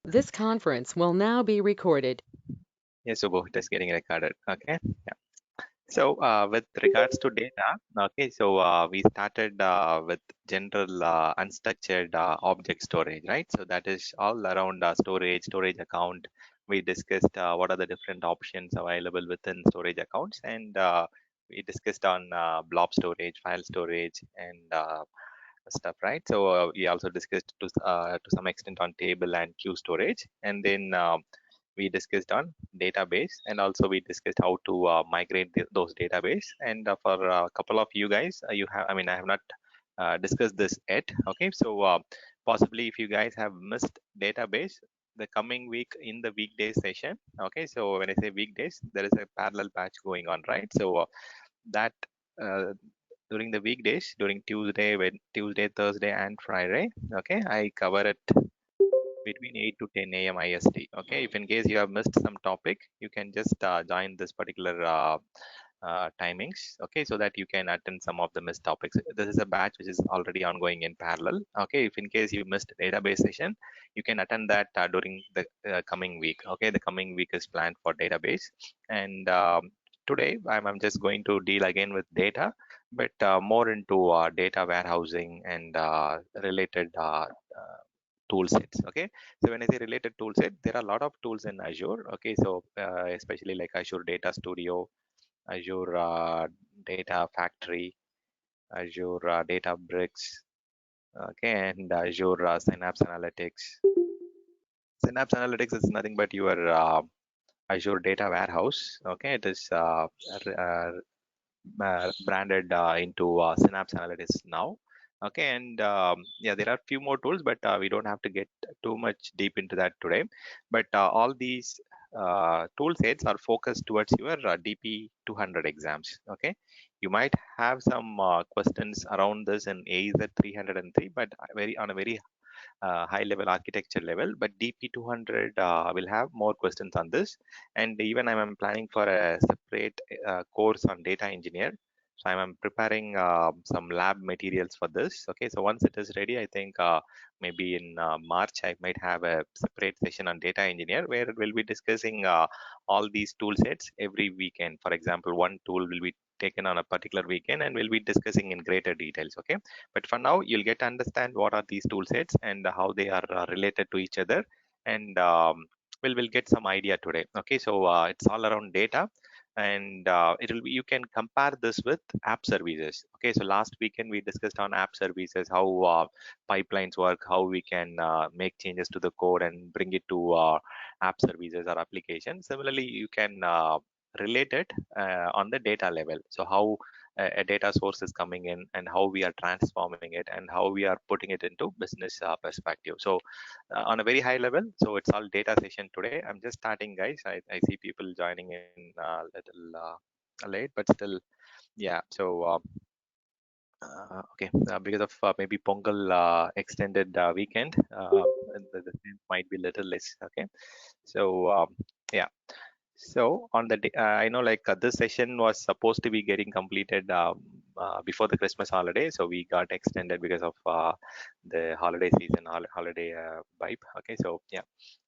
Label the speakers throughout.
Speaker 1: This conference will now be recorded.
Speaker 2: Yes, so it is getting recorded. Okay. Yeah. So with regards to data, okay, so we started with general unstructured object storage, right? So that is all around storage account. We discussed what are the different options available within storage accounts, and we discussed on blob storage, file storage, and stuff, right? So we also discussed to some extent on table and queue storage, and then we discussed on database, and also we discussed how to migrate those database. And for a couple of you guys, you have, I mean, I have not discussed this yet. Okay, so possibly if you guys have missed database, the coming week in the weekday session. Okay, so when I say weekdays, there is a parallel batch going on, right? So that uh, during the weekdays, during Tuesday, Thursday, and Friday, okay, I cover it between 8 to 10 a.m. IST. Okay, if in case you have missed some topic, you can just join this particular timings. Okay, so that you can attend some of the missed topics. This is a batch which is already ongoing in parallel. Okay, if in case you missed database session, you can attend that during the coming week. Okay, the coming week is planned for database, and today I'm just going to deal again with data, but more into data warehousing and related tool sets. Okay, so when I say related tool set, there are a lot of tools in Azure. Okay, so especially like Azure Data Studio, Azure Data Factory, Azure Data Bricks, okay, and Azure Synapse Analytics. Synapse Analytics is nothing but your Azure Data Warehouse. Okay, it is branded into Synapse Analytics now. Okay, and yeah, there are few more tools, but we don't have to get too much deep into that today. But all these tool sets are focused towards your DP 200 exams. Okay, you might have some questions around this in AZ 303, but very on a very high level architecture level. But DP 200 will have more questions on this, and even I'm planning for a separate course on data engineer. So I'm preparing some lab materials for this. Okay, so once it is ready, I think maybe in March I might have a separate session on data engineer where we'll be discussing all these tool sets every weekend. For example, one tool will be taken on a particular weekend and we'll be discussing in greater details. Okay, but for now you'll get to understand what are these tool sets and how they are related to each other, and we'll get some idea today. Okay, so it's all around data, and it'll be, you can compare this with app services. Okay, so last weekend we discussed on app services, how pipelines work, how we can make changes to the code and bring it to app services or application. Similarly, you can relate it on the data level. So how a data source is coming in and how we are transforming it and how we are putting it into business perspective. So on a very high level, so it's all data session today. I'm just starting, guys. I see people joining in a little late, but still, yeah. So okay, because of maybe Pongal extended weekend, the same might be little less. Okay, so yeah. So on the day, I know like this session was supposed to be getting completed before the Christmas holiday, so we got extended because of the holiday season, holiday vibe. Okay, so yeah.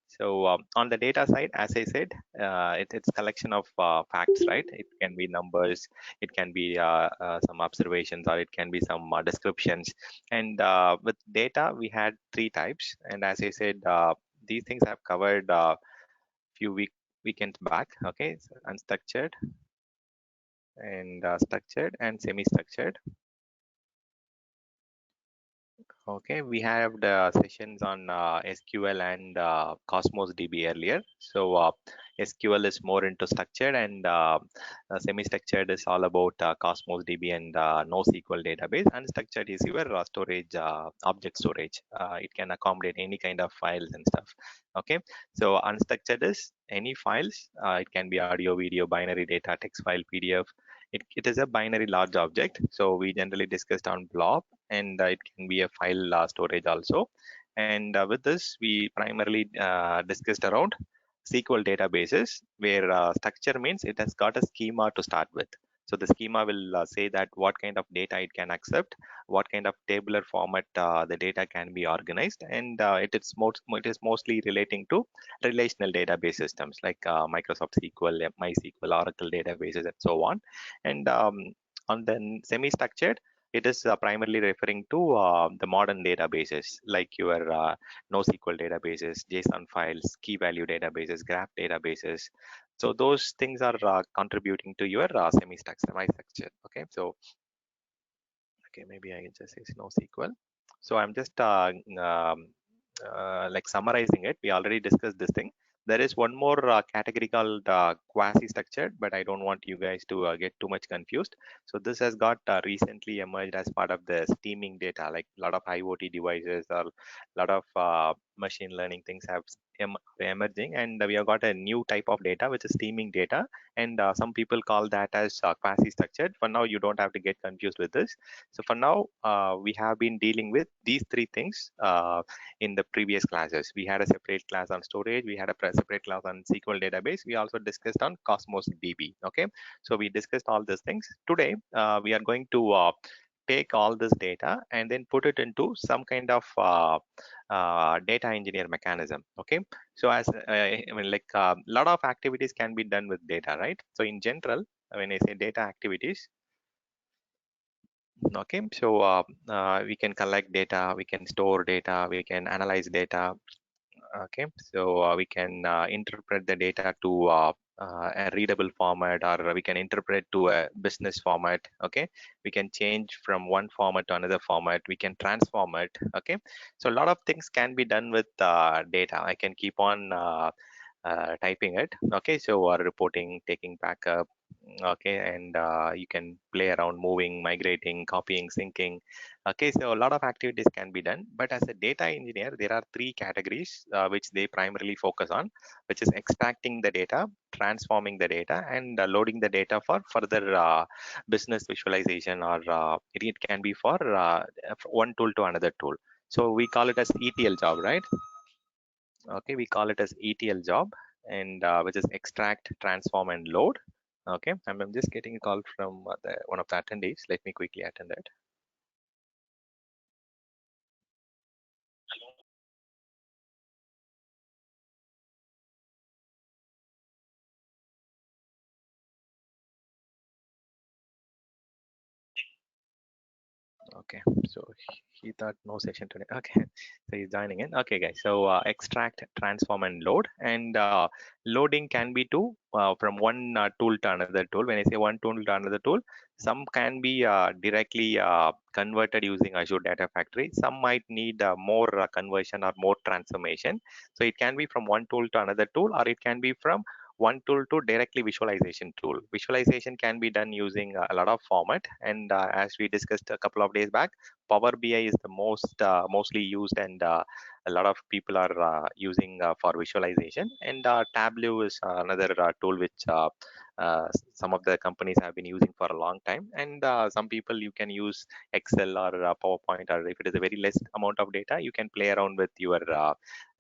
Speaker 2: So on the data side, as I said, it's collection of facts, right? It can be numbers, it can be some observations, or it can be some descriptions. And with data, we had three types. And as I said, these things I've covered few weekends back. Okay, so unstructured and structured and semi-structured. Okay, we have the sessions on SQL and Cosmos DB earlier. So SQL is more into structured, and semi-structured is all about Cosmos DB and NoSQL database. Unstructured is your storage, object storage. It can accommodate any kind of files and stuff. Okay, so unstructured is any files. It can be audio, video, binary data, text file, PDF. It is a binary large object. So we generally discussed on blob, and it can be a file storage also. And with this, we primarily discussed around SQL databases, where structure means it has got a schema to start with. So the schema will say that what kind of data it can accept, what kind of tabular format the data can be organized, and it is mostly relating to relational database systems like Microsoft SQL, MySQL, Oracle databases, and so on. And on the semi-structured, it is primarily referring to the modern databases like your NoSQL databases, JSON files, key value databases, graph databases. So those things are contributing to your semi-structure. Okay, so maybe I can just say NoSQL. So I'm just like summarizing it. We already discussed this thing. There is one more category called quasi-structured, but I don't want you guys to get too much confused. So this has got recently emerged as part of the steaming data, like a lot of IoT devices or a lot of machine learning things have emerging, and we have got a new type of data, which is steaming data, and some people call that as quasi-structured. For now, you don't have to get confused with this. So for now, we have been dealing with these three things in the previous classes. We had a separate class on storage. We had a separate class on SQL database. We also discussed on Cosmos DB. Okay, so we discussed all these things. Today, we are going to take all this data and then put it into some kind of data engineer mechanism. Okay, so as I mean, like a lot of activities can be done with data, right? So in general, when I say data activities, okay, so we can collect data, we can store data, we can analyze data. Okay, so we can interpret the data to a readable format, or we can interpret to a business format. Okay, we can change from one format to another format, we can transform it. Okay, so a lot of things can be done with data. I can keep on typing it. Okay, so reporting, taking backup. Okay, and you can play around moving, migrating, copying, syncing. Okay, so a lot of activities can be done, but as a data engineer, there are three categories which they primarily focus on, which is extracting the data, transforming the data, and loading the data for further business visualization, or it can be for one tool to another tool. So we call it as ETL job, right? Okay, we call it as ETL job, and which is extract, transform, and load. Okay, I'm just getting a call from one of the attendees. Let me quickly attend it. Okay, so he thought no session today. Okay, so he's joining in. Okay, guys. So extract, transform, and load. And loading can be from one tool to another tool. When I say one tool to another tool, some can be directly converted using Azure Data Factory. Some might need more conversion or more transformation. So it can be from one tool to another tool, or it can be from one tool to directly visualization tool. Visualization can be done using a lot of format, and as we discussed a couple of days back, Power BI is the mostly used, and a lot of people are using for visualization. And Tableau is another tool which some of the companies have been using for a long time. And some people, you can use Excel or PowerPoint, or if it is a very less amount of data, you can play around with your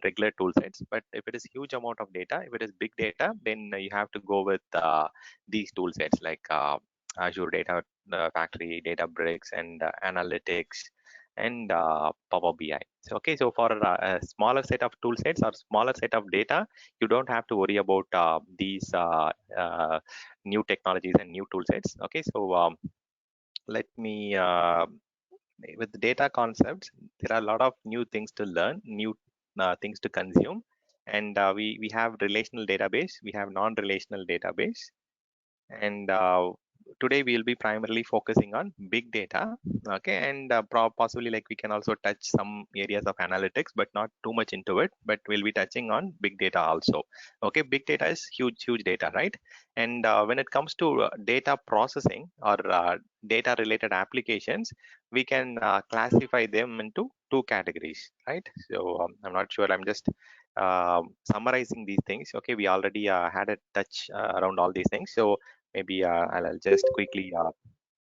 Speaker 2: regular tool sets. But if it is huge amount of data, if it is big data, then you have to go with these tool sets like Azure Data Factory, Databricks, and Analytics, and Power BI. So, okay, so for a smaller set of tool sets or smaller set of data, you don't have to worry about these new technologies and new tool sets. Okay, so let me with data concepts, there are a lot of new things to learn, new things to consume, and we have relational database, we have non-relational database, and today we'll be primarily focusing on big data. Okay, and possibly like we can also touch some areas of analytics, but not too much into it, but we'll be touching on big data also. Okay, big data is huge data, right? And when it comes to data processing or data related applications, we can classify them into two categories, right? So I'm not sure, I'm just summarizing these things. Okay, we already had a touch around all these things, so maybe I'll just quickly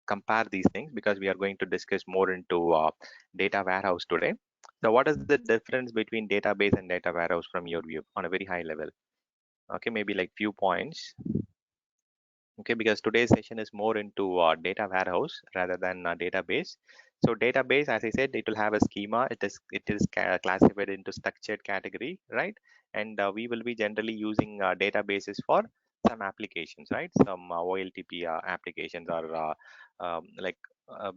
Speaker 2: compare these things, because we are going to discuss more into data warehouse today. So what is the difference between database and data warehouse from your view on a very high level? Okay, maybe like few points. Okay, because today's session is more into data warehouse rather than database. So database, as I said, it will have a schema. It is classified into structured category, right? And we will be generally using databases for some applications, right? Some OLTP applications, or like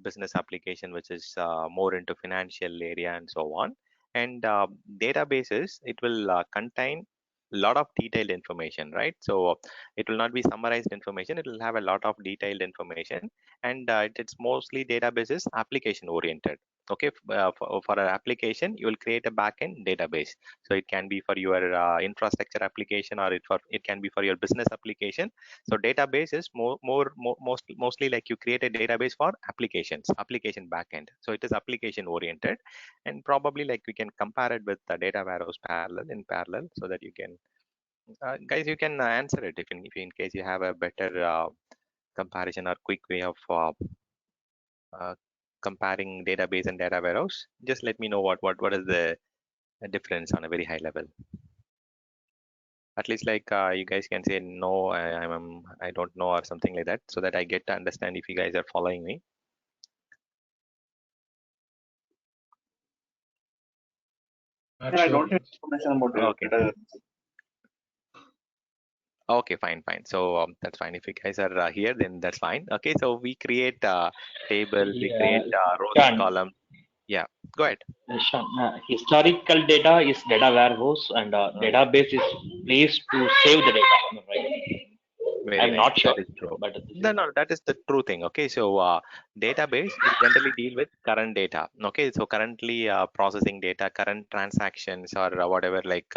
Speaker 2: business application, which is more into financial area and so on. And databases, it will contain a lot of detailed information, right? So it will not be summarized information. It will have a lot of detailed information, and it's mostly databases application oriented. Okay, for an application, you will create a backend database. So it can be for your infrastructure application, or it can be for your business application. So database is mostly like you create a database for application backend. So it is application oriented, and probably like we can compare it with the data warehouse in parallel, so that you can guys, you can answer it if in case you have a better comparison or quick way of uh, comparing database and data warehouse. Just let me know what is the difference on a very high level. At least like you guys can say no, I don't know, or something like that, so that I get to understand if you guys are following me.
Speaker 3: Sir, I don't have information about
Speaker 2: Okay.
Speaker 3: data.
Speaker 2: Okay, fine. So that's fine. If you guys are here, then that's fine. Okay, so we create tables, we create rows and
Speaker 4: Shan,
Speaker 2: columns. Yeah, go ahead.
Speaker 4: Historical data is data warehouse and database is place to save the data. Am I right?
Speaker 2: Very
Speaker 4: I'm
Speaker 2: nice.
Speaker 4: not sure,
Speaker 2: That is true.
Speaker 4: but this
Speaker 2: No,
Speaker 4: is
Speaker 2: no, that is the true thing. Okay, so database, it generally deal with current data. Okay, so currently processing data, current transactions, or whatever, like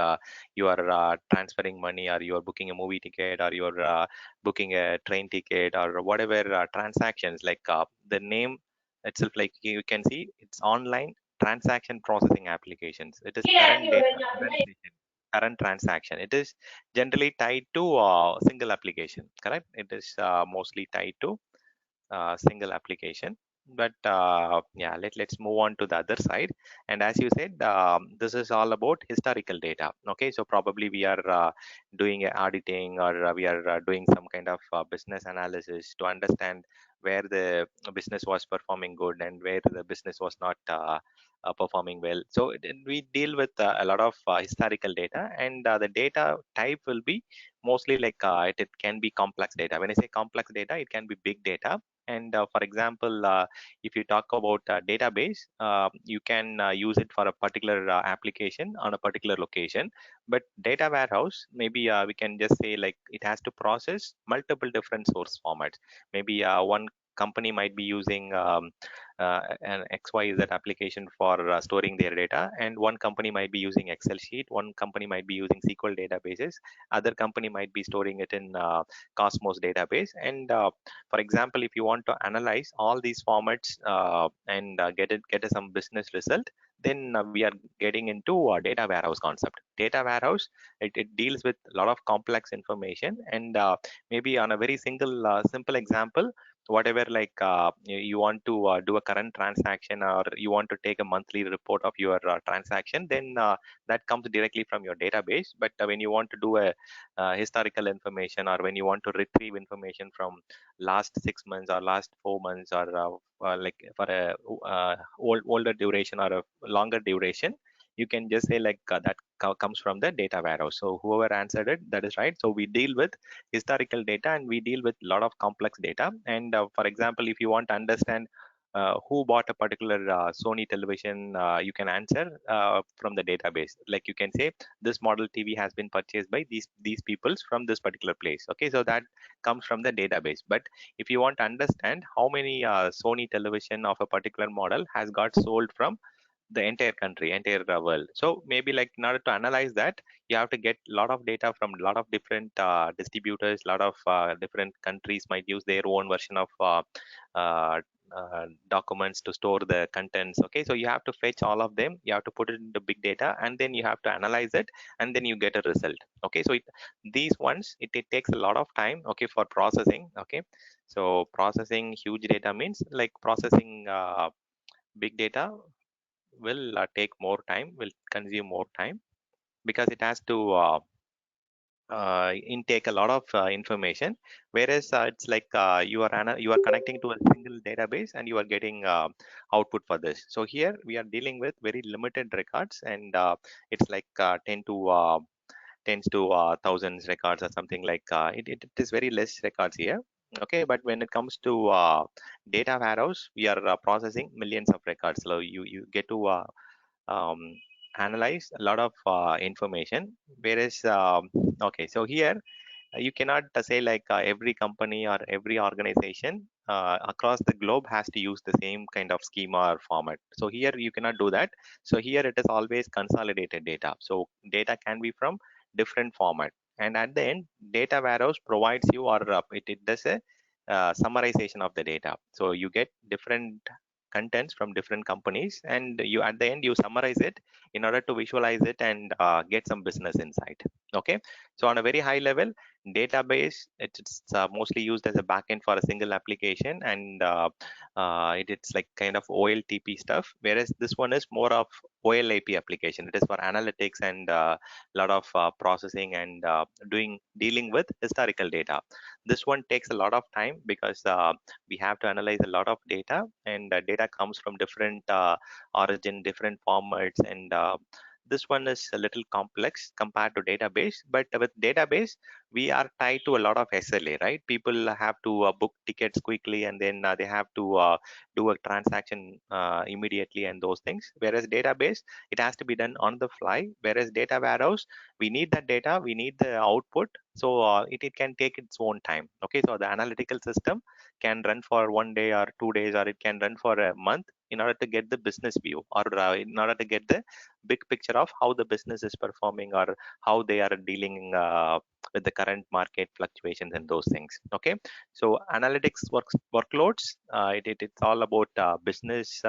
Speaker 2: you are transferring money, or you are booking a movie ticket, or you are booking a train ticket, or whatever transactions. Like the name itself, like you can see, it's online transaction processing applications. It is current data, current transaction. It is generally tied to single application, correct? It is mostly tied to single application. But yeah, let's move on to the other side. And as you said, this is all about historical data. Okay, so probably we are doing a auditing, or we are doing some kind of business analysis to understand where the business was performing good and where the business was not performing well. So we deal with a lot of historical data, and the data type will be mostly like it can be complex data. When I say complex data, it can be big data. And for example, if you talk about database, you can use it for a particular application on a particular location. But data warehouse, maybe we can just say like it has to process multiple different source formats. Maybe one company might be using an XYZ application for storing their data, and one company might be using Excel sheet, one company might be using SQL databases, other company might be storing it in Cosmos database. And for example, if you want to analyze all these formats and get some business result, then we are getting into a data warehouse concept. Data warehouse, it deals with a lot of complex information, and maybe on a very simple example, whatever, like you want to do a current transaction, or you want to take a monthly report of your transaction, then that comes directly from your database. But when you want to do a historical information, or when you want to retrieve information from last 6 months or last 4 months, or like for a older duration or a longer duration, you can just say like that comes from the data warehouse. So whoever answered it, that is right. So we deal with historical data, and we deal with a lot of complex data. And for example, if you want to understand who bought a particular Sony television, you can answer from the database. Like you can say this model TV has been purchased by these peoples from this particular place. Okay, so that comes from the database. But if you want to understand how many Sony television of a particular model has got sold from the entire country, entire world. So maybe like in order to analyze that, you have to get a lot of data from a lot of different distributors. A lot of different countries might use their own version of uh, documents to store the contents. Okay, so you have to fetch all of them, you have to put it into big data, and then you have to analyze it, and then you get a result. Okay, so these ones, it takes a lot of time, okay, for processing. Okay, so processing huge data means like processing big data will take more time, will consume more time, because it has to intake a lot of information, whereas it's like you are connecting to a single database and you are getting output for this. So here we are dealing with very limited records, and it's like 10 to tens to thousands records or something like it is very less records here. Okay, but when it comes to data warehouse, we are processing millions of records, so you get to um, analyze a lot of information, whereas okay, so here you cannot say like every company or every organization across the globe has to use the same kind of schema or format. So here you cannot do that. So here it is always consolidated data, so data can be from different format, and at the end data warehouse provides you, or it does a summarization of the data. So you get different contents from different companies, and you at the end you summarize it in order to visualize it and get some business insight. Okay, so on a very high level, database, it's mostly used as a backend for a single application, and it's like kind of OLTP stuff, whereas this one is more of OLAP application. It is for analytics and a lot of processing and dealing with historical data. This one takes a lot of time because we have to analyze a lot of data, and data comes from different origin, different formats, and this one is a little complex compared to database. But with database, we are tied to a lot of SLA, right? People have to book tickets quickly, and then they have to do a transaction immediately and those things. Whereas database, it has to be done on the fly. Whereas data warehouse, we need that data, we need the output. So it can take its own time. Okay, so the analytical system can run for 1 day or 2 days, or it can run for a month in order to get the business view, or in order to get the big picture of how the business is performing, or how they are dealing with the current market fluctuations and those things. Okay, so analytics workloads, it's all about business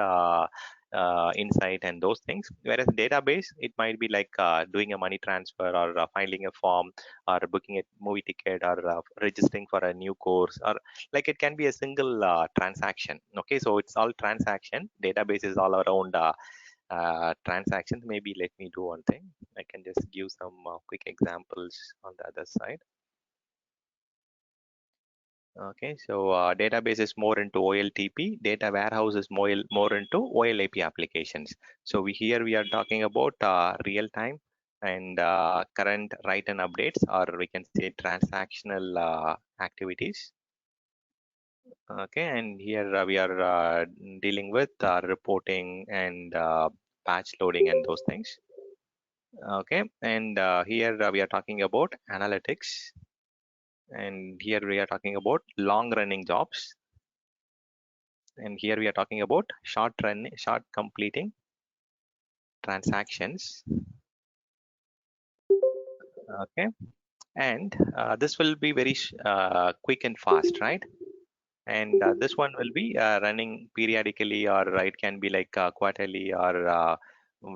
Speaker 2: insight and those things, whereas database, it might be like doing a money transfer, or filing a form, or booking a movie ticket, or registering for a new course, or like it can be a single transaction. Okay, so it's all transaction. Database is all around transactions. Maybe let me do one thing. I can just give some quick examples on the other side. Okay, so database is more into OLTP. Data warehouse is more into OLAP applications. So here we are talking about real time and current write and updates, or we can say transactional activities. Okay, and here we are dealing with reporting and patch loading and those things. Okay, and here we are talking about analytics, and here we are talking about long running jobs, and here we are talking about short completing transactions. Okay, and this will be very quick and fast, right? And this one will be running periodically, or it can be like quarterly, or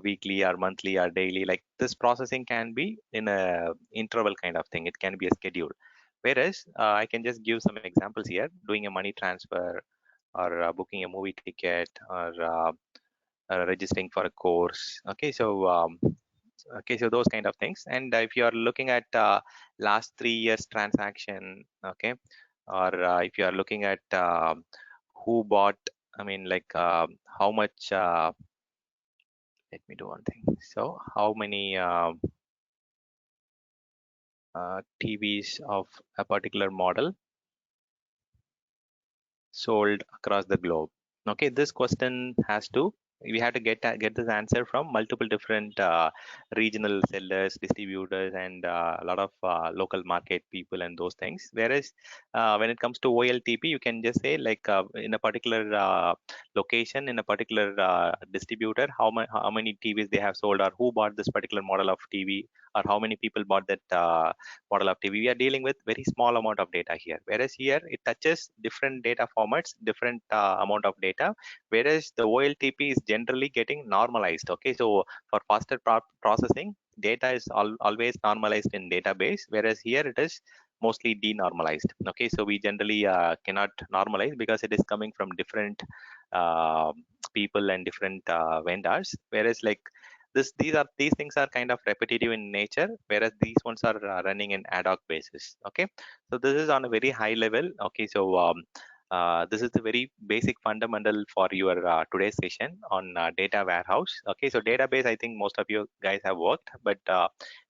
Speaker 2: weekly, or monthly, or daily. Like this processing can be in a interval kind of thing. It can be a schedule. Whereas I can just give some examples here: doing a money transfer, or booking a movie ticket, or registering for a course. Okay, so those kind of things. And if you are looking at last 3 years transaction, okay, or if you are looking at who bought, I mean, like how much, let me do one thing. So how many TVs of a particular model sold across the globe. Okay, this question has to, we have to get this answer from multiple different regional sellers, distributors, and a lot of local market people and those things. Whereas when it comes to OLTP, you can just say like in a particular location, in a particular distributor, how many TVs they have sold, or who bought this particular model of TV, or how many people bought that model of TV. We are dealing with very small amount of data here, whereas here it touches different data formats, different amount of data, whereas the OLTP is generally getting normalized. Okay, so for faster processing, data is always normalized in database, whereas here it is mostly denormalized. Okay, so we generally cannot normalize because it is coming from different people and different vendors, whereas like these things are kind of repetitive in nature, whereas these ones are running in ad hoc basis. Okay, so this is on a very high level. Okay, so this is the very basic fundamental for your today's session on data warehouse. Okay, so database, I think most of you guys have worked, but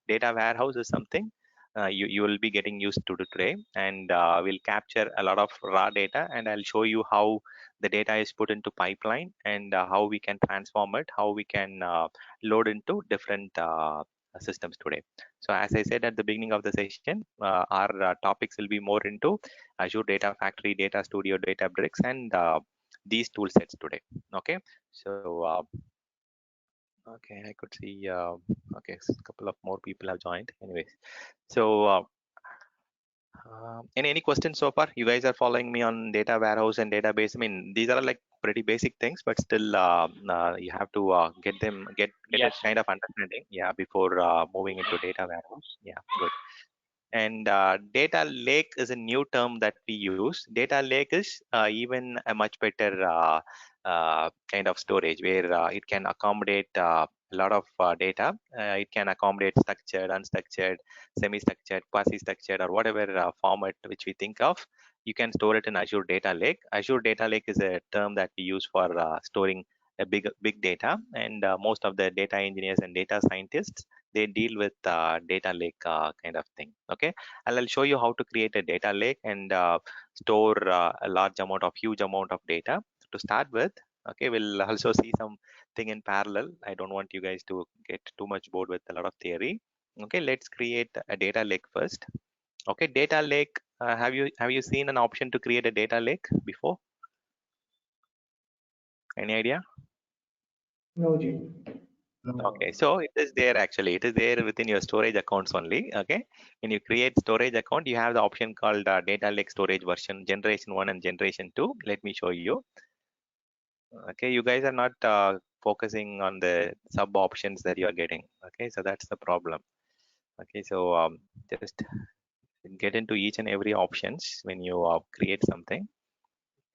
Speaker 2: data warehouse is something you will be getting used to today, and we'll capture a lot of raw data, and I'll show you how the data is put into pipeline, and how we can transform it, how we can load into different systems today. So as I said at the beginning of the session, our topics will be more into Azure Data Factory, Data Studio, Databricks, and these tool sets today. Okay, so okay, I could see okay, a couple of more people have joined. Anyways, so any questions so far? You guys are following me on data warehouse and database. I mean, these are like pretty basic things, but still you have to get a
Speaker 4: Yes.
Speaker 2: kind of understanding, yeah, before moving into data warehouse. Yeah, good. And data lake is a new term that we use. Data lake is even a much better kind of storage, where it can accommodate a lot of data. It can accommodate structured, unstructured, semi-structured, quasi-structured, or whatever format which we think of. You can store it in Azure Data Lake. Azure Data Lake is a term that we use for storing a big data, and most of the data engineers and data scientists, they deal with data lake kind of thing. Okay, I'll show you how to create a data lake and store a huge amount of data to start with. Okay, we'll also see something in parallel. I don't want you guys to get too much bored with a lot of theory. Okay, let's create a data lake first. Okay, data lake, have you seen an option to create a data lake before? Any idea?
Speaker 3: No, Ji.
Speaker 2: Okay, so it is there actually. It is there within your storage accounts only. Okay, when you create storage account, you have the option called data lake storage version generation 1 and generation 2. Let me show you. Okay, you guys are not focusing on the sub options that you are getting. Okay, so that's the problem. Okay, so just get into each and every options when you create something,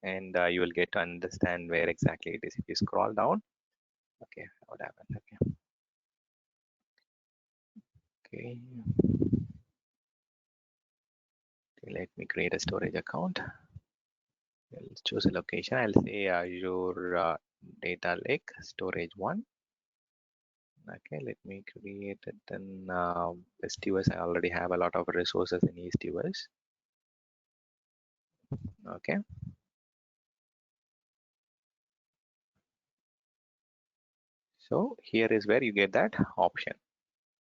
Speaker 2: and you will get to understand where exactly it is. If you scroll down, okay, what happened? Okay. Okay, let me create a storage account. Let's choose a location. I'll say Azure Data Lake Storage 1. Okay, let me create it in West US. I already have a lot of resources in East US. Okay. So here is where you get that option.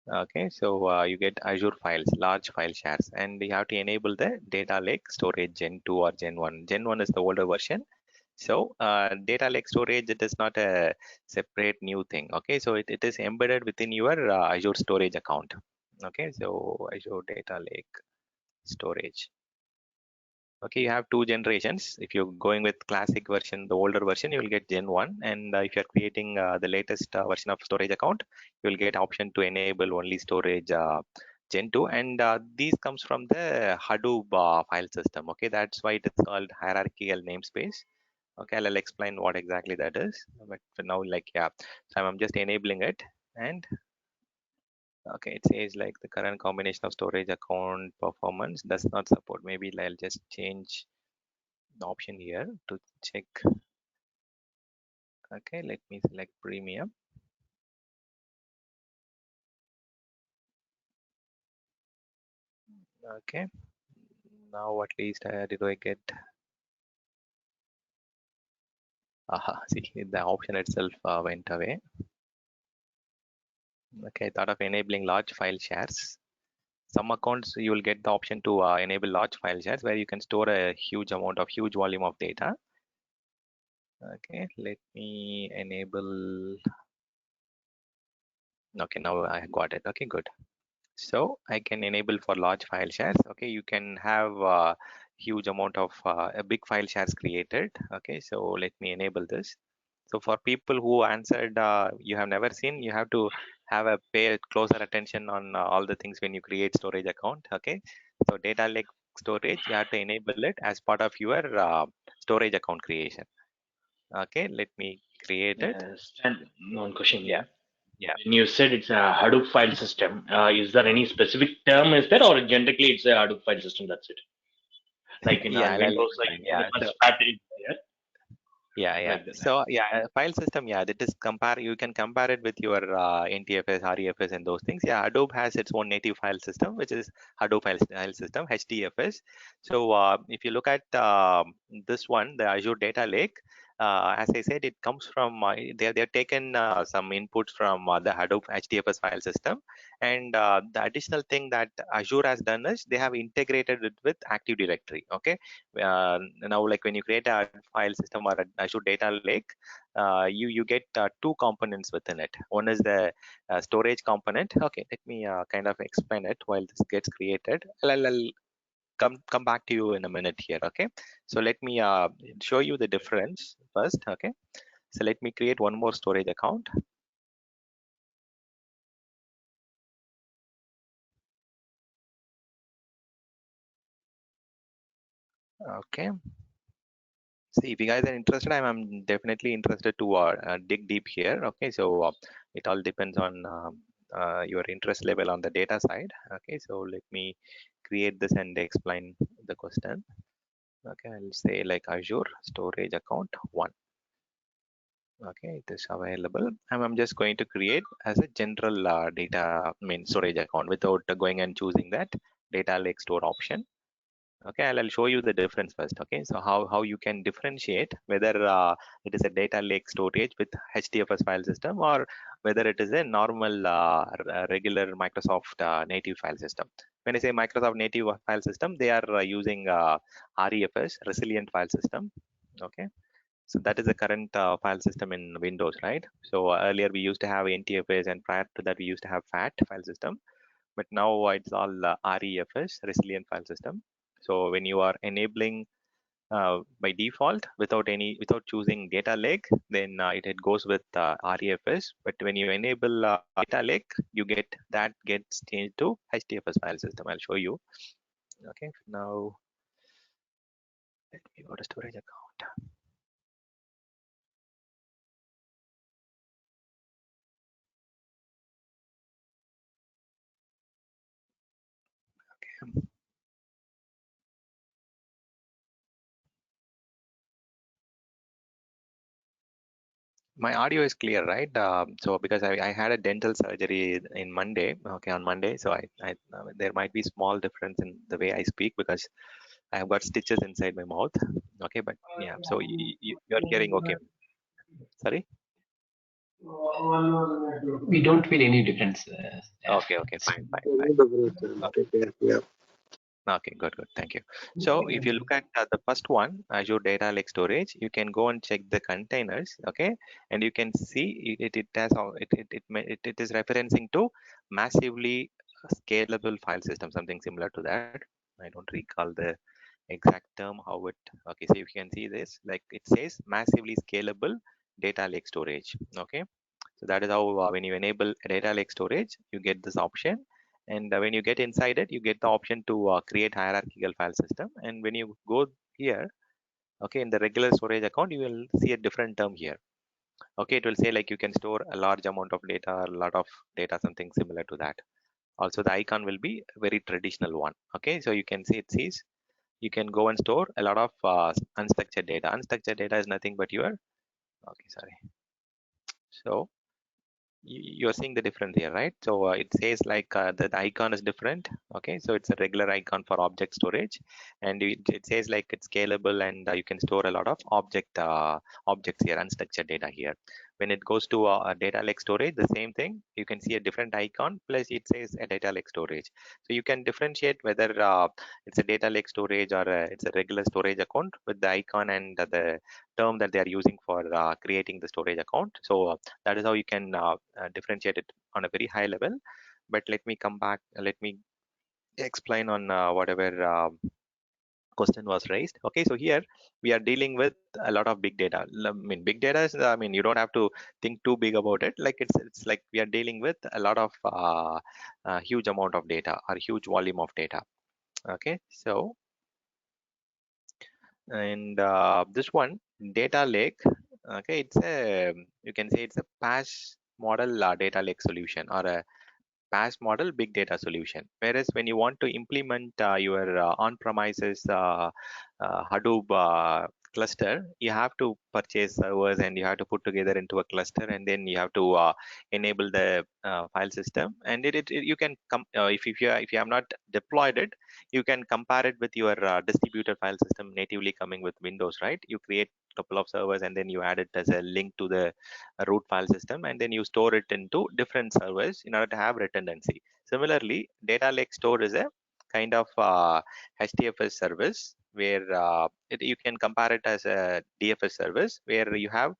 Speaker 2: Okay, so you get Azure files, large file shares, and you have to enable the Data Lake Storage Gen 2 or Gen 1. Gen 1 is the older version. So data lake storage, it is not a separate new thing. Okay, so it is embedded within your Azure storage account. Okay, so Azure data lake storage. Okay, you have two generations. If you're going with classic version, the older version, you will get Gen 1. And if you're creating the latest version of storage account, you will get option to enable only storage Gen 2. And these comes from the Hadoop file system. Okay, that's why it is called hierarchical namespace. Okay, I'll explain what exactly that is, but for now, like, yeah, so I'm just enabling it. And okay, it says like the current combination of storage account performance does not support. Maybe I'll just change the option here to check. Okay, let me select premium. Okay, now at least did I get see, the option itself went away. Okay, I thought of enabling large file shares. Some accounts you will get the option to enable large file shares, where you can store a huge volume of data. Okay, let me enable. Okay, now I got it. Okay, good. So I can enable for large file shares. Okay, you can have a huge amount of a big file shares created. Okay, so let me enable this. So for people who answered you have never seen, you have to have a pay closer attention on all the things when you create storage account. Okay, so data lake storage, you have to enable it as part of your storage account creation. Okay, let me create it.
Speaker 4: And one question. Yeah. When you said it's a Hadoop file system, is there any specific term is there, or generically it's a Hadoop file system? That's it. Like in
Speaker 2: Yeah,
Speaker 4: Windows, like
Speaker 2: yeah.
Speaker 4: the first part is there,
Speaker 2: Yeah.
Speaker 4: like that.
Speaker 2: So yeah, file system. Yeah, that is compare. You can compare it with your NTFS, REFS, and those things. Yeah, Hadoop has its own native file system, which is Hadoop file system (HDFS). So if you look at this one, the Azure Data Lake, as I said, it comes from they're taken some inputs from the Hadoop HDFS file system, and the additional thing that Azure has done is they have integrated it with Active Directory. Okay, now like when you create a file system or an Azure data lake, you get two components within it. One is the storage component. Okay, let me kind of explain it while this gets created. I'll come back to you in a minute here. Okay, so let me show you the difference first. Okay, so let me create one more storage account. Okay, see, if you guys are interested, I'm definitely interested to dig deep here. Okay, so it all depends on your interest level on the data side. Okay, so let me create this and explain the question. Okay, I'll say like Azure storage account 1. Okay, it is available. I'm just going to create as a general storage account without going and choosing that data lake store option. Okay, I'll show you the difference first. Okay, so how you can differentiate whether it is a data lake storage with HDFS file system or whether it is a normal regular Microsoft native file system. When I say Microsoft native file system, they are using REFS, resilient file system. Okay, so that is the current file system in Windows, right? So earlier we used to have NTFS, and prior to that we used to have FAT file system, but now it's all REFS, resilient file system. So when you are enabling by default without choosing data lake, then it goes with REFS. But when you enable data lake, you get that gets changed to HDFS file system. I'll show you. Okay, now let me go to storage account. Okay. My audio is clear, right? So because I had a dental surgery in Monday, okay, on Monday, so there might be small difference in the way I speak because I have got stitches inside my mouth. Okay, but yeah, so you're hearing okay. Sorry.
Speaker 5: We don't feel any difference.
Speaker 2: Okay, fine.
Speaker 6: Okay, yeah.
Speaker 2: Okay, good. Thank you. So if you look at the first one, Azure Data Lake Storage, you can go and check the containers, okay, and you can see it has all it is referencing to massively scalable file system, something similar to that. I don't recall the exact term how it. Okay, so you can see this, like it says massively scalable data lake storage. Okay, so that is how when you enable data lake storage, you get this option, and when you get inside it, you get the option to create hierarchical file system. And when you go here, okay, in the regular storage account, you will see a different term here. Okay, it will say like you can store a large amount of data, a lot of data, something similar to that. Also, the icon will be very traditional one. Okay, so you can see it says you can go and store a lot of unstructured data. Unstructured data is nothing but your, okay, sorry. So you're seeing the difference here, right? So it says like the icon is different. Okay, so it's a regular icon for object storage, and it says like it's scalable, and you can store a lot of objects here, unstructured data here. When it goes to a data lake storage, the same thing, you can see a different icon, plus it says a data lake storage. So you can differentiate whether it's a data lake storage or it's a regular storage account with the icon and the term that they are using for creating the storage account. So that is how you can differentiate it on a very high level. But let me come back, let me explain on whatever question was raised. Okay, so here we are dealing with a lot of big data. I mean, big data is, I mean, you don't have to think too big about it. Like it's like we are dealing with a lot of huge amount of data or huge volume of data. Okay, so and this one data lake, okay, it's a, you can say it's a PaaS model data lake solution, or a PaaS model big data solution. Whereas when you want to implement your on-premises Hadoop cluster, you have to purchase servers and you have to put together into a cluster, and then you have to enable the file system. And you can if you have not deployed it, you can compare it with your distributed file system natively coming with Windows, right? You create a couple of servers and then you add it as a link to the root file system, and then you store it into different servers in order to have redundancy. Similarly, data lake store is a kind of HDFS service where you can compare it as a DFS service where you have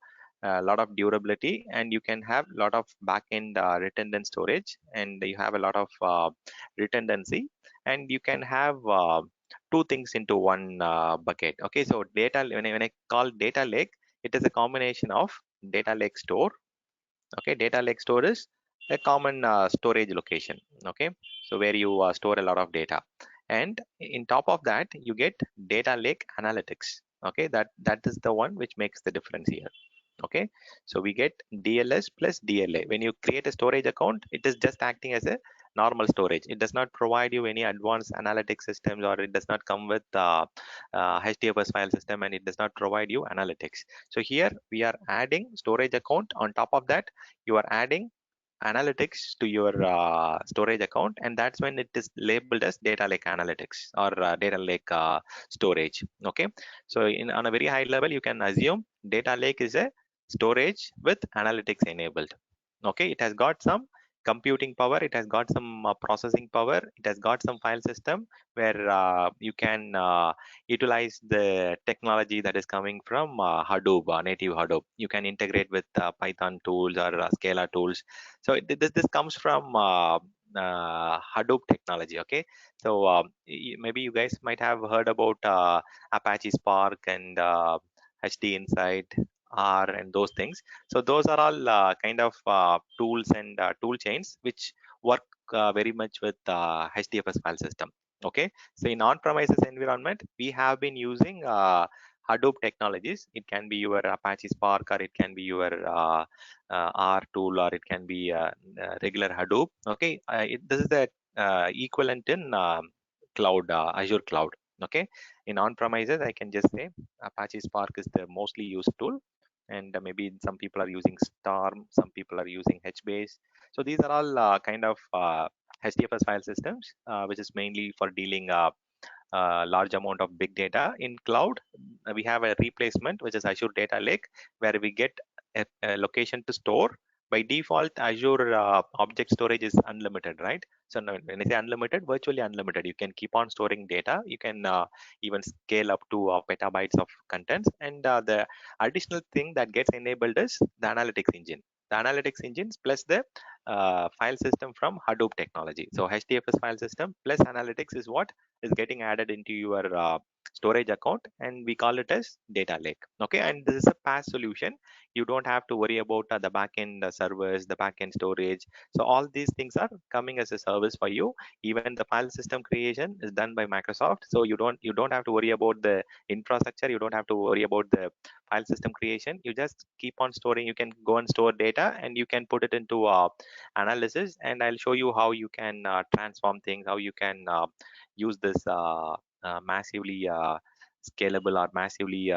Speaker 2: a lot of durability and you can have a lot of backend redundant storage, and you have a lot of redundancy, and you can have two things into one bucket. Okay, so when I call data lake, it is a combination of data lake store. Okay, data lake store is a common storage location. Okay, so where you store a lot of data, and in top of that you get data lake analytics. Okay, that is the one which makes the difference here. Okay, so we get DLS plus DLA. When you create a storage account, it is just acting as a normal storage. It does not provide you any advanced analytics systems, or it does not come with HDFS file system, and it does not provide you analytics. So here we are adding storage account. On top of that, you are adding analytics to your storage account, and that's when it is labeled as data lake analytics or data lake storage. Okay, so on a very high level, you can assume data lake is a storage with analytics enabled. Okay, it has got some computing power, it has got some processing power, it has got some file system where you can utilize the technology that is coming from Hadoop, native Hadoop. You can integrate with Python tools or Scala tools. So this comes from Hadoop technology. Okay, so maybe you guys might have heard about Apache Spark and HD Insight, R, and those things. So those are all kind of tools and tool chains which work very much with HDFS file system. Okay, so in on-premises environment, we have been using Hadoop technologies. It can be your Apache Spark, or it can be your R tool, or it can be regular Hadoop. Okay, this is the equivalent in cloud, Azure cloud. Okay, in on-premises, I can just say Apache Spark is the mostly used tool, and maybe some people are using Storm, some people are using HBase. So these are all kind of HDFS file systems, which is mainly for dealing large amount of big data. In cloud, we have a replacement, which is Azure Data Lake, where we get a location to store. By default, Azure object storage is unlimited, right? So when I say unlimited, virtually unlimited, you can keep on storing data. You can even scale up to petabytes of contents. And the additional thing that gets enabled is the analytics engine. The analytics engines plus the file system from Hadoop technology. So HDFS file system plus analytics is what is getting added into your storage account, and we call it as data lake. Okay, and this is a PaaS solution. You don't have to worry about the backend servers, the backend storage. So all these things are coming as a service for you. Even the file system creation is done by Microsoft, so you don't have to worry about the infrastructure. You don't have to worry about the file system creation. You just keep on storing. You can go and store data, and you can put it into analysis, and I'll show you how you can transform things, how you can use this massively scalable or massively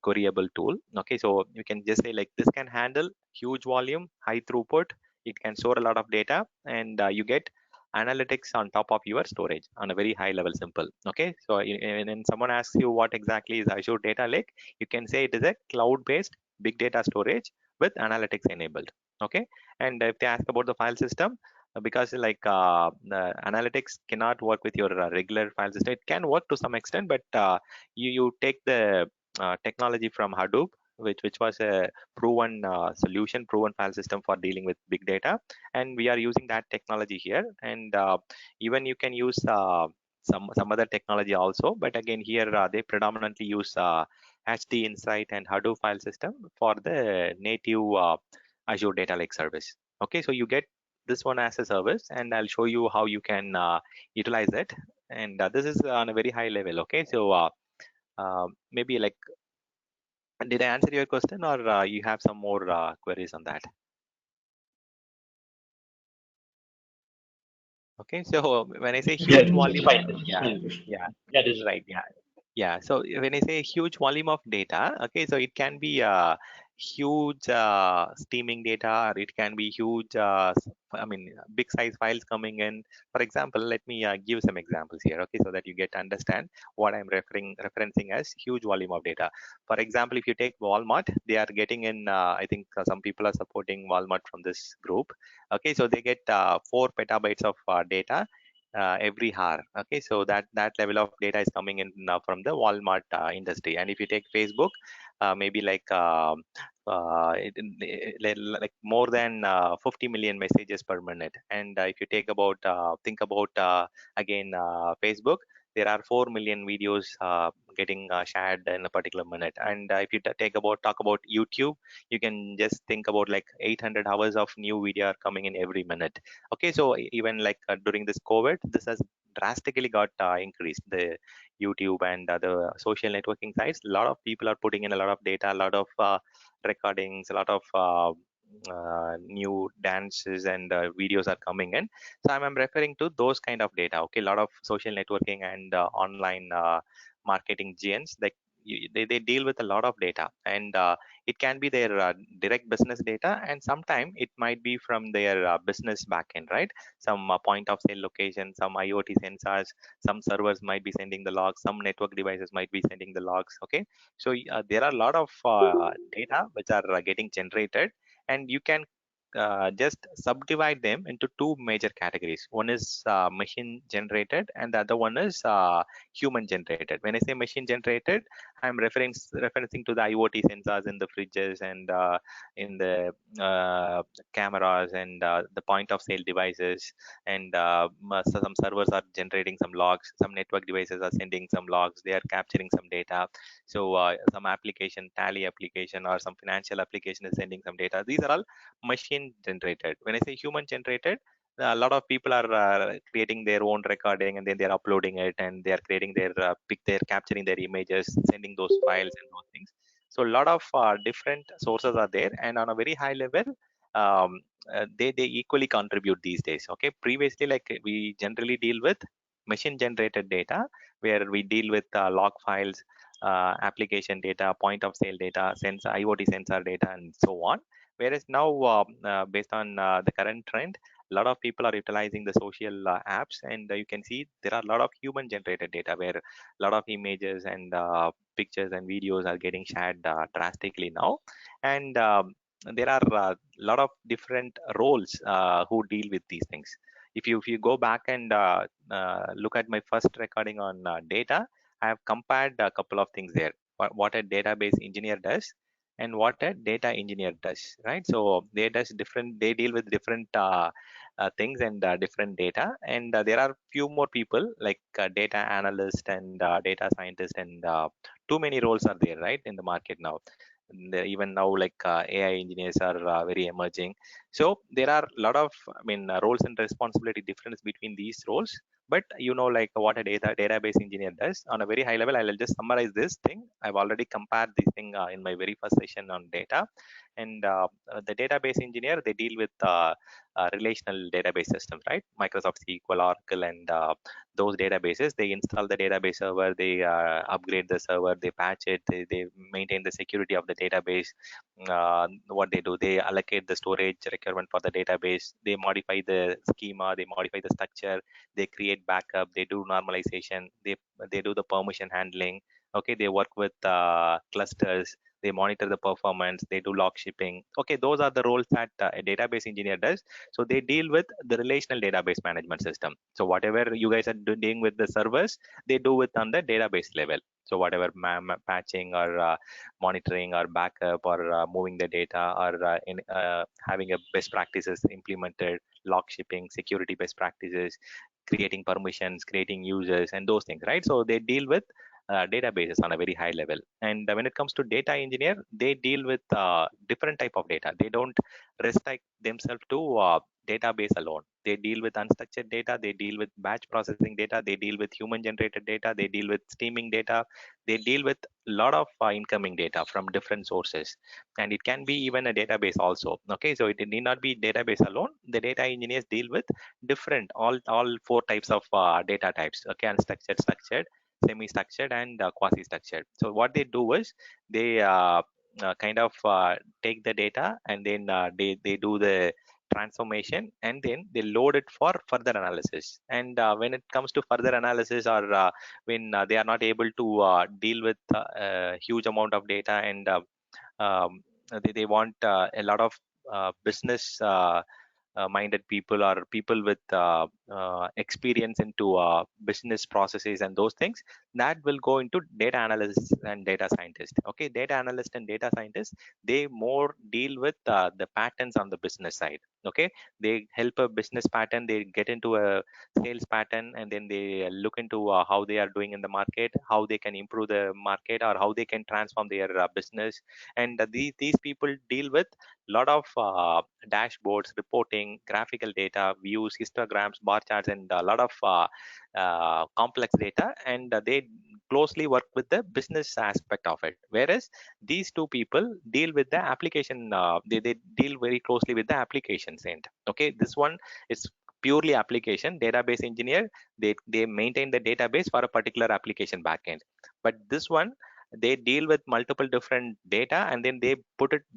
Speaker 2: queryable tool. Okay, so you can just say like this can handle huge volume, high throughput. It can store a lot of data, and you get analytics on top of your storage on a very high level. Simple. Okay, so when someone asks you what exactly is Azure Data Lake, you can say it is a cloud-based big data storage with analytics enabled. Okay, and if they ask about the file system, because like the analytics cannot work with your regular file system. It can work to some extent, but you take the technology from Hadoop, which was a proven solution, proven file system for dealing with big data, and we are using that technology here. And even you can use some other technology also, but again here they predominantly use HD Insight and Hadoop file system for the native Azure Data Lake service. Okay, so you get this one as a service, and I'll show you how you can utilize it. And this is on a very high level. Okay, so maybe like, did I answer your question, or you have some more queries on that? Okay, so when I say
Speaker 4: Yeah,
Speaker 2: huge
Speaker 4: it's
Speaker 2: volume,
Speaker 4: fine. It's
Speaker 2: yeah,
Speaker 4: fine.
Speaker 2: yeah,
Speaker 4: That is
Speaker 2: right, yeah. Yeah, so when I say huge volume of data, okay, so it can be huge streaming data, or it can be huge, I mean, big size files coming in. For example, let me give some examples here, okay, so that you get to understand what I'm referencing as huge volume of data. For example, if you take Walmart, they are getting in, I think some people are supporting Walmart from this group. Okay, so they get 4 petabytes of data every hour. Okay, so that level of data is coming in from the Walmart industry. And if you take Facebook, maybe like like more than 50 million messages per minute. And if you take about think about again Facebook, there are 4 million videos getting shared in a particular minute. And if you talk about YouTube, you can just think about like 800 hours of new video are coming in every minute. Okay, so even like during this COVID, this has drastically got increased. The YouTube and other social networking sites, a lot of people are putting in a lot of data, a lot of recordings, a lot of new dances and videos are coming in. So I'm referring to those kind of data. Okay, a lot of social networking and online marketing giants, like they deal with a lot of data. And it can be their direct business data, and sometimes it might be from their business backend, right? Some point of sale location, some IoT sensors, some servers might be sending the logs, some network devices might be sending the logs. Okay, so there are a lot of data which are getting generated, and you can just subdivide them into two major categories. One is machine generated, and the other one is human generated. When I say machine generated, I'm referencing to the IoT sensors in the fridges and in the cameras and the point of sale devices. And so some servers are generating some logs, some network devices are sending some logs, they are capturing some data. So some application, tally application or some financial application is sending some data. These are all machine generated. When I say human generated, a lot of people are creating their own recording, and then they're uploading it, and they are creating their they're capturing their images, sending those files and those things. So a lot of different sources are there, and on a very high level, um, they equally contribute these days. Okay, previously, like we generally deal with machine generated data, where we deal with log files, application data, point of sale data, sensor, IoT sensor data, and so on. Whereas now, based on the current trend, a lot of people are utilizing the social apps, and you can see there are a lot of human generated data, where a lot of images and pictures and videos are getting shared drastically now. And there are a lot of different roles who deal with these things. If you go back and look at my first recording on data, I have compared a couple of things there. What a database engineer does and what a data engineer does, right? So they deal with different things and different data. And there are few more people like data analyst and data scientist, and too many roles are there, right, in the market now. Even now, like AI engineers are very emerging. So there are a lot of, I mean, roles and responsibility difference between these roles. But like what a database engineer does on a very high level, I'll just summarize this thing. I've already compared this thing in my very first session on data. And the database engineer, they deal with relational database systems, right? Microsoft SQL, Oracle, and those databases. They install the database server, they upgrade the server, they patch it, they maintain the security of the database. What they do, they allocate the storage requirement for the database, they modify the schema, they modify the structure, they create backup, they do normalization, they do the permission handling. Okay, they work with clusters, they monitor the performance, they do log shipping. Okay, those are the roles that a database engineer does. So they deal with the relational database management system. So whatever you guys are doing with the servers, they do it on the database level. So whatever patching or monitoring or backup or moving the data or having a best practices implemented, log shipping, security best practices, creating permissions, creating users, and those things, right? So they deal with databases on a very high level. And when it comes to data engineer, they deal with different type of data. They don't restrict themselves to database alone. They deal with unstructured data, they deal with batch processing data, they deal with human generated data, they deal with streaming data, they deal with a lot of incoming data from different sources, and it can be even a database also. Okay, so it need not be database alone. The data engineers deal with different all four types of data types. Okay, unstructured, structured, semi-structured, and quasi-structured. So what they do is they kind of take the data, and then they do the transformation, and then they load it for further analysis. And when it comes to further analysis, or when they are not able to deal with a huge amount of data, and they want a lot of business minded people, or people with experience into business processes and those things, that will go into data analysts and data scientists. Okay, data analyst and data scientists, they more deal with the patterns on the business side. Okay, they help a business pattern, they get into a sales pattern, and then they look into how they are doing in the market, how they can improve the market, or how they can transform their business. And these people deal with a lot of dashboards, reporting, graphical data, views, histograms, bar charts, and a lot of complex data. And they closely work with the business aspect of it. Whereas these two people deal with the application, they deal very closely with the applications end. Okay, this one is purely application. Database engineer, they maintain the database for a particular application backend. But this one, they deal with multiple different data, and then they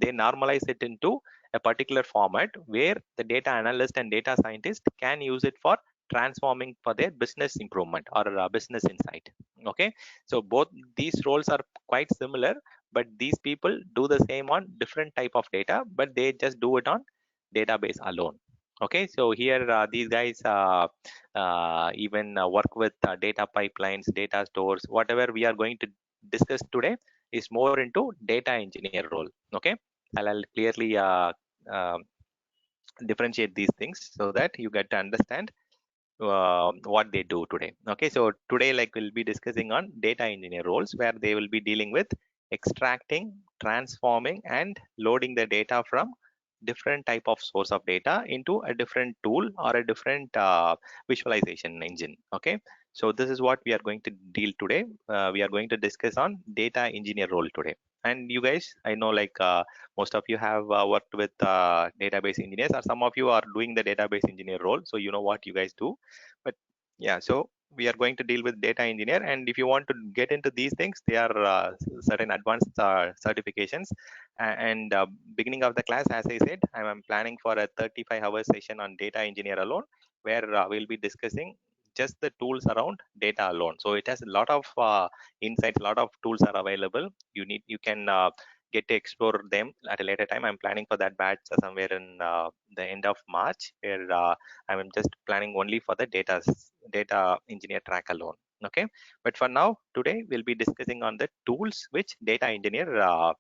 Speaker 2: normalize it into a particular format where the data analyst and data scientist can use it for transforming for their business improvement or business insight. Okay, so both these roles are quite similar, but these people do the same on different type of data, but they just do it on database alone. Okay, so here these guys even work with data pipelines, data stores. Whatever we are going to discuss today is more into data engineer role. Okay, I'll clearly uh, differentiate these things so that you get to understand what they do today. Okay, so today, like, we'll be discussing on data engineer roles, where they will be dealing with extracting, transforming, and loading the data from different type of source of data into a different tool or a different visualization engine. Okay, so this is what we are going to deal today. We are going to discuss on data engineer role today. And you guys, I know, like, most of you have worked with database engineers, or some of you are doing the database engineer role, so you know what you guys do. But yeah, so we are going to deal with data engineer, and if you want to get into these things, there are certain advanced certifications. And beginning of the class, as I said, I'm planning for a 35-hour session on data engineer alone, where we'll be discussing just the tools around data alone. So it has a lot of insights, a lot of tools are available. You can get to explore them at a later time. I'm planning for that batch somewhere in the end of March, where I'm just planning only for the data engineer track alone. Okay, but for now, today we'll be discussing on the tools which data engineer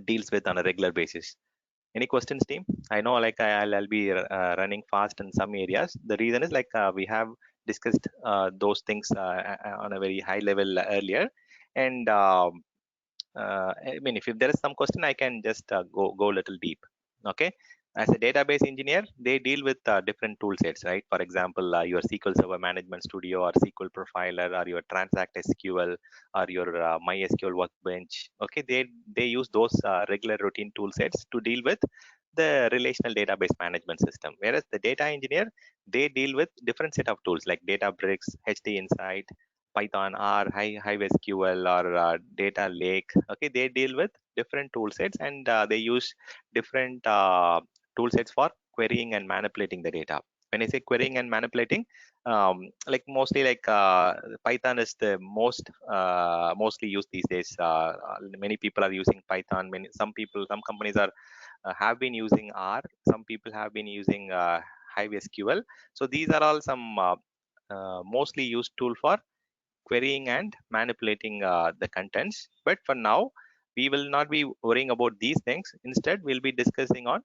Speaker 2: deals with on a regular basis. Any questions, team? I know, like, I'll be running fast in some areas. The reason is, like, we have discussed those things on a very high level earlier. And I mean, if there is some question, I can just go a little deep. Okay, as a database engineer, they deal with different tool sets, right? For example, your SQL Server Management Studio, or SQL Profiler, or your Transact SQL, or your MySQL Workbench. Okay, they use those regular routine tool sets to deal with the relational database management system. Whereas the data engineer, they deal with different set of tools like Databricks, HD Insight, Python, or HiveSQL, or Data Lake. Okay, they deal with different tool sets, and they use different tool sets for querying and manipulating the data. When I say querying and manipulating, like, mostly, like, Python is the mostly used these days. Many people are using Python. Some companies are have been using R. Some people have been using HiveSQL. So these are all some mostly used tool for querying and manipulating the contents. But for now, we will not be worrying about these things. Instead, we'll be discussing on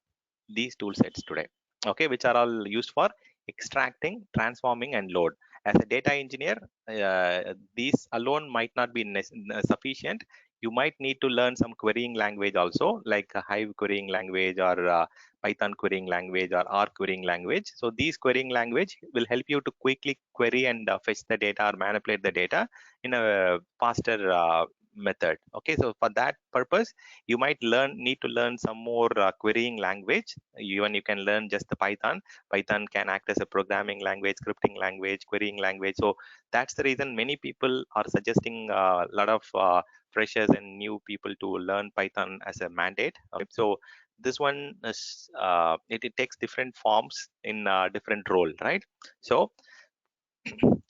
Speaker 2: these tool sets today, okay, which are all used for extracting, transforming, and load. As a data engineer, these alone might not be sufficient. you might need to learn some querying language also, like a Hive querying language or Python querying language or R querying language. So these querying language will help you to quickly query and fetch the data or manipulate the data in a faster method. Okay, so for that purpose, you might need to learn some more querying language. Even you can learn just the Python. Python can act as a programming language, scripting language, querying language. So that's the reason many people are suggesting a lot of freshers and new people to learn Python as a mandate. Okay, so this one is it takes different forms in different role, right? So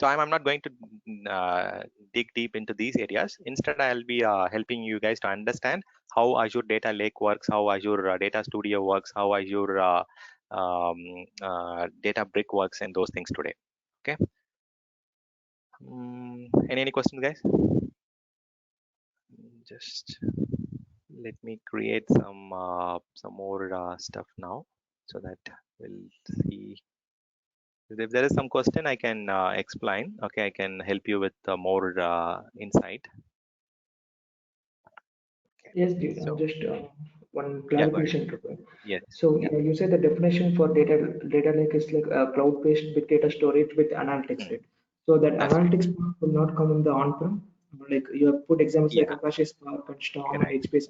Speaker 2: I'm not going to dig deep into these areas. Instead, I'll be helping you guys to understand how Azure Data Lake works, how Azure Data Studio works, how Azure Data Brick works, and those things today. Okay. Any questions, guys? Just let me create some more stuff now, so that we'll see. If there is some question, I can explain. Okay, I can help you with more insight. Okay.
Speaker 3: Yes, dude.
Speaker 2: So
Speaker 3: Just one
Speaker 2: yeah, go ahead.
Speaker 3: clarification.
Speaker 2: Yes.
Speaker 3: So you said the definition for data lake is like a cloud-based big data storage with analytics, right? So that
Speaker 2: That's right.
Speaker 3: analytics will not come in the on-prem. Like you have put examples like
Speaker 2: Yeah.
Speaker 3: Apache Spark and Storm and
Speaker 2: Right,
Speaker 3: HBase.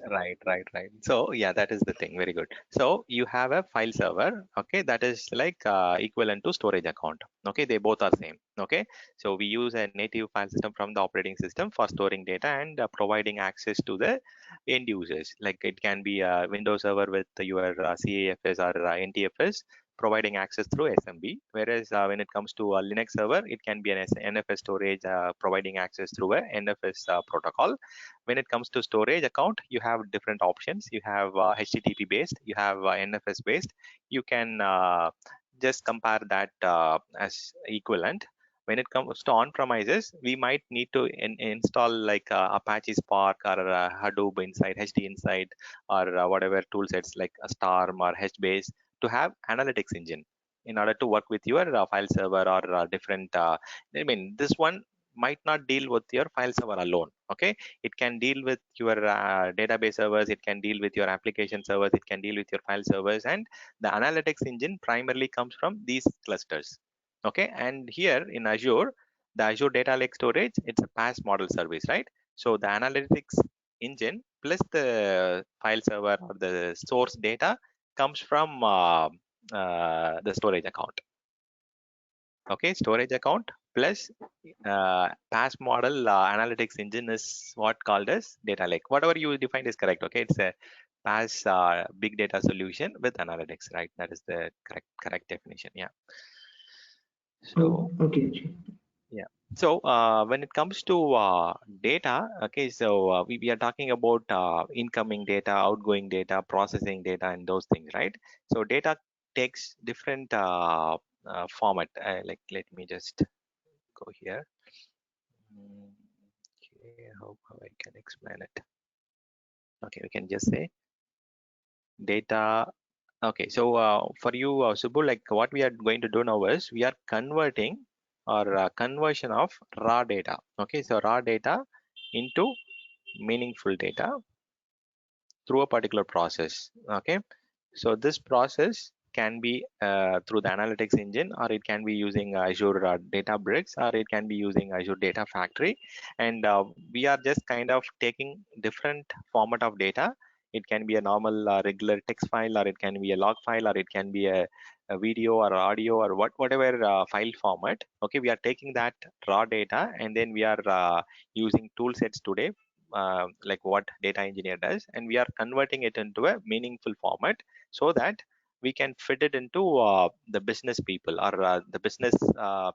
Speaker 2: right. So yeah, that is the thing. Very good. So you have a file server, okay, that is like equivalent to storage account. Okay, they both are same. Okay, so we use a native file system from the operating system for storing data and providing access to the end users. Like it can be a Windows server with your CAFS or NTFS providing access through SMB. Whereas when it comes to a Linux server, it can be an NFS storage providing access through a NFS protocol. When it comes to storage account, you have different options. You have HTTP based, you have NFS based. You can just compare that as equivalent. When it comes to on-premises, we might need to install like Apache Spark or Hadoop inside, HD inside, or whatever tool sets like a Storm or HBase to have analytics engine in order to work with your file server or different. I mean, this one might not deal with your file server alone. Okay, it can deal with your database servers, it can deal with your application servers, it can deal with your file servers, and the analytics engine primarily comes from these clusters. Okay, and here in Azure, the Azure Data Lake Storage, it's a PaaS model service, right? So the analytics engine plus the file server or the source data comes from the storage account. Okay, storage account plus PaaS model analytics engine is what called as data lake. Whatever you defined is correct. Okay, it's a PaaS big data solution with analytics, right? That is the correct definition. Yeah. So
Speaker 3: Okay.
Speaker 2: yeah. So when it comes to data, okay, so we are talking about incoming data, outgoing data, processing data, and those things, right? So data takes different format. Like let me just go here. Okay, how I can explain it. Okay, we can just say data. Okay, so for you, Subbu, like what we are going to do now is we are converting or conversion of raw data. Okay, so raw data into meaningful data through a particular process. Okay, so this process can be through the analytics engine, or it can be using Azure Databricks, or it can be using Azure Data Factory. And we are just kind of taking different format of data. It can be a normal regular text file, or it can be a log file, or it can be a video or audio or whatever file format. Okay, we are taking that raw data and then we are using tool sets today, like what data engineer does, and we are converting it into a meaningful format so that we can fit it into the business people, or the business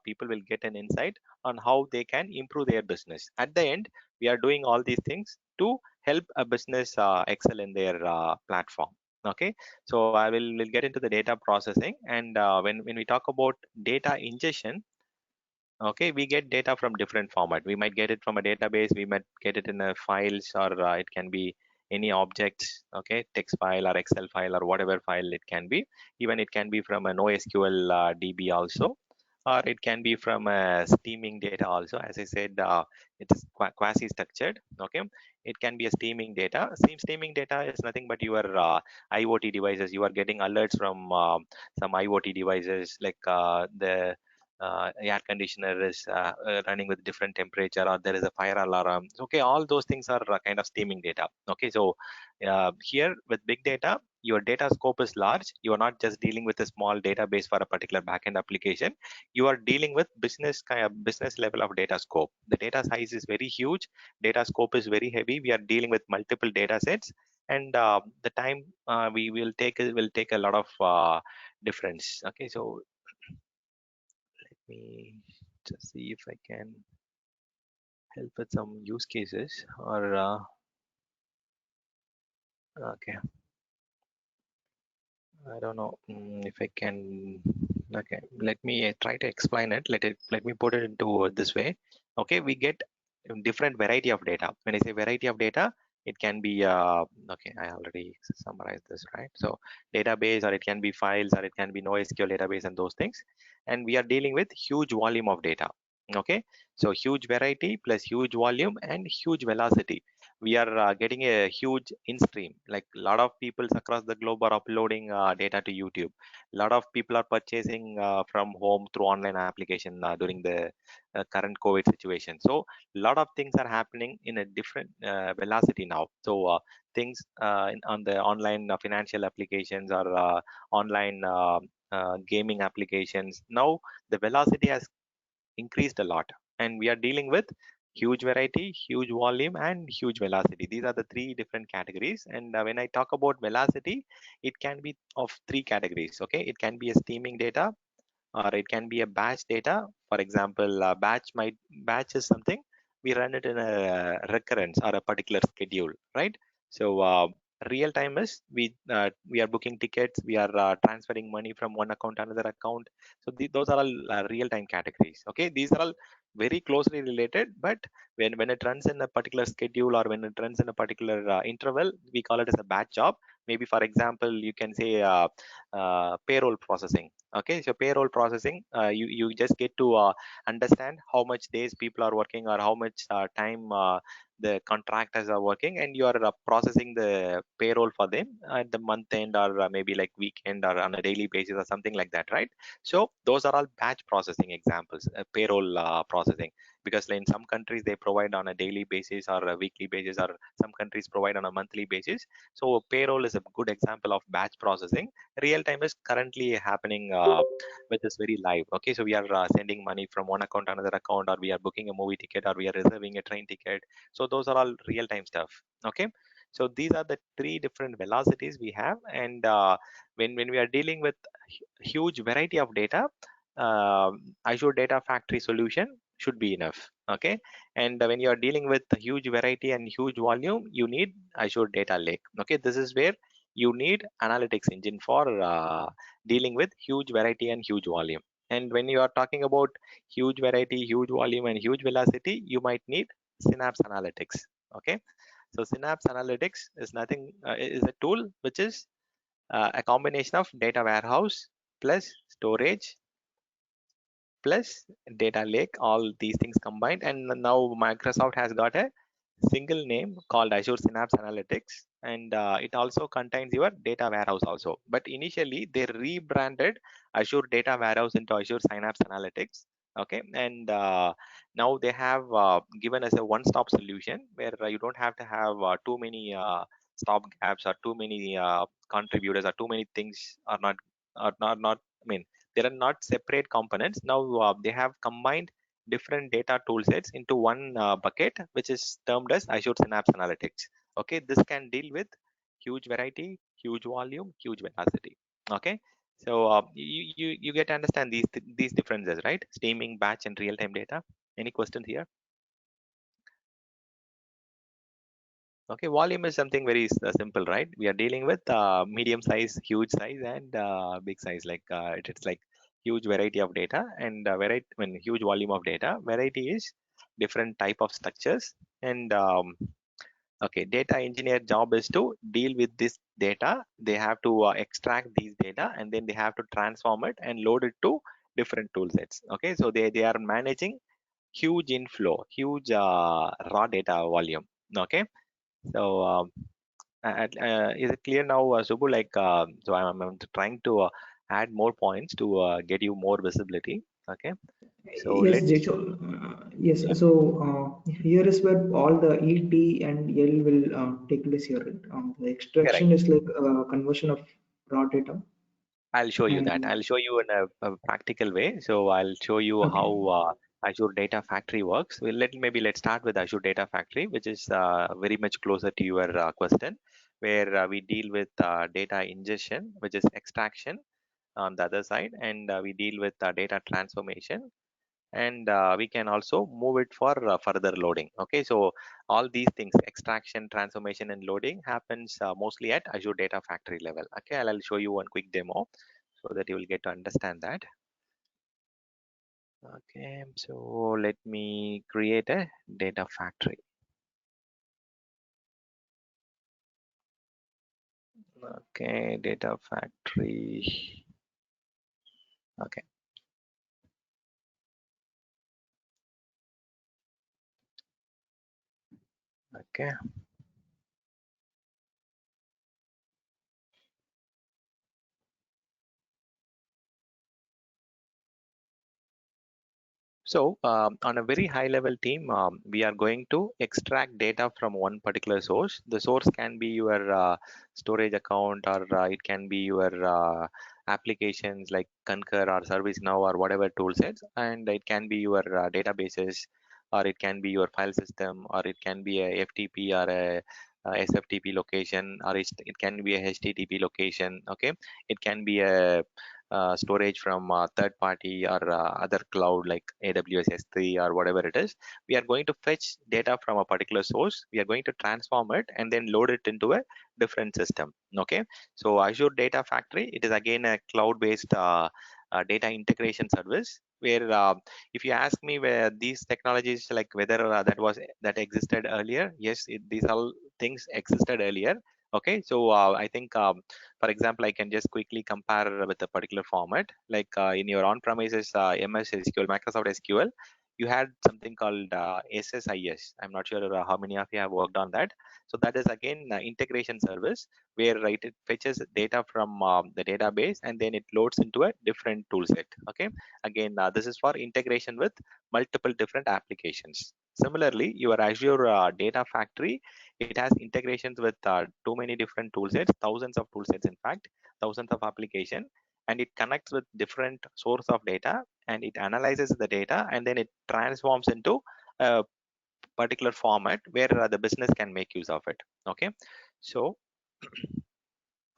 Speaker 2: people will get an insight on how they can improve their business. At the end, we are doing all these things to help a business excel in their platform. Okay, so I will get into the data processing, and when we talk about data ingestion, okay, we get data from different format. We might get it from a database, we might get it in a files, or it can be any objects, okay, text file or Excel file or whatever file it can be. Even it can be from a NoSQL DB also. or it can be from steaming data also. As I said, it is quasi structured. Okay, it can be a steaming data. Steaming data is nothing but your IoT devices. You are getting alerts from some IoT devices, like the air conditioner is running with different temperature, or there is a fire alarm. Okay, all those things are kind of steaming data. Okay, so here with big data, your data scope is large. You are not just dealing with a small database for a particular backend application. You are dealing with business level of data scope. The data size is very huge. Data scope is very heavy. We are dealing with multiple data sets, and the time we will take a lot of difference. Okay, so let me just see if I can help with some use cases, or okay, I don't know if I can. Okay, let me try to explain it. Let me put it into this way. Okay, we get different variety of data. When I say variety of data, it can be okay, I already summarized this, right? So database, or it can be files, or it can be NoSQL database and those things. And we are dealing with huge volume of data. Okay, so huge variety plus huge volume and huge velocity. We are getting a huge in stream. Like a lot of people across the globe are uploading data to YouTube. A lot of people are purchasing from home through online application during the current COVID situation. So a lot of things are happening in a different velocity now. So things on the online financial applications, or online gaming applications, now the velocity has increased a lot, and we are dealing with huge variety, huge volume, and huge velocity. These are the three different categories. And when I talk about velocity, it can be of three categories. Okay, it can be a steaming data, or it can be a batch data. For example, batch is something we run it in a recurrence or a particular schedule, right? So real time is we are booking tickets, we are transferring money from one account to another account. So those are all real time categories. Okay, these are all very closely related, but when it runs in a particular schedule, or when it runs in a particular interval, we call it as a batch job. Maybe for example, you can say payroll processing. Okay, so payroll processing, you just get to understand how much days people are working, or how much time the contractors are working, and you are processing the payroll for them at the month end, or maybe like weekend, or on a daily basis, or something like that, right? So those are all batch processing examples, payroll processing, because in some countries they provide on a daily basis, or a weekly basis, or some countries provide on a monthly basis. So payroll is a good example of batch processing. Real time is currently happening with this very live. Okay, so we are sending money from one account to another account, or we are booking a movie ticket, or we are reserving a train ticket. So those are all real time stuff. Okay, so these are the three different velocities we have. And when we are dealing with huge variety of data, Azure Data Factory solution should be enough. Okay, and when you are dealing with a huge variety and huge volume, you need Azure Data Lake. Okay, this is where you need analytics engine for dealing with huge variety and huge volume. And when you are talking about huge variety, huge volume, and huge velocity, you might need Synapse Analytics. Okay, so Synapse Analytics is nothing, is a tool which is a combination of data warehouse plus storage plus data lake, all these things combined. And now Microsoft has got a single name called Azure Synapse Analytics, and it also contains your data warehouse also. But initially they rebranded Azure Data Warehouse into Azure Synapse Analytics. Okay, and now they have given us a one-stop solution where you don't have to have too many stop gaps, or too many contributors, or too many things are not. I mean, they are not separate components. Now they have combined different data tool sets into one bucket, which is termed as Azure Synapse Analytics. Okay, this can deal with huge variety, huge volume, huge velocity. Okay, so you get to understand these differences, right? Streaming, batch, and real time data. Any questions here? Okay, volume is something very simple, right? We are dealing with medium size, huge size, and big size. Like it's like huge variety of data, and when huge volume of data. Variety is different type of structures. And okay, data engineer job is to deal with this data. They have to extract these data, and then they have to transform it and load it to different tool sets. Okay, so they are managing huge inflow, huge raw data volume. Okay, so is it clear now, Subbu? Like, so I'm trying to add more points to get you more visibility. Okay, so
Speaker 3: Yes,
Speaker 2: let's.
Speaker 3: Jay, so, yes,
Speaker 2: Yeah,
Speaker 3: so here is where all the E, T, and L will take place here. Right? The
Speaker 2: correct.
Speaker 3: extraction is like conversion of raw data,
Speaker 2: I'll show you that.
Speaker 3: and
Speaker 2: I'll show you in a practical way. So I'll show you
Speaker 3: okay,
Speaker 2: how Azure Data Factory works. Let's start with Azure Data Factory, which is very much closer to your question, where we deal with data ingestion, which is extraction on the other side, and we deal with data transformation, and we can also move it for further loading. Okay, so all these things, extraction, transformation, and loading, happens mostly at Azure Data Factory level. Okay, I'll show you one quick demo so that you will get to understand that. Okay, so let me create a data factory. Okay, data factory. Okay, okay. So on a very high level team, we are going to extract data from one particular source. The source can be your storage account, or it can be your applications like Concur or ServiceNow or whatever tool sets, and it can be your databases, or it can be your file system, or it can be a FTP or a SFTP location, or it can be a HTTP location. Okay, it can be a storage from third party or other cloud like AWS S3 or whatever it is. We are going to fetch data from a particular source. We are going to transform it and then load it into a different system. Okay, so Azure Data Factory, it is again a cloud-based data integration service, where if you ask me where these technologies, like whether that existed earlier, yes, these all things existed earlier. Okay, so I think for example, I can just quickly compare with a particular format. Like in your on-premises MS SQL, Microsoft SQL, you had something called SSIS. I'm not sure how many of you have worked on that. So that is again integration service, where it fetches data from the database and then it loads into a different tool set. Okay, again this is for integration with multiple different applications. Similarly, your Azure Data Factory, it has integrations with too many different tool sets, thousands of tool sets, in fact, thousands of application, and it connects with different source of data, and it analyzes the data, and then it transforms into a particular format where the business can make use of it. Okay, so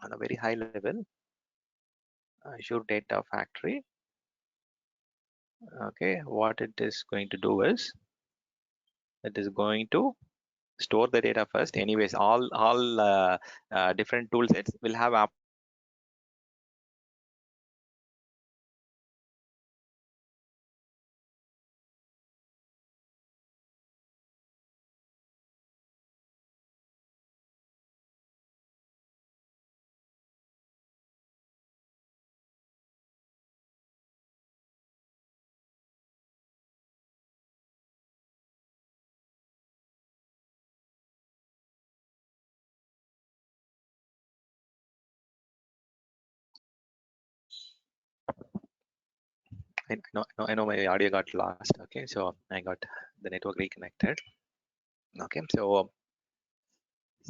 Speaker 2: on a very high level, Azure Data Factory, okay, what it is going to do is it is going to store the data first. Anyways, all different tool sets will have I know my audio got lost. Okay, so I got the network reconnected. Okay, so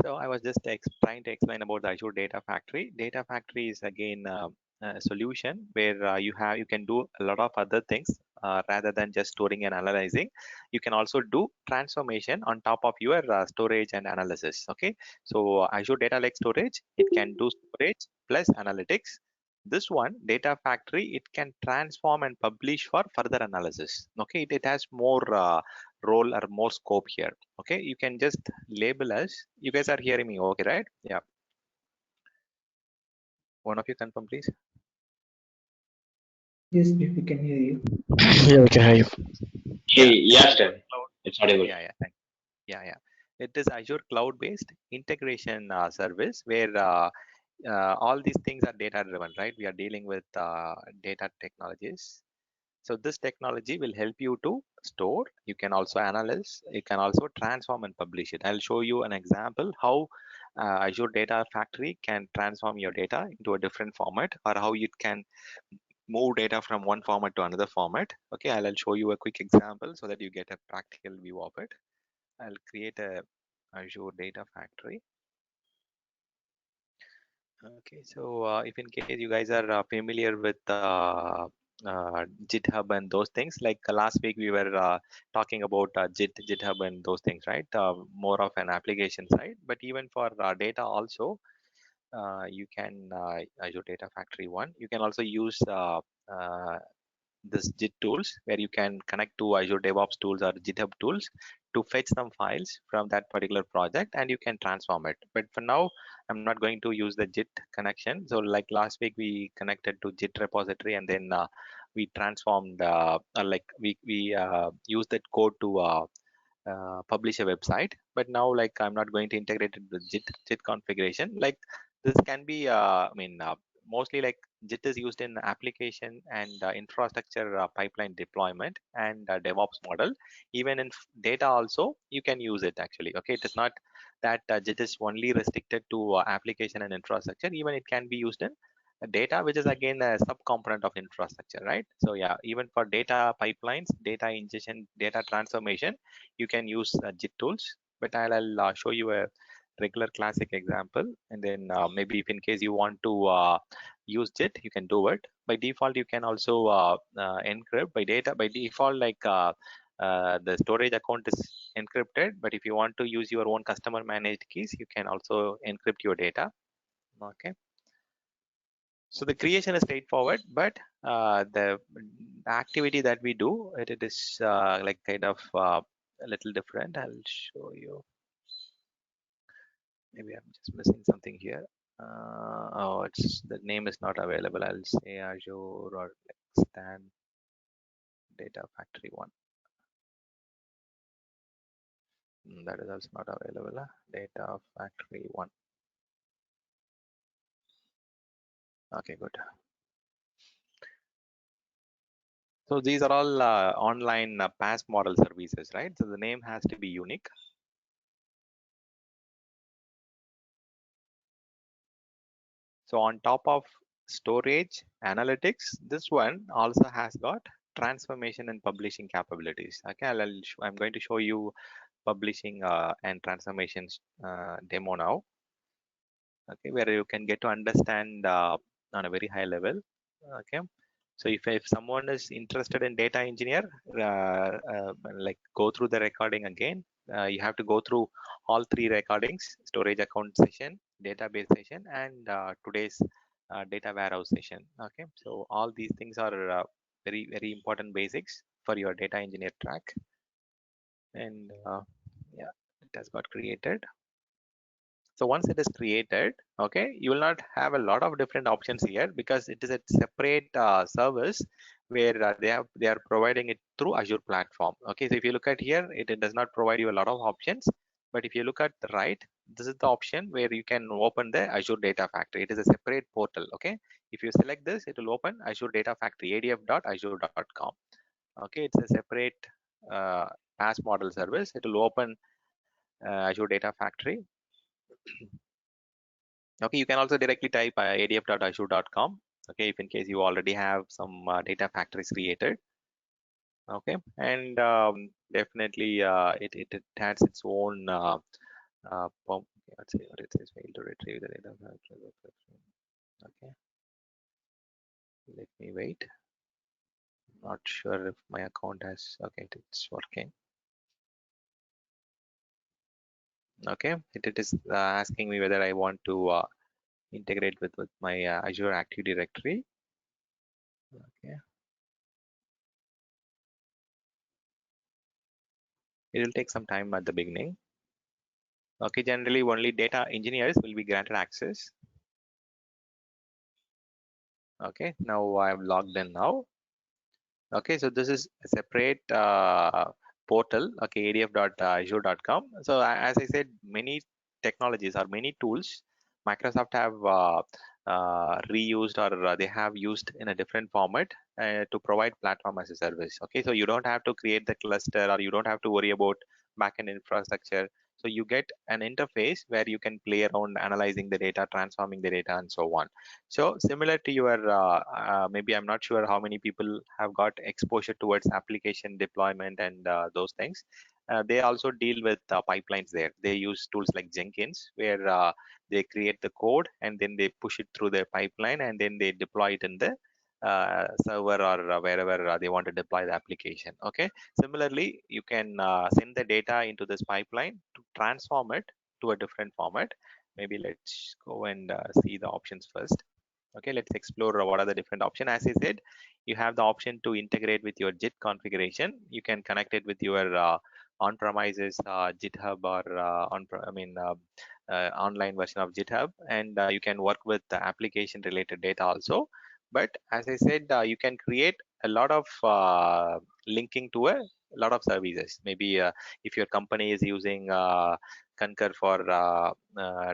Speaker 2: I was just trying to explain about the Azure Data Factory. Data Factory is again a solution where you can do a lot of other things rather than just storing and analyzing. You can also do transformation on top of your storage and analysis. Okay, so Azure Data Lake Storage, it can do storage plus analytics. This one, Data Factory, it can transform and publish for further analysis. Okay, it has more role or more scope here. Okay, you can just label us. You guys are hearing me okay, right? Yeah, one of you confirm please.
Speaker 3: yes, we can hear you.
Speaker 5: Yeah, we can hear you.
Speaker 2: Yeah,
Speaker 4: Yes,
Speaker 2: Azure
Speaker 4: sir.
Speaker 2: Cloud.
Speaker 4: It's audible.
Speaker 2: Yeah, it is Azure cloud based integration service, where all these things are data driven, right? We are dealing with data technologies. So this technology will help you to store. You can also analyze. You can also transform and publish it. I'll show you an example how Azure Data Factory can transform your data into a different format, or how it can move data from one format to another format. Okay, I'll show you a quick example so that you get a practical view of it. I'll create a Azure Data Factory. Okay, so if in case you guys are familiar with GitHub and those things, like last week we were talking about GitHub and those things, right? More of an application side, but even for data also, you can Azure Data Factory 1. You can also use this JIT tools, where you can connect to Azure DevOps tools or GitHub tools to fetch some files from that particular project, and you can transform it. But for now, I'm not going to use the JIT connection. So like last week, we connected to JIT repository, and then we transformed, like we used that code to publish a website. But now, like, I'm not going to integrate it with JIT configuration. Like this can be, mostly like JIT is used in application and infrastructure pipeline deployment and DevOps model. Even in data also, you can use it actually. Okay, it is not that JIT is only restricted to application and infrastructure. Even it can be used in data, which is again a subcomponent of infrastructure, right? So yeah, even for data pipelines, data ingestion, data transformation, you can use JIT tools. But I'll show you a regular classic example, and then maybe if in case you want to use JIT, you can do it. By default, you can also encrypt by data. By default, like the storage account is encrypted, but if you want to use your own customer managed keys, you can also encrypt your data. Okay. So the creation is straightforward, but the activity that we do, it is like kind of a little different. I'll show you. Maybe I'm just missing something here. Oh, it's the name is not available. I'll say Azure or like Stan Data Factory 1. That is also not available. Data Factory 1. Okay, good. So these are all online PaaS model services, right? So the name has to be unique. So on top of storage analytics, this one also has got transformation and publishing capabilities. Okay, I'm going to show you publishing and transformations demo now. Okay, where you can get to understand on a very high level. Okay, so if someone is interested in data engineer, like go through the recording again. You have to go through all three recordings: storage account session, database session, and today's data warehouse session. Okay, so all these things are very important basics for your data engineer track. And yeah, it has got created. So once it is created, okay, you will not have a lot of different options here, because it is a separate service where they are providing it through Azure platform. Okay, so if you look at here, it does not provide you a lot of options. But if you look at the right, this is the option where you can open the Azure Data Factory. It is a separate portal. Okay, if you select this, it will open Azure Data Factory, adf.azure.com. Okay, it's a separate PaaS model service. It will open Azure Data Factory. Okay, you can also directly type adf.azure.com. Okay, if in case you already have some data factories created. Okay, and definitely it has its own let's see what it says, fail to retrieve the data factory. Okay, let me wait. Not sure if my account has, okay, it's working. Okay, it is asking me whether I want to integrate with my Azure Active Directory. Okay, it will take some time at the beginning. Okay, generally only data engineers will be granted access. Okay, now I'm logged in now. Okay, so this is a separate portal. Okay, adf.azure.com. So as I said, many technologies or many tools Microsoft have reused or they have used in a different format to provide platform as a service. Okay, so you don't have to create the cluster or you don't have to worry about backend infrastructure. So you get an interface where you can play around analyzing the data, transforming the data, and so on. So similar to your maybe I'm not sure how many people have got exposure towards application deployment and those things. They also deal with pipelines there. They use tools like Jenkins, where they create the code and then they push it through their pipeline and then they deploy it in the server or wherever they want to deploy the application. Okay. Similarly, you can send the data into this pipeline to transform it to a different format. Maybe let's go and see the options first. Okay, let's explore what are the different options. As I said, you have the option to integrate with your JIT configuration. You can connect it with your on-premises GitHub or online version of GitHub, and you can work with the application-related data also. But as I said, you can create a lot of linking to a lot of services. Maybe if your company is using Concur for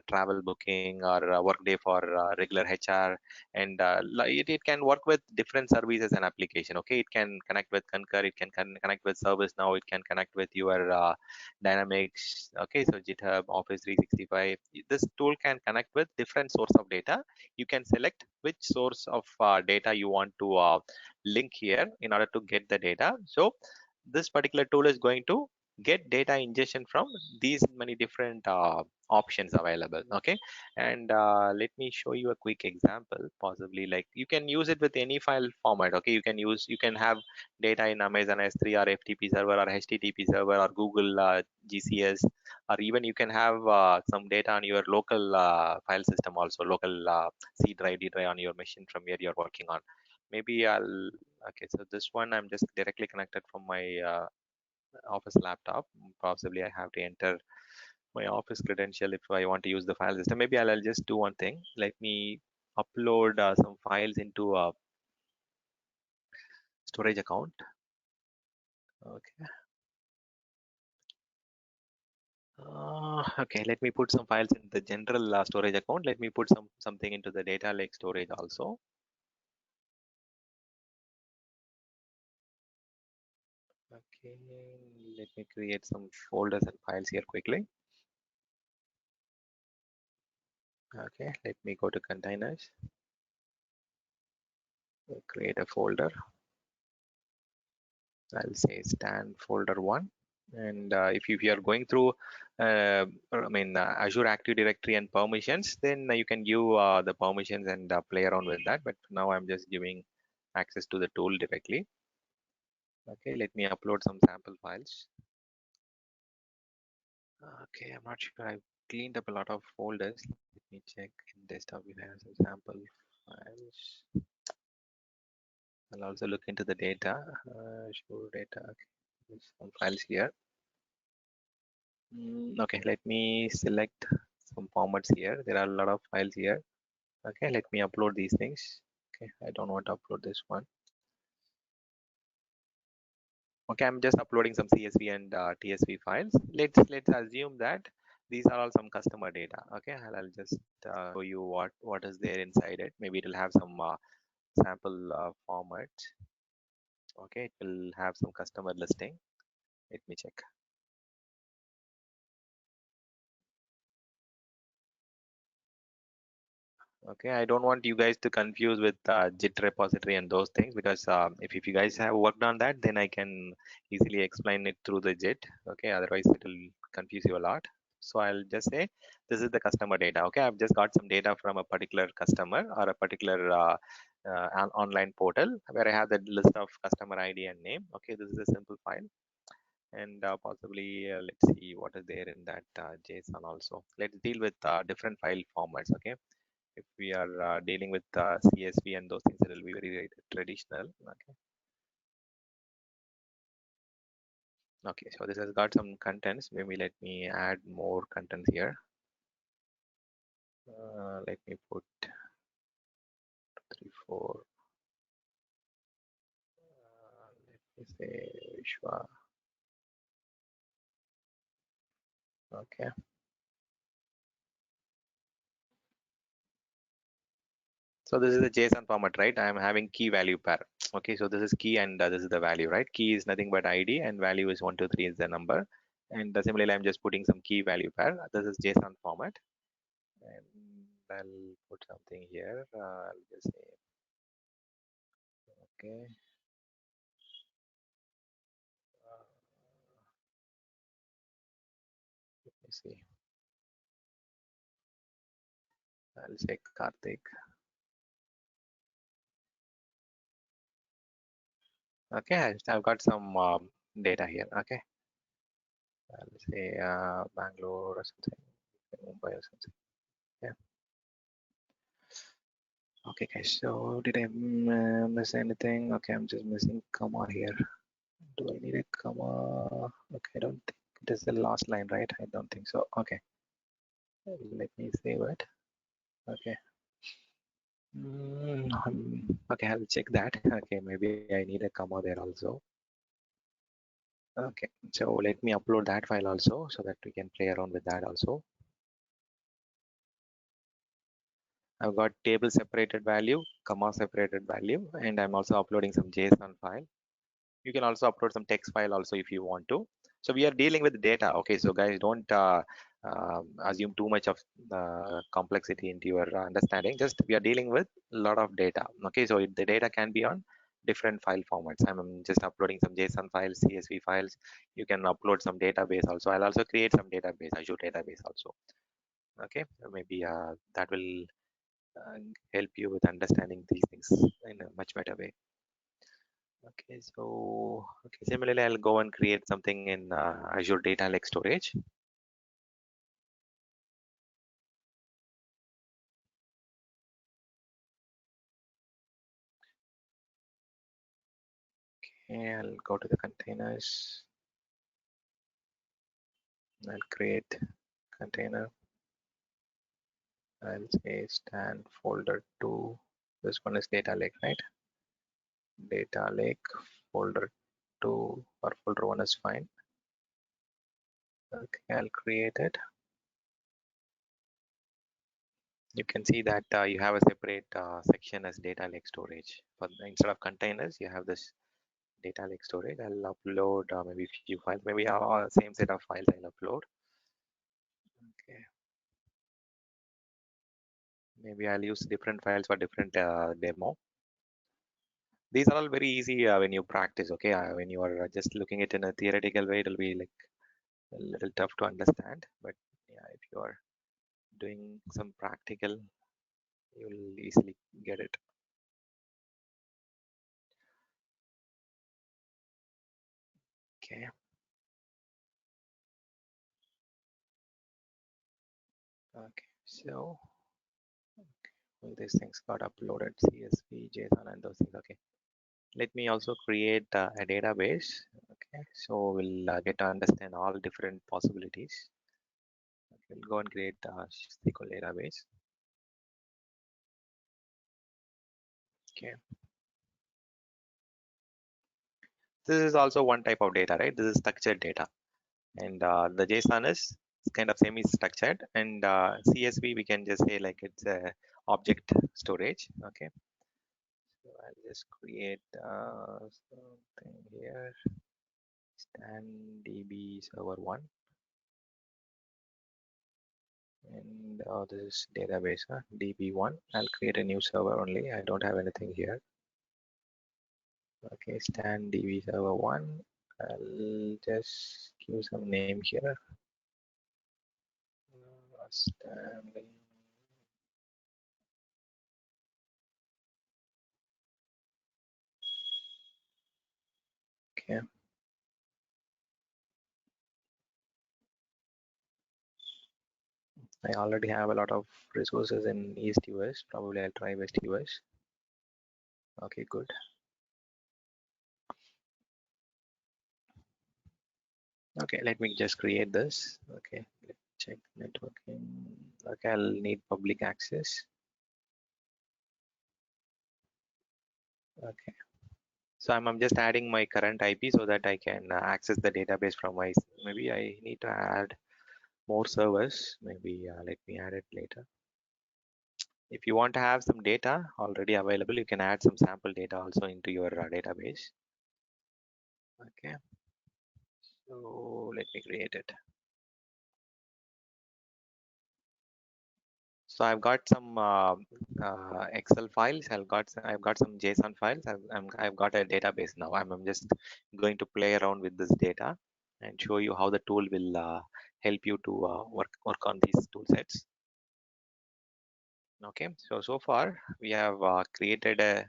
Speaker 2: travel booking or Workday for regular HR, and it can work with different services and application. Okay, it can connect with Concur, it can connect with ServiceNow, it can connect with your Dynamics. Okay, so GitHub, Office 365. This tool can connect with different source of data. You can select which source of data you want to link here in order to get the data. So this particular tool is going to get data ingestion from these many different options available. Okay, and let me show you a quick example. Possibly, like, you can use it with any file format. Okay, you can have data in Amazon S3 or FTP server or HTTP server or Google GCS, or even you can have some data on your local file system also, local C drive, D drive on your machine from where you're working on. Maybe I'll okay, so this one I'm just directly connected from my office laptop. Possibly I have to enter my office credential if I want to use the file system. Maybe I'll just do one thing. Let me upload some files into a storage account. Okay. Okay, let me put some files in the general storage account. Let me put something into the data lake storage also. Okay, let me create some folders and files here quickly. Okay, let me go to containers, create a folder. I'll say stand folder 1. And if you are going through Azure Active Directory and permissions, then you can give the permissions and play around with that. But now I'm just giving access to the tool directly. Okay, let me upload some sample files. Okay, I'm not sure. I've cleaned up a lot of folders. Let me check in desktop. We have some sample files. I'll also look into the data. Show data. Okay, there's some files here. Okay, let me select some formats here. There are a lot of files here. Okay, let me upload these things. Okay, I don't want to upload this one. Okay, I'm just uploading some CSV and TSV files. Let's assume that these are all some customer data. Okay, I'll just show you what is there inside it. Maybe it will have some sample format. Okay, it will have some customer listing. Let me check. Okay, I don't want you guys to confuse with JIT repository and those things, because if you guys have worked on that, then I can easily explain it through the JIT. Okay, otherwise it will confuse you a lot. So I'll just say this is the customer data. Okay, I've just got some data from a particular customer or a particular online portal where I have the list of customer ID and name. Okay, this is a simple file. And possibly let's see what is there in that JSON also. Let's deal with different file formats. Okay, if we are dealing with CSV and those things, it will be very traditional. Okay, so this has got some contents. Maybe let me add more contents here. Let me put 3, 4. Let me say Vishwa. Okay. So this is the JSON format, right? I'm having key value pair. Okay, so this is key and this is the value, right? Key is nothing but ID and value is 1, 2, 3 is the number. And similarly, I'm just putting some key value pair. This is JSON format. And I'll put something here. I'll just say, okay. Let me see. I'll say Karthik. Okay, I've got some data here. Okay, I'll say Bangalore or something, Mumbai or something. Yeah. Okay, guys. So did I miss anything? Okay, I'm just missing comma here. Do I need a comma? Okay, I don't think it is the last line, right? I don't think so. Okay, let me save it. Okay. Okay, I'll check that. Okay, maybe I need a comma there also. Okay, so let me upload that file also so that we can play around with that also. I've got table separated value, comma separated value, and I'm also uploading some JSON file. You can also upload some text file also if you want to. So we are dealing with data. Okay, so guys, don't assume too much of complexity into your understanding. Just we are dealing with a lot of data. Okay, so the data can be on different file formats. I'm just uploading some JSON files, CSV files. You can upload some database also. I'll also create some database, Azure database also. Okay, maybe that will help you with understanding these things in a much better way. Okay, so similarly, I'll go and create something in Azure Data Lake Storage. Okay, I'll go to the containers. I'll create container. I'll say stand folder 2. This one is Data Lake, right? Data Lake folder 2 or folder 1 is fine. Okay, I'll create it. You can see that you have a separate section as Data Lake Storage. But instead of containers, you have this Data Lake Storage. I'll upload maybe few files, maybe same set of files I'll upload. Okay. Maybe I'll use different files for different demo. These are all very easy when you practice. Okay, when you are just looking at it in a theoretical way, it'll be like a little tough to understand. But yeah, if you are doing some practical, you'll easily get it. Okay. Okay. So all these things got uploaded, CSV, JSON, and those things. Okay. Let me also create a database. Okay, so we'll get to understand all different possibilities. Okay, we'll go and create a SQL database. Okay, this is also one type of data, right? This is structured data, and the JSON is kind of semi-structured, and CSV we can just say like it's a object storage. Okay, so I'll just create something here. Stand DB server 1. And this is database, db1. I'll create a new server only. I don't have anything here. Okay, stand db server 1. I'll just give some name here. Stand. Okay. I already have a lot of resources in East US. Probably I'll try West US. Okay, good. Okay, let me just create this. Okay, let's check networking. Okay, I'll need public access. Okay, so I'm just adding my current IP so that I can access the database from my, maybe I need to add more servers. Maybe let me add it later. If you want to have some data already available, you can add some sample data also into your database. Okay, so let me create it. So I've got some Excel files. I've got some JSON files. I've got a database now. I'm just going to play around with this data and show you how the tool will help you to work on these tool sets. Okay, so far we have created a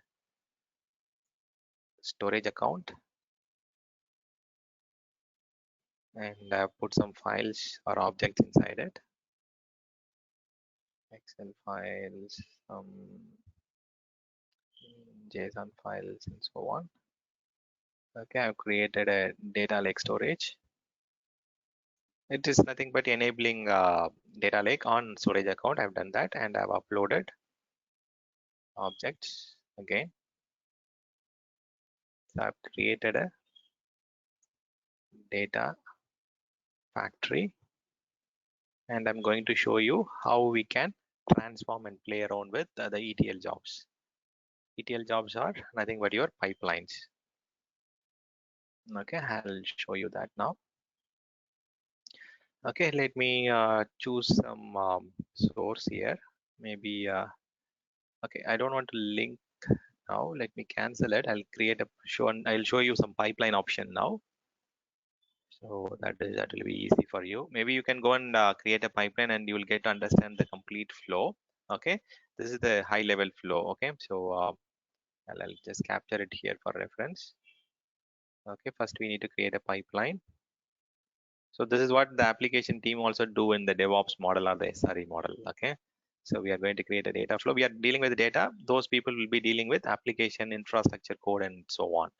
Speaker 2: storage account and put some files or objects inside it. Excel files, some JSON files, and so on. Okay, I've created a data lake storage. It is nothing but enabling data lake on storage account. I've done that and I've uploaded objects again. So I've created a data factory and I'm going to show you how we can transform and play around with the ETL jobs. ETL jobs are nothing but your pipelines. Okay, I'll show you that now. Okay, let me choose some source here. Maybe okay, I don't want to link now. Let me cancel it. I'll create a show and I'll show you some pipeline option now. So that will be easy for you. Maybe you can go and create a pipeline and you will get to understand the complete flow. Okay, this is the high level flow. Okay, so I'll just capture it here for reference. Okay, first we need to create a pipeline. So this is what the application team also do in the DevOps model or the SRE model. Okay, so we are going to create a data flow. We are dealing with data. Those people will be dealing with application infrastructure code and so on.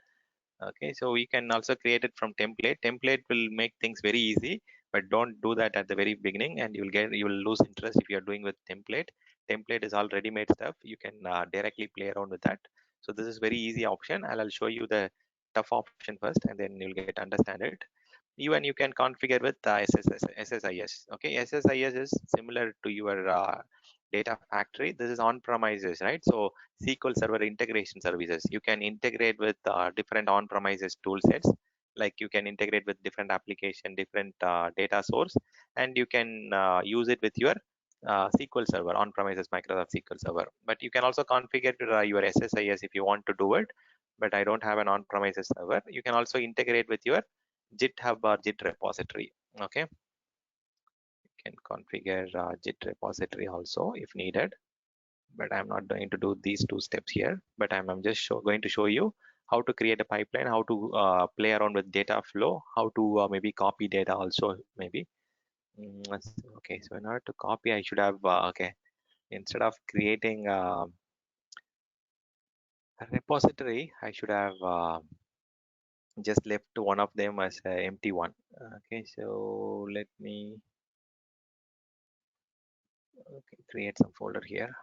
Speaker 2: Okay, so we can also create it from template. Template will make things very easy, but don't do that at the very beginning and you will lose interest if you are doing with template. Template is all ready-made stuff. You can directly play around with that. So this is very easy option. I'll show you the tough option first and then you'll get to understand it. Even you can configure with SSIS. Okay, SSIS is similar to your data factory. This is on-premises, right? So SQL Server integration services. You can integrate with different on-premises tool sets. Like you can integrate with different application, different data source, and you can use it with your SQL Server, on-premises Microsoft SQL Server. But you can also configure your SSIS if you want to do it. But I don't have an on-premises server. You can also integrate with your GitHub or Git repository. Okay, you can configure Git repository also if needed, but I'm not going to do these two steps here. But I'm just going to show you how to create a pipeline, how to play around with data flow, how to maybe copy data also maybe. Okay, so in order to copy, I should have okay, instead of creating a repository, I should have just left one of them as an empty one. Okay, so let me create some folder here.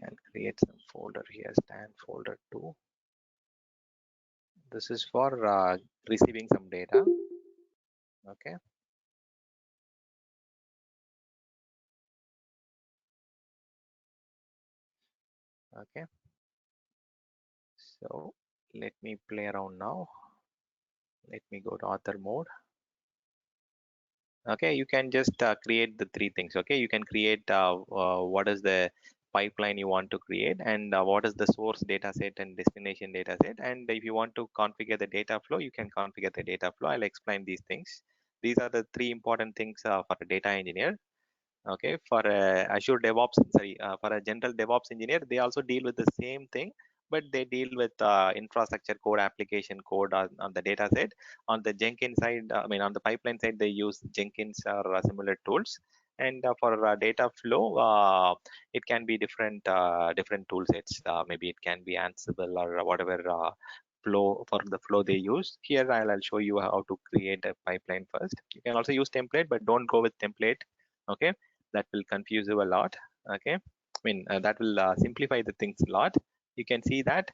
Speaker 2: And create some folder here, stand folder 2. This is for receiving some data. Okay, okay, so let me play around now. Let me go to author mode. Okay, you can just create the three things. Okay, you can create what is the pipeline you want to create and what is the source data set and destination data set, and if you want to configure the data flow, you can configure the data flow. I'll explain these things. These are the three important things for a data engineer. Okay, for a Azure DevOps, sorry, for a general DevOps engineer, they also deal with the same thing, but they deal with infrastructure code, application code on the data set. On the Jenkins side, I mean on the pipeline side, they use Jenkins or similar tools. And for data flow, it can be different tool sets. Maybe it can be Ansible or whatever flow for the flow they use. Here I'll show you how to create a pipeline first. You can also use template, but don't go with template. Okay, that will confuse you a lot. Okay, I mean that will simplify the things a lot. You can see that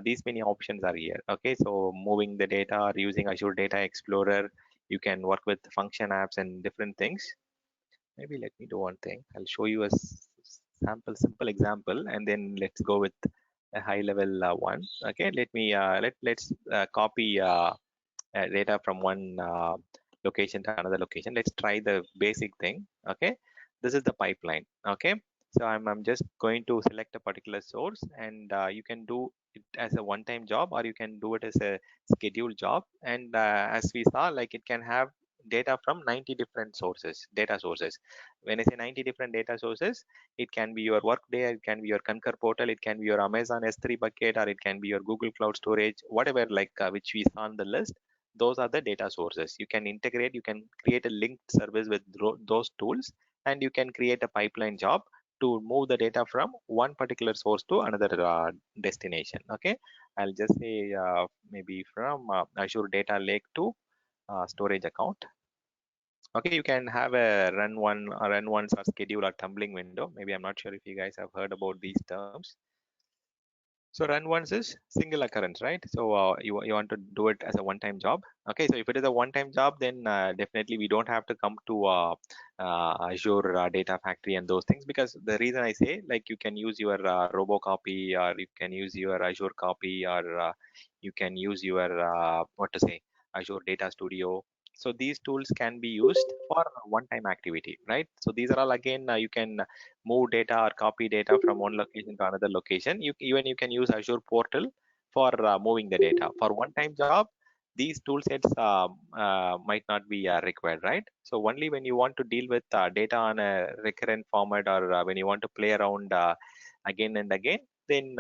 Speaker 2: these many options are here. Okay, so moving the data or using Azure Data Explorer, you can work with function apps and different things. Maybe let me do one thing. I'll show you a simple example, and then let's go with a high level one. Okay, let's copy data from one location to another location. Let's try the basic thing. Okay, this is the pipeline. Okay, so I'm just going to select a particular source, and you can do it as a one-time job, or you can do it as a scheduled job. And as we saw, like it can have data from 90 different sources, data sources. When I say 90 different data sources, it can be your Workday, it can be your Concur portal, it can be your Amazon S3 bucket, or it can be your Google Cloud Storage, whatever, like which we saw on the list. Those are the data sources. You can integrate, you can create a linked service with those tools, and you can create a pipeline job to move the data from one particular source to another destination. Okay, I'll just say maybe from Azure Data Lake to storage account. Okay, you can have a run once or schedule or tumbling window. Maybe I'm not sure if you guys have heard about these terms. So run once is single occurrence, right? So you want to do it as a one-time job. Okay, so if it is a one-time job, then definitely we don't have to come to Azure Data Factory and those things, because the reason I say, like, you can use your RoboCopy, or you can use your Azure Copy, or you can use your Azure Data Studio. So these tools can be used for one-time activity, right? So these are all, again, you can move data or copy data from one location to another location. You can use Azure portal for moving the data. For one-time job, these tool sets might not be required, right? So only when you want to deal with data on a recurrent format, or when you want to play around again and again, then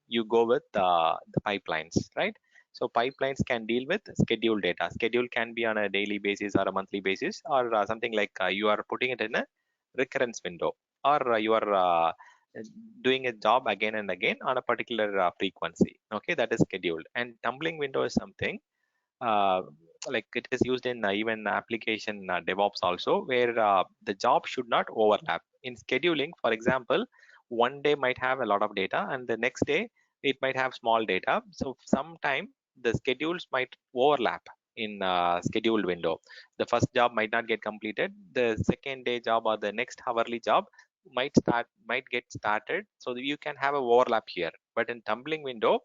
Speaker 2: you go with the pipelines, right? So pipelines can deal with scheduled data. Schedule can be on a daily basis or a monthly basis, or something like you are putting it in a recurrence window, or you are doing a job again and again on a particular frequency. Okay, that is scheduled. And tumbling window is something uh, like it is used in even application DevOps also, where the job should not overlap. In scheduling, for example, one day might have a lot of data, and the next day it might have small data. So sometime the schedules might overlap in scheduled window. The first job might not get completed. The second day job or the next hourly job might get started. So you can have a overlap here. But in tumbling window,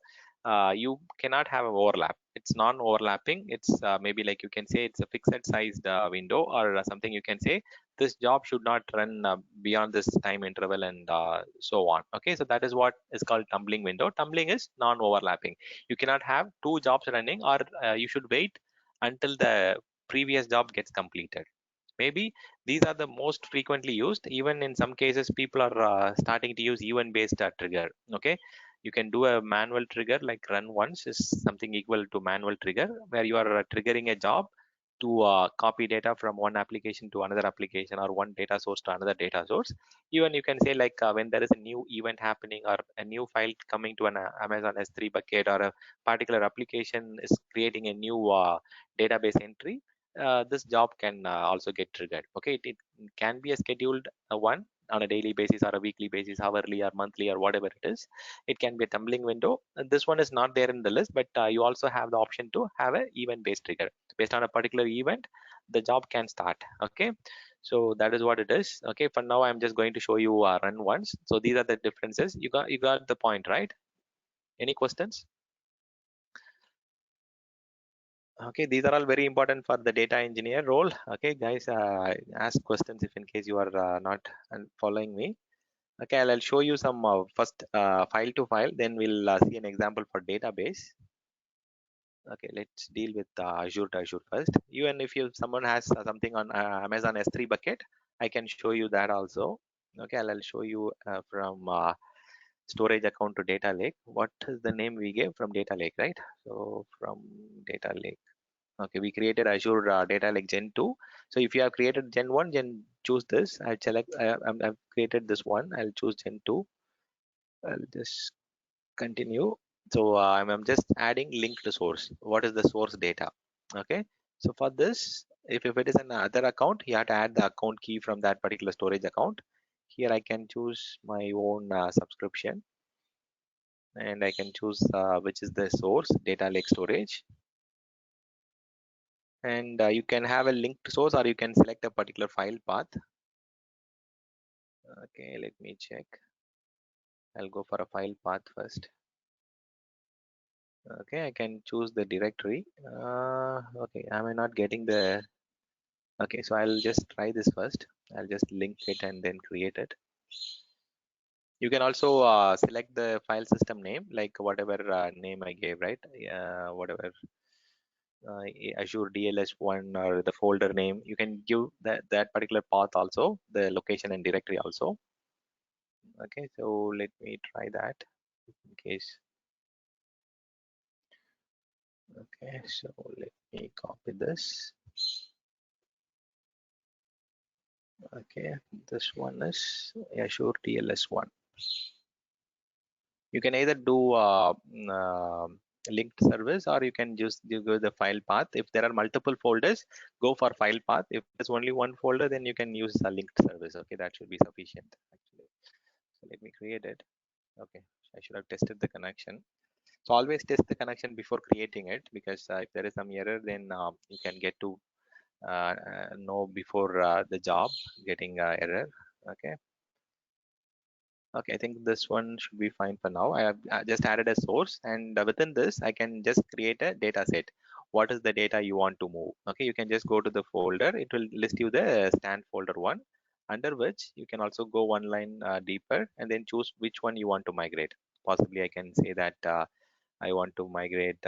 Speaker 2: you cannot have an overlap. It's non-overlapping. It's maybe, like, you can say it's a fixed sized window, or something. You can say this job should not run beyond this time interval, and so on. Okay, so that is what is called tumbling window. Tumbling is non-overlapping. You cannot have two jobs running, or you should wait until the previous job gets completed. Maybe these are the most frequently used. Even in some cases, people are starting to use event based trigger. Okay, you can do a manual trigger, like run once is something equal to manual trigger, where you are triggering a job to copy data from one application to another application, or one data source to another data source. Even you can say, like, when there is a new event happening, or a new file coming to an Amazon S3 bucket, or a particular application is creating a new database entry, this job can also get triggered. Okay, it can be a scheduled one on a daily basis, or a weekly basis, hourly or monthly, or whatever it is. It can be a tumbling window. This one is not there in the list, but you also have the option to have a event based trigger. Based on a particular event, the job can start. Okay, so that is what it is. Okay, for now I'm just going to show you run once. So these are the differences. You got the point, right? Any questions? Okay, these are all very important for the data engineer role. Okay, guys, ask questions if in case you are not following me. Okay, I'll show you some first file to file, then we'll see an example for database. Okay, let's deal with Azure to Azure first. Even if someone has something on Amazon S3 bucket, I can show you that also. Okay, I'll show you from storage account to data lake. What is the name we gave from data lake, right? So from data lake. Okay, we created Azure Data Lake Gen 2. So if you have created Gen 1, choose this. I'll select, I've created this one. I'll choose Gen 2. I'll just continue. So I'm just adding link to source. What is the source data? Okay. So for this, if it is another account, you have to add the account key from that particular storage account. Here I can choose my own subscription. and I can choose which is the source, data lake storage. And you can have a linked source, or you can select a particular file path. Okay, let me check. I'll go for a file path first. Okay, I can choose the directory. Okay, am I not getting the... Okay, so I'll just try this first. I'll just link it and then create it. You can also select the file system name, like whatever name I gave, right? Whatever Azure DLS1 or the folder name. You can give that particular path also, the location and directory also. Okay, so let me try that in case. Okay, so let me copy this. Okay, this one is Azure TLS1. You can either do linked service, or you can just go the file path. If there are multiple folders, go for file path. If there's only one folder, then you can use a linked service. Okay, that should be sufficient actually. So let me create it. Okay, I should have tested the connection. So always test the connection before creating it, because if there is some error, then you can get to know before the job getting error. Okay. Okay, I think this one should be fine for now. I have just added a source, and within this, I can just create a data set. What is the data you want to move? Okay, you can just go to the folder. It will list you the stand folder one, under which you can also go one line deeper and then choose which one you want to migrate. Possibly, I can say that I want to migrate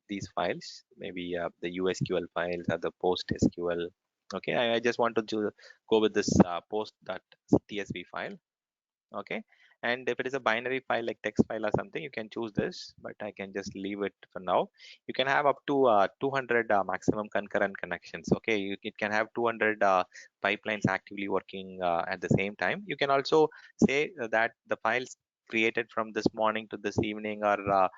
Speaker 2: these files, maybe the USQL files or the PostSQL. Okay, I just want to go with this post.tsv file. Okay, and if it is a binary file like text file or something, you can choose this, but I can just leave it for now. You can have up to 200 maximum concurrent connections. Okay, it can have 200 pipelines actively working at the same time. You can also say that the files created from this morning to this evening, or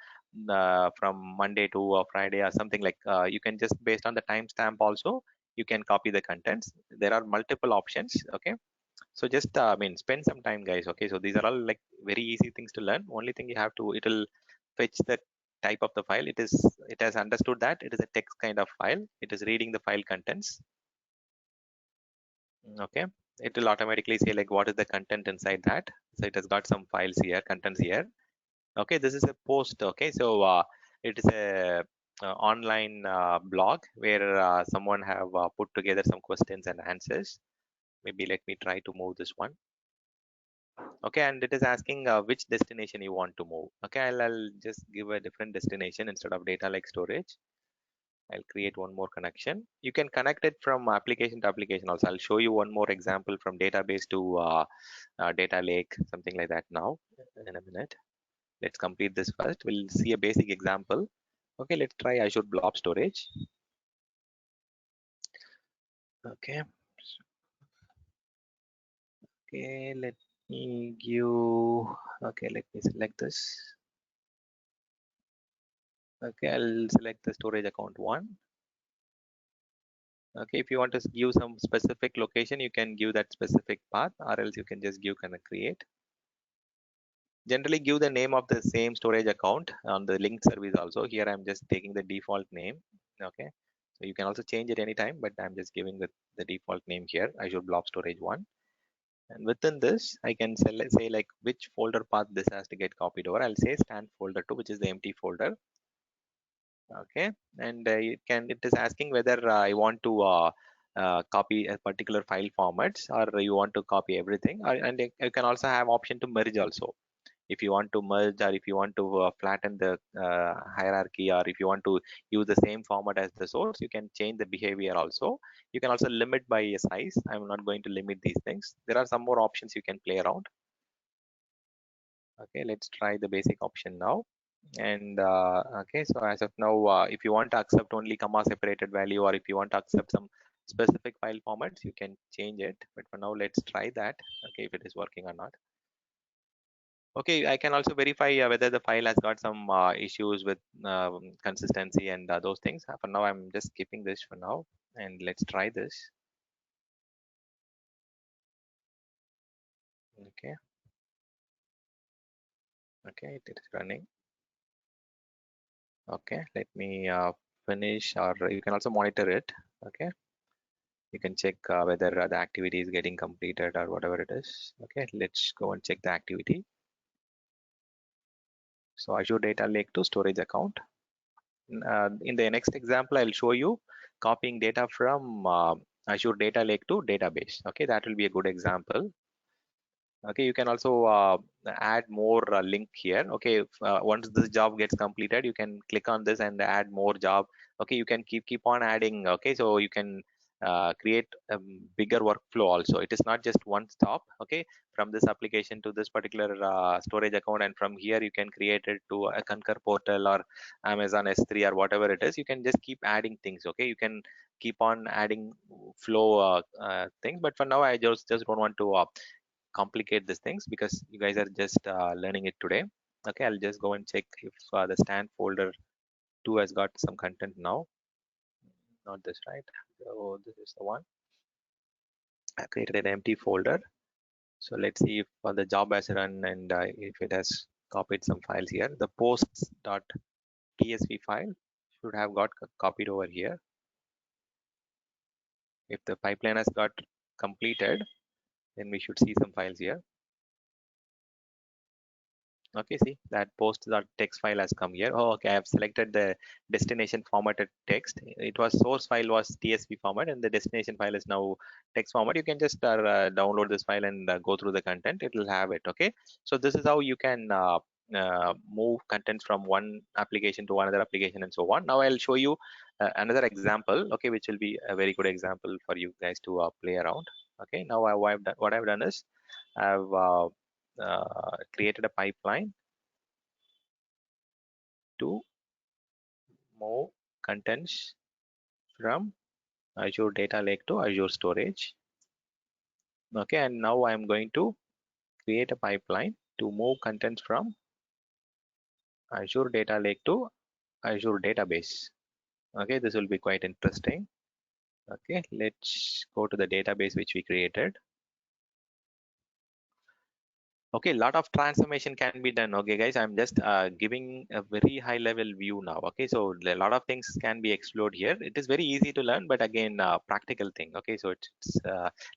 Speaker 2: from Monday to Friday or something, like you can just, based on the timestamp also, you can copy the contents. There are multiple options. Okay, so just spend some time, guys. Okay, so these are all like very easy things to learn. Only thing you have to, it will fetch the type of the file. It has understood that it is a text kind of file. It is reading the file contents. Okay, it will automatically say like what is the content inside that. So it has got some files here, contents here. Okay, this is a post. Okay, so it is a online blog where someone have put together some questions and answers. Maybe let me try to move this one. Okay, and it is asking which destination you want to move. Okay, I'll just give a different destination instead of data lake storage. I'll create one more connection. You can connect it from application to application also. I'll show you one more example from database to data lake, something like that now in a minute. Let's complete this first. We'll see a basic example. Okay, let's try Azure Blob Storage. Okay. Okay, let me give, okay, let me select this. Okay, I'll select the storage account one. Okay, if you want to give some specific location, you can give that specific path, or else you can just give create. Generally give the name of the same storage account on the linked service also. Here I'm just taking the default name. Okay, so you can also change it anytime, but I'm just giving the default name here, Azure Blob Storage 1. And within this, I can say like which folder path this has to get copied over. I'll say stand folder 2, which is the empty folder. Okay, and it is asking whether I want to copy a particular file formats, or you want to copy everything, and you can also have option to merge also. If you want to merge, or if you want to flatten the hierarchy, or if you want to use the same format as the source, you can change the behavior also. You can also limit by a size. I'm not going to limit these things. There are some more options you can play around. Okay, let's try the basic option now. And okay, so as of now, if you want to accept only comma separated value, or if you want to accept some specific file formats, you can change it. But for now, let's try that. Okay, if it is working or not. Okay, I can also verify whether the file has got some issues with consistency and those things. For now, I'm just skipping this for now, and let's try this. Okay. Okay, it is running. Okay, let me finish, or you can also monitor it. Okay, you can check whether the activity is getting completed or whatever it is. Okay, let's go and check the activity. So Azure Data Lake to storage account. In the next example, I'll show you copying data from Azure Data Lake to database. Okay, that will be a good example. Okay, you can also add more link here. Okay, once this job gets completed, you can click on this and add more job. Okay, you can keep on adding. Okay, so you can create a bigger workflow also. It is not just one stop. Okay, from this application to this particular storage account, and from here you can create it to a Concur portal or Amazon S3 or whatever it is. You can just keep adding things. Okay, you can keep on adding flow things, but for now I just don't want to complicate these things because you guys are just learning it today. Okay, I'll just go and check if the stand folder 2 has got some content now. Not this, right? So this is the one. I created an empty folder. So let's see if the job has run and if it has copied some files here. The posts.tsv file should have got copied over here. If the pipeline has got completed, then we should see some files here. Okay, see that post.txt file has come here. Oh, okay, I have selected the destination formatted text. It was source file was TSV format and the destination file is now text format. You can just download this file and go through the content. It will have it. Okay, so this is how you can move contents from one application to another application and so on. Now I'll show you another example. Okay, which will be a very good example for you guys to play around. Okay, now what I've done is I've created a pipeline to move contents from Azure Data Lake to Azure Storage. Okay, and now I'm going to create a pipeline to move contents from Azure Data Lake to Azure Database. Okay, this will be quite interesting. Okay, let's go to the database which we created. Okay, a lot of transformation can be done. Okay, guys, I'm just giving a very high level view now. Okay, so a lot of things can be explored here. It is very easy to learn, but again, practical thing. Okay, so it's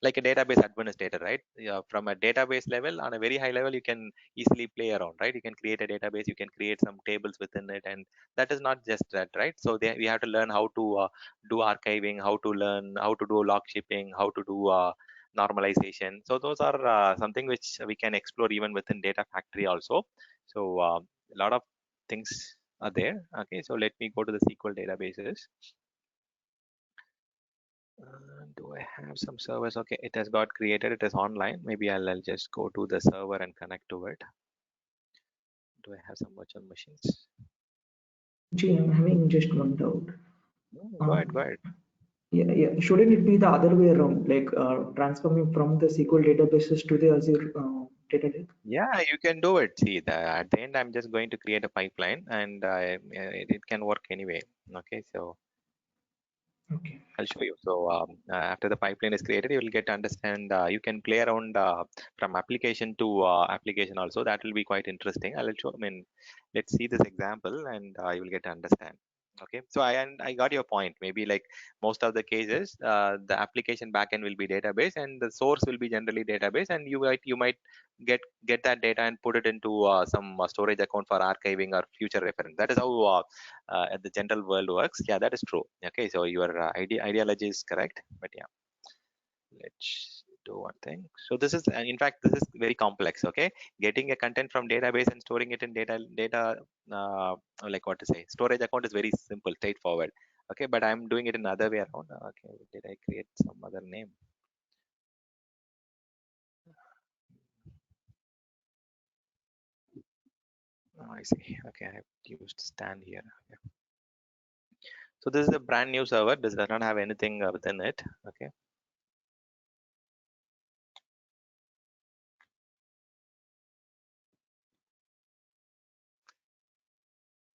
Speaker 2: like a database administrator, right? From a database level, on a very high level, you can easily play around, right? You can create a database, you can create some tables within it, and that is not just that, right? So we have to learn how to do archiving, how to learn how to do log shipping, how to do normalization. So those are something which we can explore even within data factory also. So a lot of things are there. Okay, so let me go to the SQL databases. Do I have some servers? Okay, it has got created, it is online. Maybe I'll just go to the server and connect to it. Do I have some virtual machines?
Speaker 3: Gee, I'm having just one doubt.
Speaker 2: Go ahead, go ahead.
Speaker 3: Yeah. Shouldn't it be the other way around, like transforming from the SQL databases to the Azure data lake?
Speaker 2: Yeah, you can do it. See, at the end, I'm just going to create a pipeline and it can work anyway. Okay, so
Speaker 3: Okay.
Speaker 2: I'll show you. So after the pipeline is created, you will get to understand. You can play around from application to application also. That will be quite interesting. I'll show. I mean, let's see this example, and you will get to understand. Okay. So I got your point. Maybe like most of the cases, the application backend will be database, and the source will be generally database, and you might get that data and put it into some storage account for archiving or future reference. That is how the general world works. Yeah, that is true. Okay, so your ideology is correct, but yeah, let's do one thing. So this is, and in fact, this is very complex. Okay, getting a content from database and storing it in data like what to say, storage account is very simple, straightforward. Okay, but I'm doing it in other way around. Okay, did I create some other name? Oh, I see. Okay, I have used stand here. Yeah. So this is a brand new server. This does not have anything within it. Okay.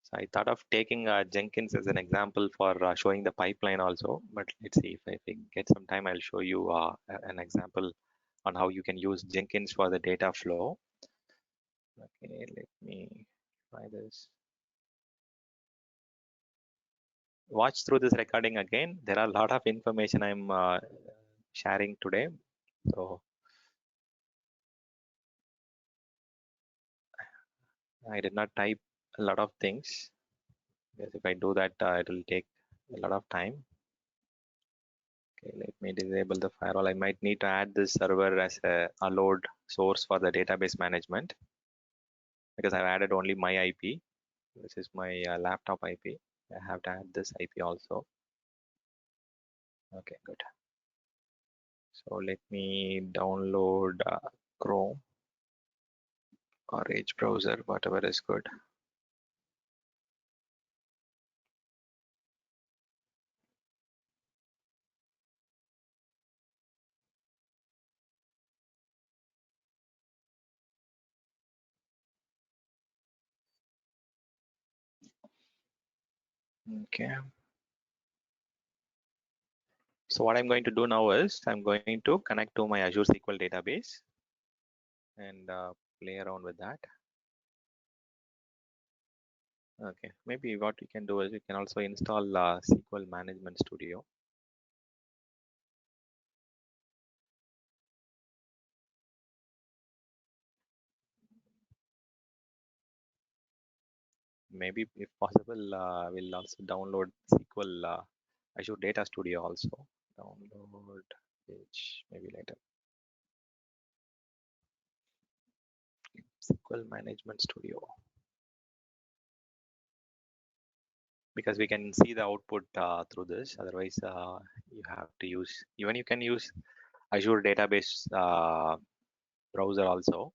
Speaker 2: So I thought of taking Jenkins as an example for showing the pipeline also, but let's see if I get some time, I'll show you an example on how you can use Jenkins for the data flow. Okay, let me try this. Watch through this recording again. There are a lot of information I'm sharing today. So I did not type a lot of things because if I do that, it will take a lot of time. Okay, let me disable the firewall. I might need to add this server as a allowed source for the database management because I've added only my IP. This is my laptop IP. I have to add this IP also. Okay, good. So let me download Chrome or Edge browser, whatever is good. Okay. So what I'm going to do now is I'm going to connect to my Azure SQL database and play around with that. Okay, maybe what we can do is we can also install SQL Management Studio. Maybe if possible, we'll also download SQL Azure Data Studio also. Download page maybe later. SQL Management Studio. Because we can see the output through this. Otherwise, you have to use, even you can use Azure database browser also,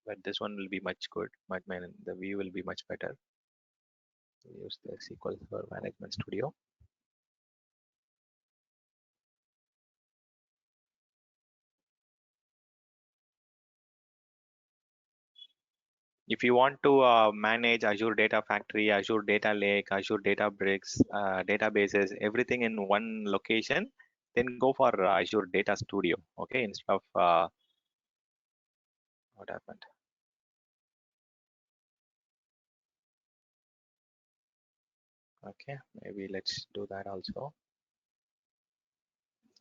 Speaker 2: but this one will be much good. The view will be much better. Use the SQL Server Management Studio. If you want to manage Azure Data Factory, Azure Data Lake, Azure Databricks, databases, everything in one location, then go for Azure Data Studio. Okay, instead of what happened? Okay, maybe let's do that also.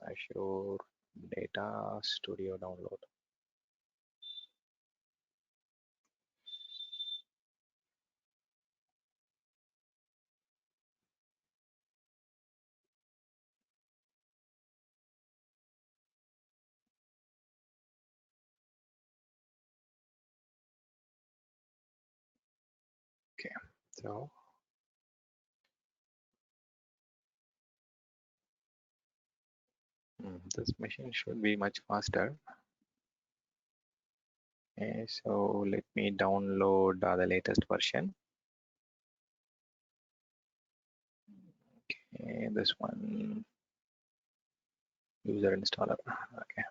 Speaker 2: Azure Data Studio download. Okay, so this machine should be much faster. Okay, so let me download the latest version. Okay, this one, user installer. Okay.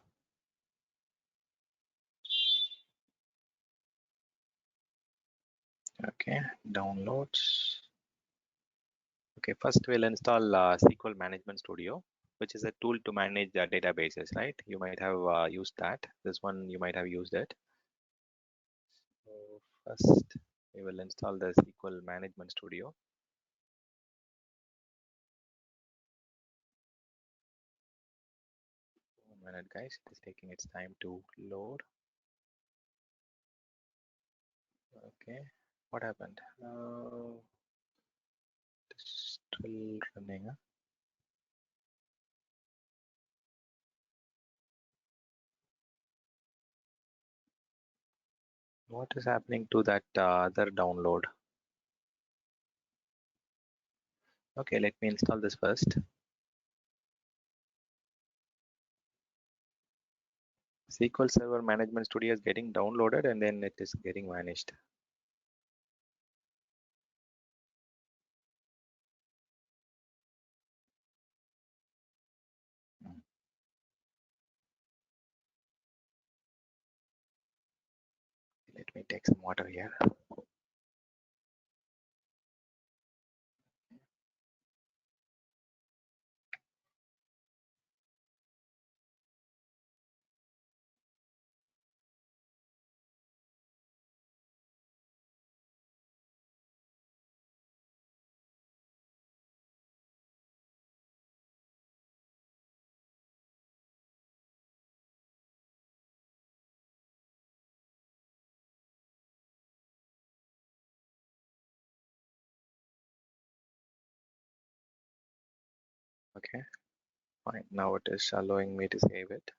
Speaker 2: Okay, downloads. Okay, first we'll install SQL Management Studio, which is a tool to manage databases, right? You might have used that. This one you might have used it. So first we will install the SQL Management Studio. One minute, guys. It is taking its time to load. Okay, what happened? It's still running. Huh? What is happening to that other download? Okay, let me install this first. SQL Server Management Studio is getting downloaded and then it is getting vanished. Let me take some water here. Okay, fine. Now it is allowing me to save it.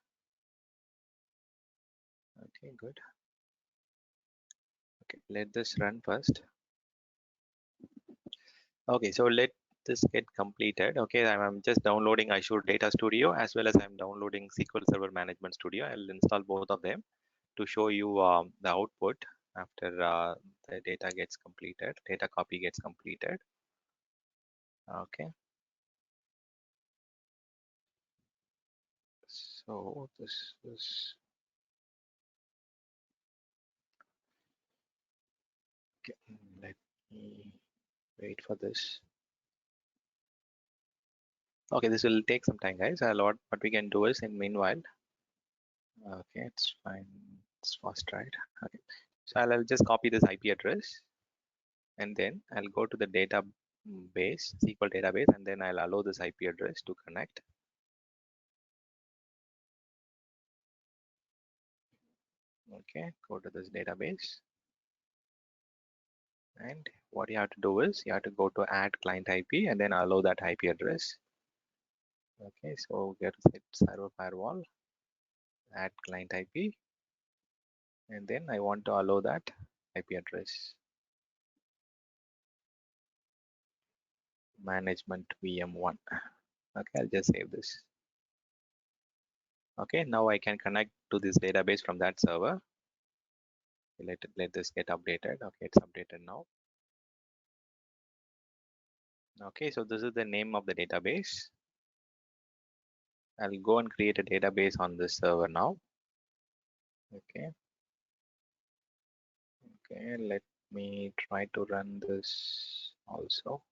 Speaker 2: Okay, good. Okay, let this run first. Okay, so let this get completed. Okay, I'm just downloading Azure Data Studio as well as I'm downloading SQL Server Management Studio. I'll install both of them to show you the output after the data gets completed, data copy gets completed. Okay, so this is okay. Let me wait for this. Okay, this will take some time, guys. A lot. What we can do is, in meanwhile, okay, it's fine. It's fast, right? Okay, so I'll just copy this IP address, and then I'll go to the database, SQL database, and then I'll allow this IP address to connect. Okay, go to this database, and what you have to do is you have to go to add client IP and then allow that IP address. Okay, so get set server firewall, add client IP, and then I want to allow that IP address. Management VM1. Okay, I'll just save this. Okay, now I can connect to this database from that server. Let this get updated. Okay, it's updated now. Okay, so this is the name of the database. I'll go and create a database on this server now. Okay. Okay, let me try to run this also.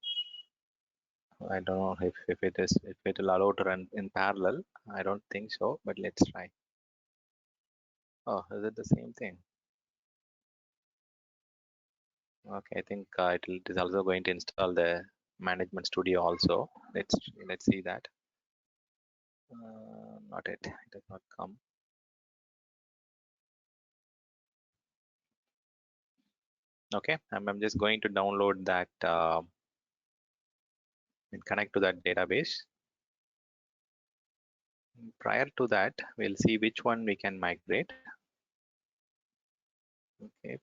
Speaker 2: I don't know if it will allow to run in parallel. I don't think so, but let's try. Oh, is it the same thing? Okay, I think it is also going to install the management studio also. Let's see that. Not it. It does not come. Okay, I'm just going to download that and connect to that database. Prior to that, we'll see which one we can migrate. Okay,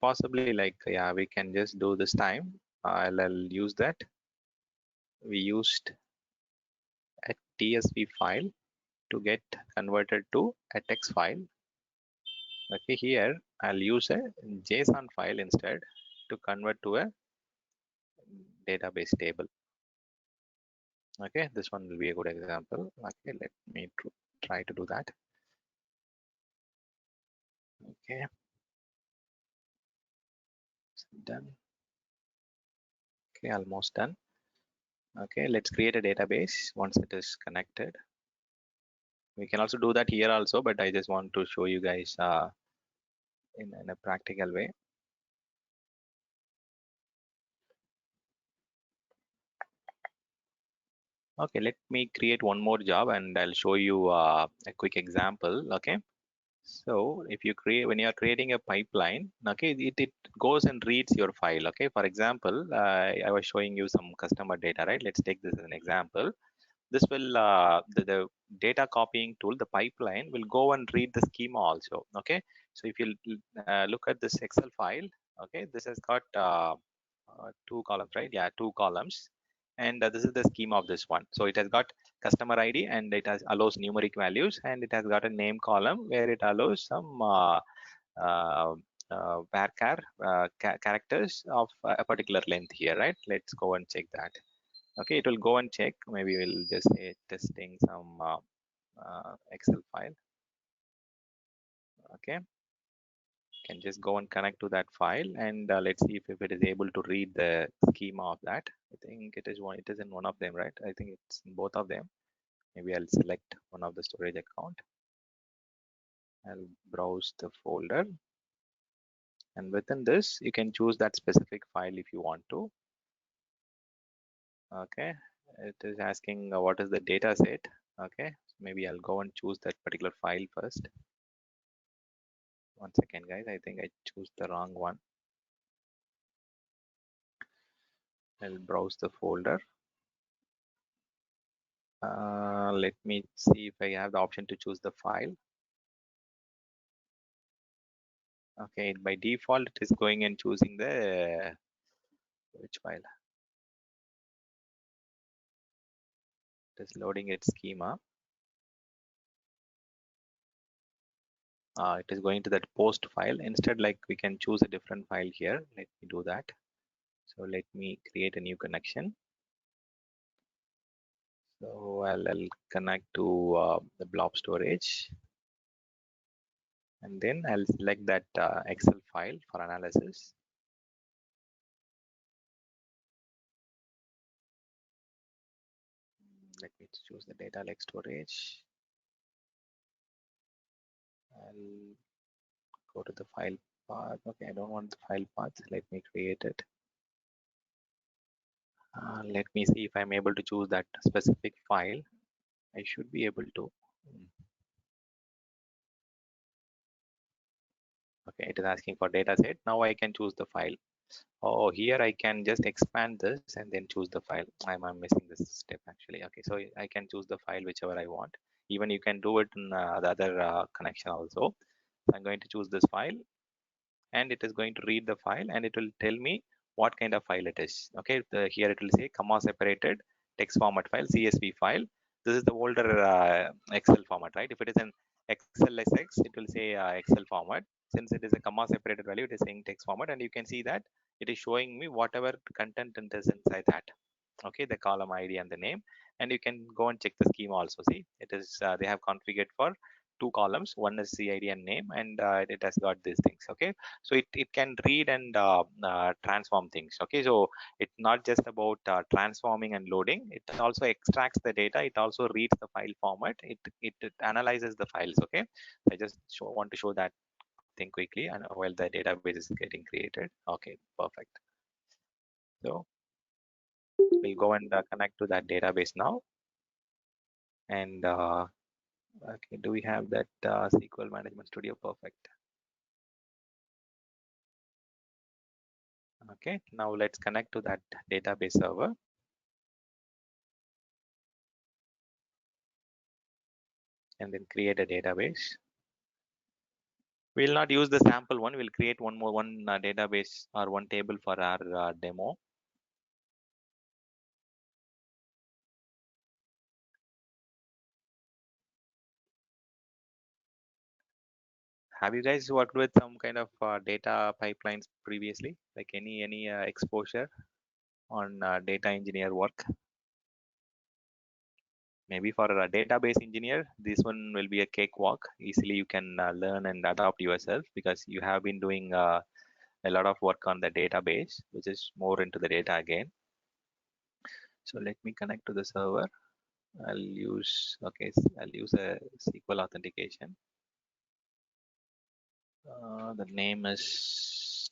Speaker 2: possibly like, yeah, we can just do this time. I'll use that. We used a TSV file to get converted to a text file. Okay, here I'll use a JSON file instead to convert to a database table. Okay, this one will be a good example. Okay, let me try to do that. Okay, done. Okay, almost done. Okay, let's create a database once it is connected. We can also do that here also, but I just want to show you guys in a practical way. Okay, let me create one more job and I'll show you a quick example. Okay, so if you create, when you are creating a pipeline, okay, it goes and reads your file. Okay, for example, I was showing you some customer data, right? Let's take this as an example. This will the data copying tool, the pipeline will go and read the schema also. Okay, so if you look at this Excel file, okay, this has got two columns, right? Yeah, two columns, and this is the schema of this one. So it has got customer ID and it has allows numeric values, and it has got a name column where it allows some uh, varchar characters of a particular length here, right? Let's go and check that. Okay, it will go and check. Maybe we'll just say testing some Excel file. Okay, can just go and connect to that file, and let's see if it is able to read the schema of that. I think it is one. It is in one of them, right? I think it's in both of them. Maybe I'll select one of the storage account. I'll browse the folder, and within this, you can choose that specific file if you want to. Okay, it is asking what is the data set. Okay, maybe I'll go and choose that particular file first. One second, guys. I think I choose the wrong one. I'll browse the folder. Let me see if I have the option to choose the file. Okay, by default, it is going and choosing the which file. It is loading its schema. It is going to that post file. Instead, like we can choose a different file here. Let me do that. So let me create a new connection. So I'll connect to the blob storage, and then I'll select that Excel file for analysis. Let me choose the data lake storage. I'll go to the file path. Okay, I don't want the file path. Let me create it. Let me see if I'm able to choose that specific file. I should be able to. Okay, it is asking for data set. Now I can choose the file. Oh, here I can just expand this and then choose the file. I'm missing this step actually. Okay, so I can choose the file whichever I want. Even you can do it in the other connection also. I'm going to choose this file, and it is going to read the file, and it will tell me what kind of file it is. Okay, here it will say comma separated text format file, CSV file. This is the older Excel format, right? If it is an XLSX, it will say Excel format. Since it is a comma separated value, it is saying text format, and you can see that it is showing me whatever content is inside that. Okay, the column ID and the name, and you can go and check the schema also. See, it is they have configured for two columns. One is CID and name, and it has got these things. Okay, so it can read and transform things. Okay, so it's not just about transforming and loading. It also extracts the data. It also reads the file format. It analyzes the files. Okay, I just want to show that thing quickly, and while the database is getting created. Okay, perfect. So we'll go and connect to that database now. And okay, do we have that SQL Management Studio? Perfect. Okay, now let's connect to that database server. And then create a database. We'll not use the sample one. We'll create one database or one table for our demo. Have you guys worked with some kind of data pipelines previously? Like any exposure on data engineer work? Maybe for a database engineer, this one will be a cakewalk. Easily you can learn and adopt yourself because you have been doing a lot of work on the database, which is more into the data again. So let me connect to the server. I'll use a SQL authentication. The name is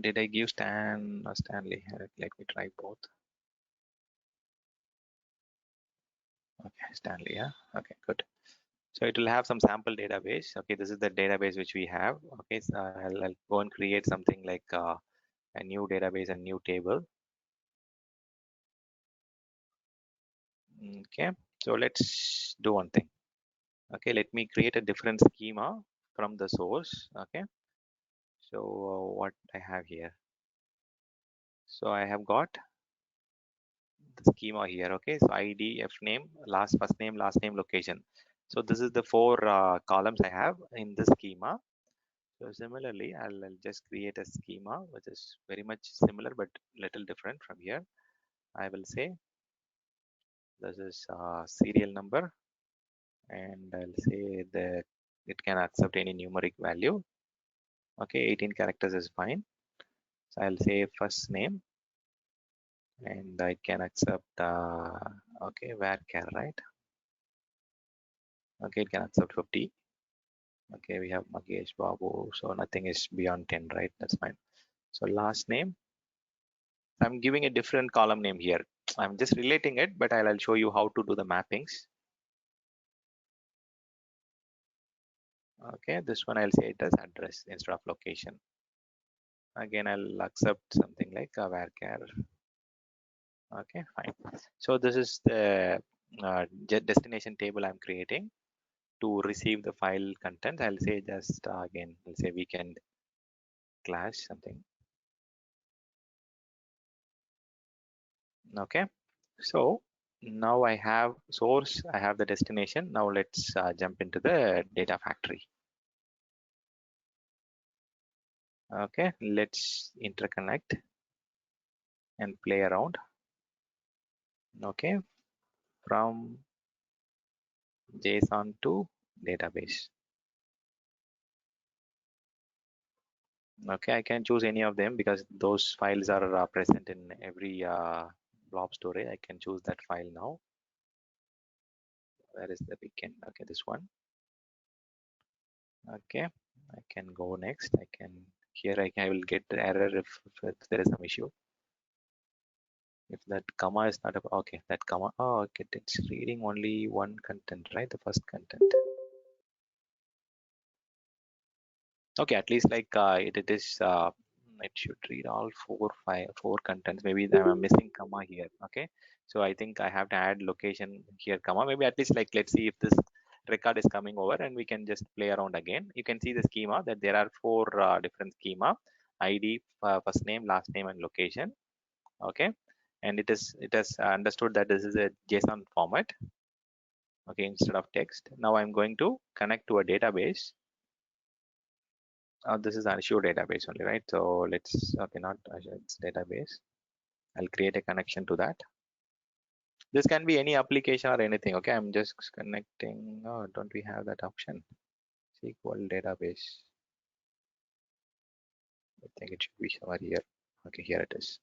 Speaker 2: did I give Stan or Stanley? Let me try both. Okay, Stanley. Yeah. Okay, good. So it will have some sample database. Okay, this is the database which we have. Okay, so I'll go and create something like a new database and new table. Okay, so let's do one thing. Okay, let me create a different schema from the source. Okay, so what I have here. So I have got the schema here. Okay, so ID, F name, first name, last name, location. So this is the four columns I have in this schema. So similarly, I'll just create a schema which is very much similar but little different from here. I will say this is serial number, and I'll say that it can accept any numeric value. Okay, 18 characters is fine. So I'll say first name, and I can accept okay, varchar, right? Okay, it can accept 50. Okay, we have Magesh Babu, so nothing is beyond 10, right? That's fine. So last name, I'm giving a different column name here. I'm just relating it, but I'll show you how to do the mappings. Okay, this one I'll say it as address instead of location. Again, I'll accept something like a varchar. Okay, fine. So this is the destination table I'm creating to receive the file content. I'll say just again, I'll say weekend clash something. Okay, so now I have source, I have the destination. Now let's jump into the data factory. Okay, let's interconnect and play around. Okay, from JSON to database. Okay, I can choose any of them because those files are present in every blob storage. I can choose that file now. Where is the weekend? Okay, this one. Okay, I can go next. I can here I will get the error if there is some issue. If that comma is not okay, that comma. Oh, okay, it's reading only one content, right? The first content. Okay, at least like it is it should read all four contents. Maybe I'm missing comma here. Okay, so I think I have to add location here comma. Maybe at least like let's see if this record is coming over and we can just play around again. You can see the schema that there are four different schema: ID, first name, last name, and location. Okay, and it has understood that this is a JSON format. Okay, instead of text. Now I'm going to connect to a database. This is Azure database only, right? So let's, okay, not Azure, it's database. I'll create a connection to that. This can be any application or anything. Okay, I'm just connecting. Oh, don't we have that option? SQL database. I think it should be somewhere here. Okay, here it is.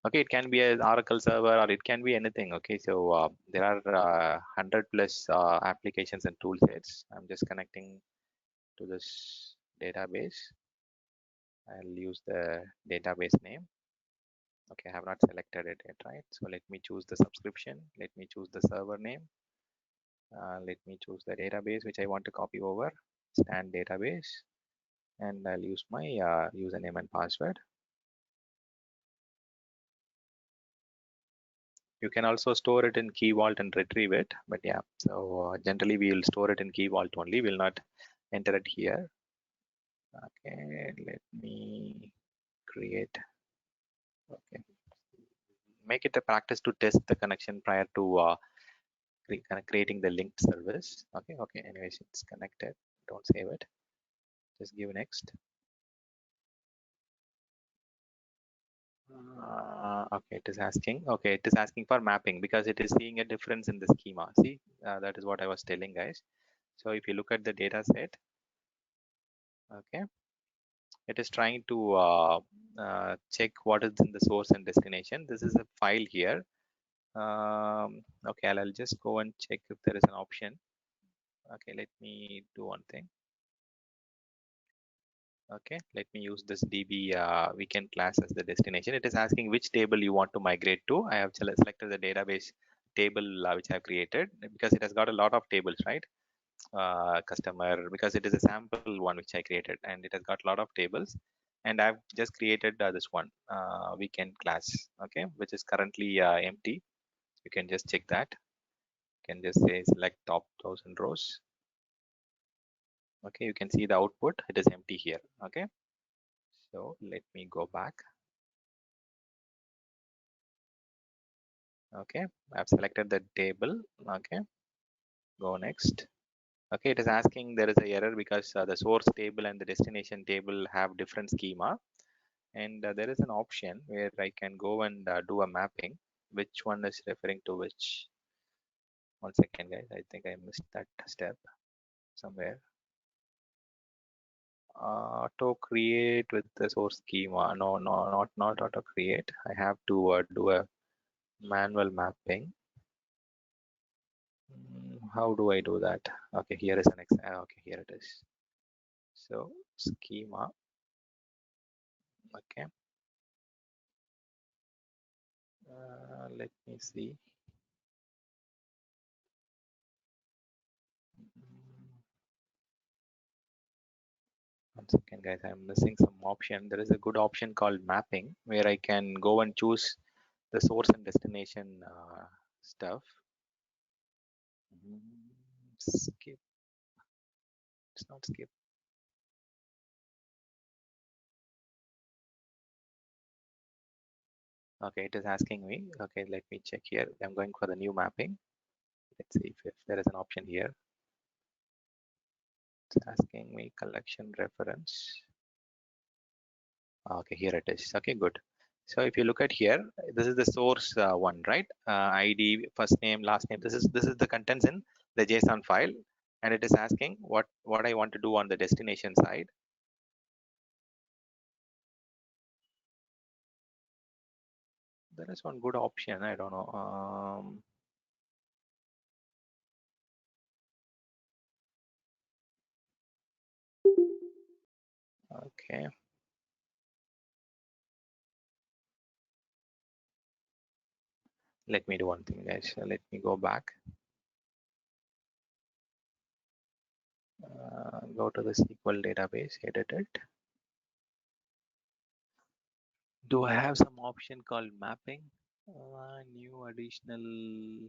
Speaker 2: Okay, it can be an Oracle server or it can be anything. Okay, so there are 100 plus applications and tool sets. I'm just connecting to this database. I'll use the database name. Okay, I have not selected it yet, right? So let me choose the subscription. Let me choose the server name. Let me choose the database which I want to copy over. Stan database. And I'll use my username and password. You can also store it in Key Vault and retrieve it. But yeah, so generally we will store it in Key Vault only. We'll not enter it here. Okay, let me create. Okay, make it a practice to test the connection prior to creating the linked service. Okay, anyways, it's connected. Don't save it. Just give next. Okay, it is asking. Okay, it is asking for mapping because it is seeing a difference in the schema. See, that is what I was telling, guys. So if you look at the data set, okay, it is trying to check what is in the source and destination. This is a file here. Okay, I'll just go and check if there is an option. Okay, let me do one thing. Okay, let me use this DB weekend class as the destination. It is asking which table you want to migrate to. I have selected the database table which I have created because it has got a lot of tables, right? Customer, because it is a sample one which I created and it has got a lot of tables. And I've just created this one weekend class, okay, which is currently empty. You can just check that. You can just say select top 1000 rows. Okay, you can see the output. It is empty here. Okay. So let me go back. Okay, I've selected the table. Okay, go next. Okay, it is asking there is a error because the source table and the destination table have different schema, and there is an option where I can go and do a mapping. Which one is referring to which? One second, guys. I think I missed that step somewhere. Auto create with the source schema. No, not auto create. I have to do a manual mapping. How do I do that? Okay, here is an okay, here it is. So schema. Okay. Let me see. One second, guys. I'm missing some option. There is a good option called mapping where I can go and choose the source and destination stuff. Skip. It's not skip. Okay, it is asking me. Okay, let me check here. I'm going for the new mapping. Let's see if there is an option here. It's asking me collection reference. Okay, here it is. Okay, good. So if you look at here, this is the source one, right? ID, first name, last name. This is the contents in the JSON file, and it is asking what I want to do on the destination side. There is one good option. I don't know. Okay. Let me do one thing, guys. Let me go back. Go to the SQL database, edit it. Do I have some option called mapping? New additional.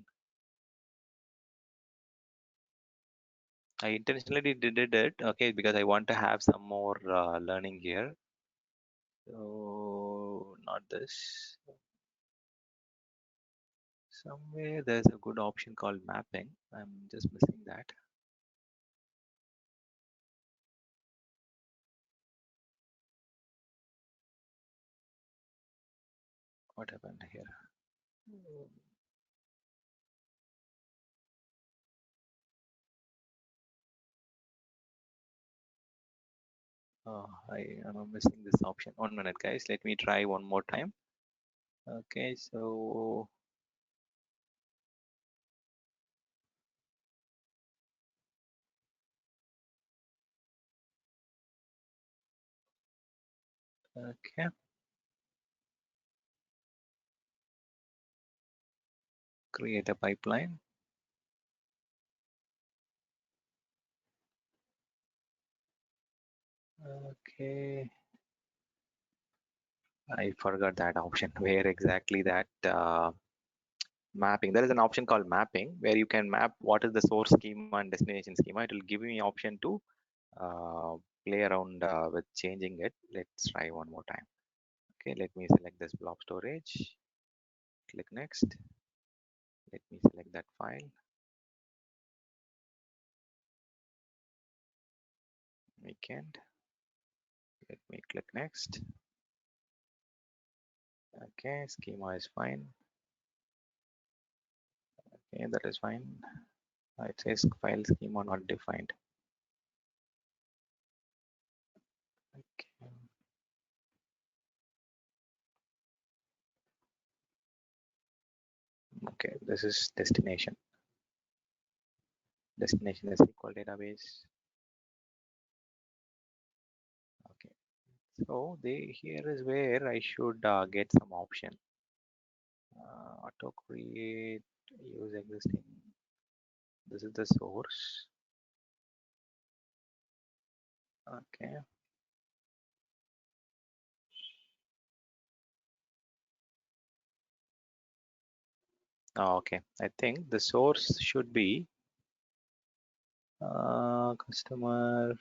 Speaker 2: I intentionally did it, okay, because I want to have some more learning here. So not this. Somewhere there's a good option called mapping. I'm just missing that. What happened here? Oh, I'm missing this option. 1 minute, guys. Let me try one more time. Okay, so okay. Create a pipeline. Okay. I forgot that option. Where exactly that mapping? There is an option called mapping where you can map what is the source schema and destination schema. It will give me option to play around with changing it. Let's try one more time. Okay, let me select this blob storage. Click next. Let me select that file. Weekend. Let me click next. Okay, schema is fine. Okay, that is fine. It says file schema not defined. Okay. Okay, this is destination. Destination is SQL database. Okay, so here is where I should get some option. Auto create, use existing. This is the source. Okay. Oh, okay, I think the source should be customer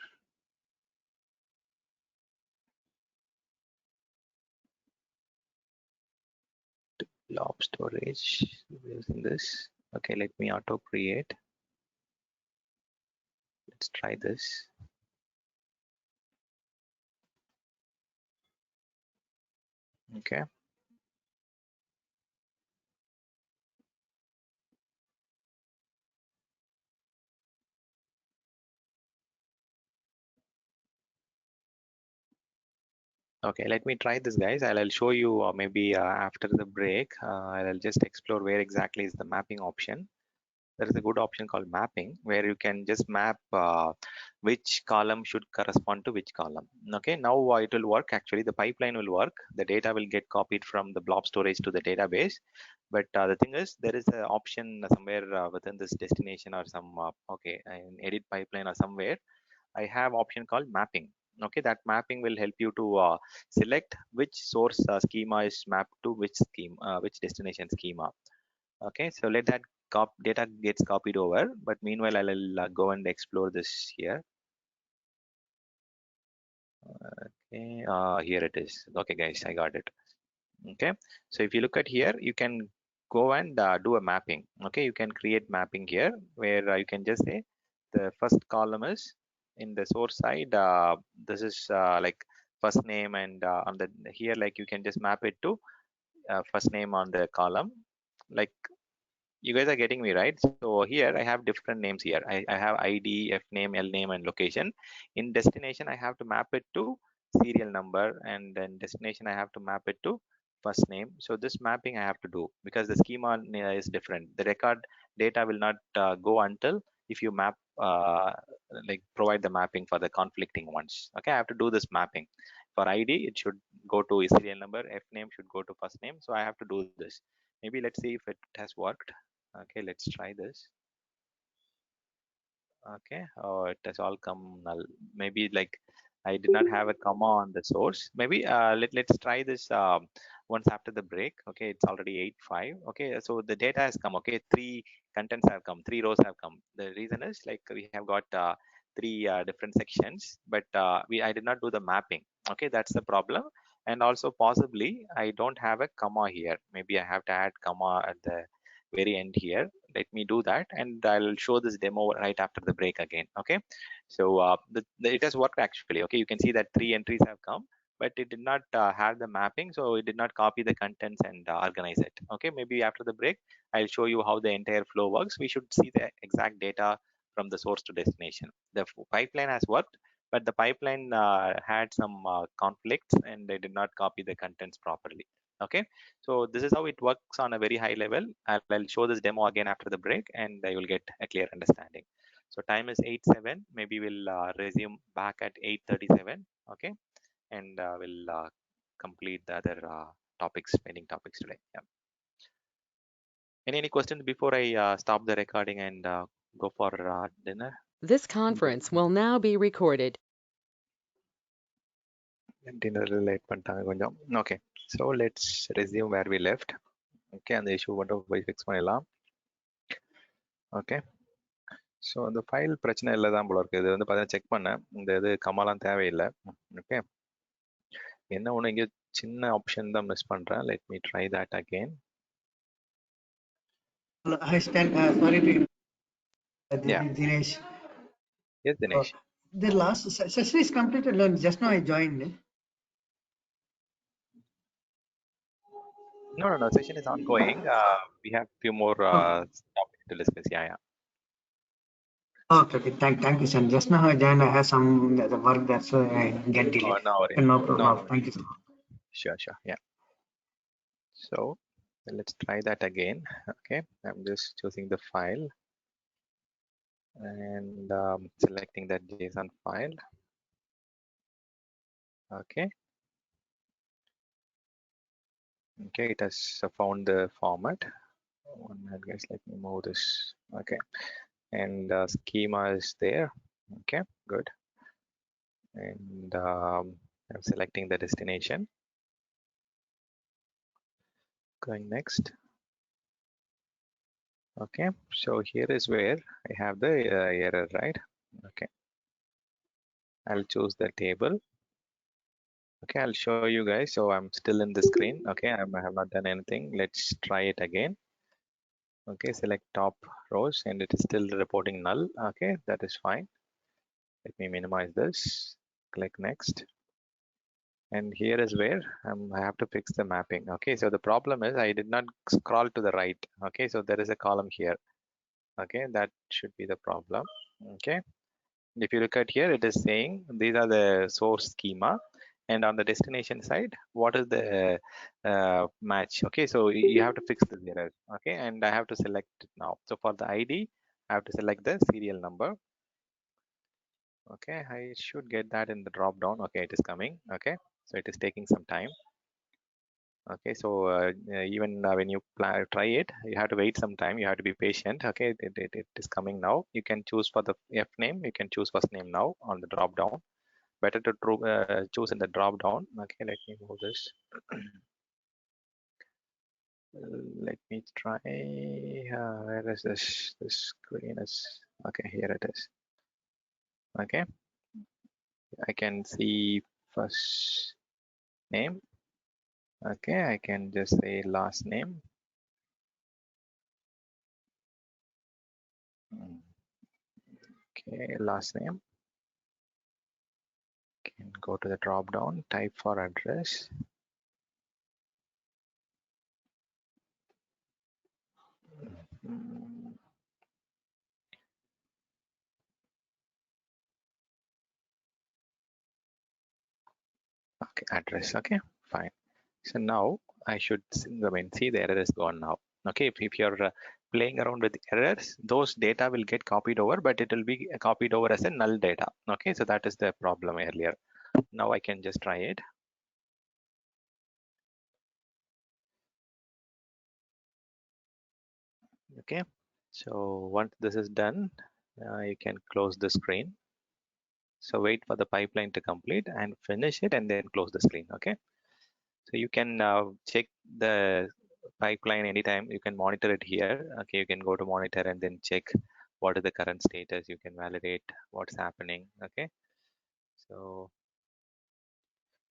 Speaker 2: blob storage using this. Okay, let me auto create. Let's try this. Okay. Okay, let me try this, guys. I'll show you maybe after the break. I'll just explore where exactly is the mapping option. There is a good option called mapping where you can just map which column should correspond to which column. Okay, now it will work. Actually, the pipeline will work. The data will get copied from the blob storage to the database. But the thing is, there is an option somewhere within this destination or some okay, in edit pipeline or somewhere. I have option called mapping. Okay, that mapping will help you to select which source schema is mapped to which schema, which destination schema. Okay, so let that data gets copied over, but meanwhile I'll go and explore this here. Okay, here it is. Okay guys, I got it. Okay, so if you look at here, you can go and do a mapping. Okay, you can create mapping here where you can just say the first column is in the source side. This is like first name, and on the here, like you can just map it to first name on the column. Like, you guys are getting me right? So here I have different names here. I have ID, F name, L name, and location. In destination, I have to map it to serial number, and then destination I have to map it to first name. So this mapping I have to do because the schema is different. The record data will not go until if you map like provide the mapping for the conflicting ones. Okay, I have to do this mapping. For ID, it should go to a serial number. F name should go to first name. So I have to do this. Maybe let's see if it has worked. Okay, let's try this. Okay, oh, it has all come null. Maybe like I did not have a comma on the source. Maybe let's try this once after the break. Okay, it's already 8:05. Okay, so the data has come. Okay, 3 contents have come, 3 rows have come. The reason is like we have got 3 different sections, but I did not do the mapping. Okay, that's the problem. And also possibly I don't have a comma here. Maybe I have to add comma at the very end here. Let me do that, and I'll show this demo right after the break again. Okay, so it has worked actually. Okay, you can see that 3 entries have come, but it did not have the mapping, so it did not copy the contents and organize it. Okay, maybe after the break I'll show you how the entire flow works. We should see the exact data from the source to destination. The pipeline has worked, but the pipeline had some conflicts, and they did not copy the contents properly. Okay, so this is how it works on a very high level. I'll show this demo again after the break, and you will get a clear understanding. So time is 8:07. Maybe we'll resume back at 8:37. Okay, and we'll complete the other pending topics today. Yeah. Any questions before I stop the recording and go for dinner?
Speaker 1: This conference will now be recorded.
Speaker 2: Dinner late பண்ணிட்டாங்க கொஞ்சம். Okay, so let's resume where we left. Okay, அந்த issue மட்டும் போய் fix பண்ணிடலாம். Okay, so அந்த file பிரச்சனை இல்லை தான் போல இருக்குது. இது வந்து பார்த்தீங்கன்னா செக் பண்ணேன், இந்த இது கமாலாம் தேவையில்லை. ஓகே, என்ன ஒன்று இங்கே சின்ன ஆப்ஷன் தான் மிஸ் பண்ணுறேன். Let me try that again.
Speaker 7: Hi Stan, sorry to
Speaker 2: Yeah.
Speaker 7: Dinesh.
Speaker 2: Yes, Dinesh.
Speaker 7: The last session is completed. Just now I joined.
Speaker 2: No. Session is ongoing. We have few more topics to discuss. Yeah.
Speaker 7: Okay. Thank you, Stan. Just now I joined. I have some work, that's why I get delayed.
Speaker 2: No worries.
Speaker 7: No problem.
Speaker 2: No.
Speaker 7: Thank you.
Speaker 2: Sure. Yeah. So let's try that again. Okay, I'm just choosing the file and selecting that JSON file. Okay, it has found the format. One minute guys, let me move this. Okay, and schema is there. Okay, good. And I'm selecting the destination. Going next. Okay, so here is where I have the error, right? Okay, I'll choose the table. Okay, I'll show you guys. So I'm still in the screen. Okay, I have not done anything. Let's try it again. Okay, select top rows, and it is still reporting null. Okay, that is fine. Let me minimize this. Click next. And here is where I have to fix the mapping. Okay, so the problem is I did not scroll to the right. Okay, so there is a column here. Okay, that should be the problem. Okay, if you look at here, it is saying these are the source schema, and on the destination side, what is the match? Okay, so you have to fix this error. Okay, and I have to select it now. So for the ID, I have to select the serial number. Okay, I should get that in the drop down. Okay, it is coming. Okay, so it is taking some time. Okay, so even when you try it, you have to wait some time. You have to be patient. Okay, it is coming now. You can choose for the F name. You can choose first name now on the drop down. Better to choose in the drop down. Okay, let me move this. Let me try. Where is this? This screen is okay. Here it is. Okay, I can see first name. Okay, I can just say last name. Okay, last name. Can go to the drop down, type for address. Mm, Okay, address. Okay, fine. So now I should see the error is gone now. Okay, if you're playing around with errors, those data will get copied over, but it will be copied over as a null data. Okay, so that is the problem earlier. Now I can just try it. Okay, so once this is done, you can close the screen. So wait for the pipeline to complete and finish it and then close the screen. Okay, so you can check the pipeline anytime. You can monitor it here. Okay, you can go to monitor and then check what is the current status. You can validate what's happening. Okay, so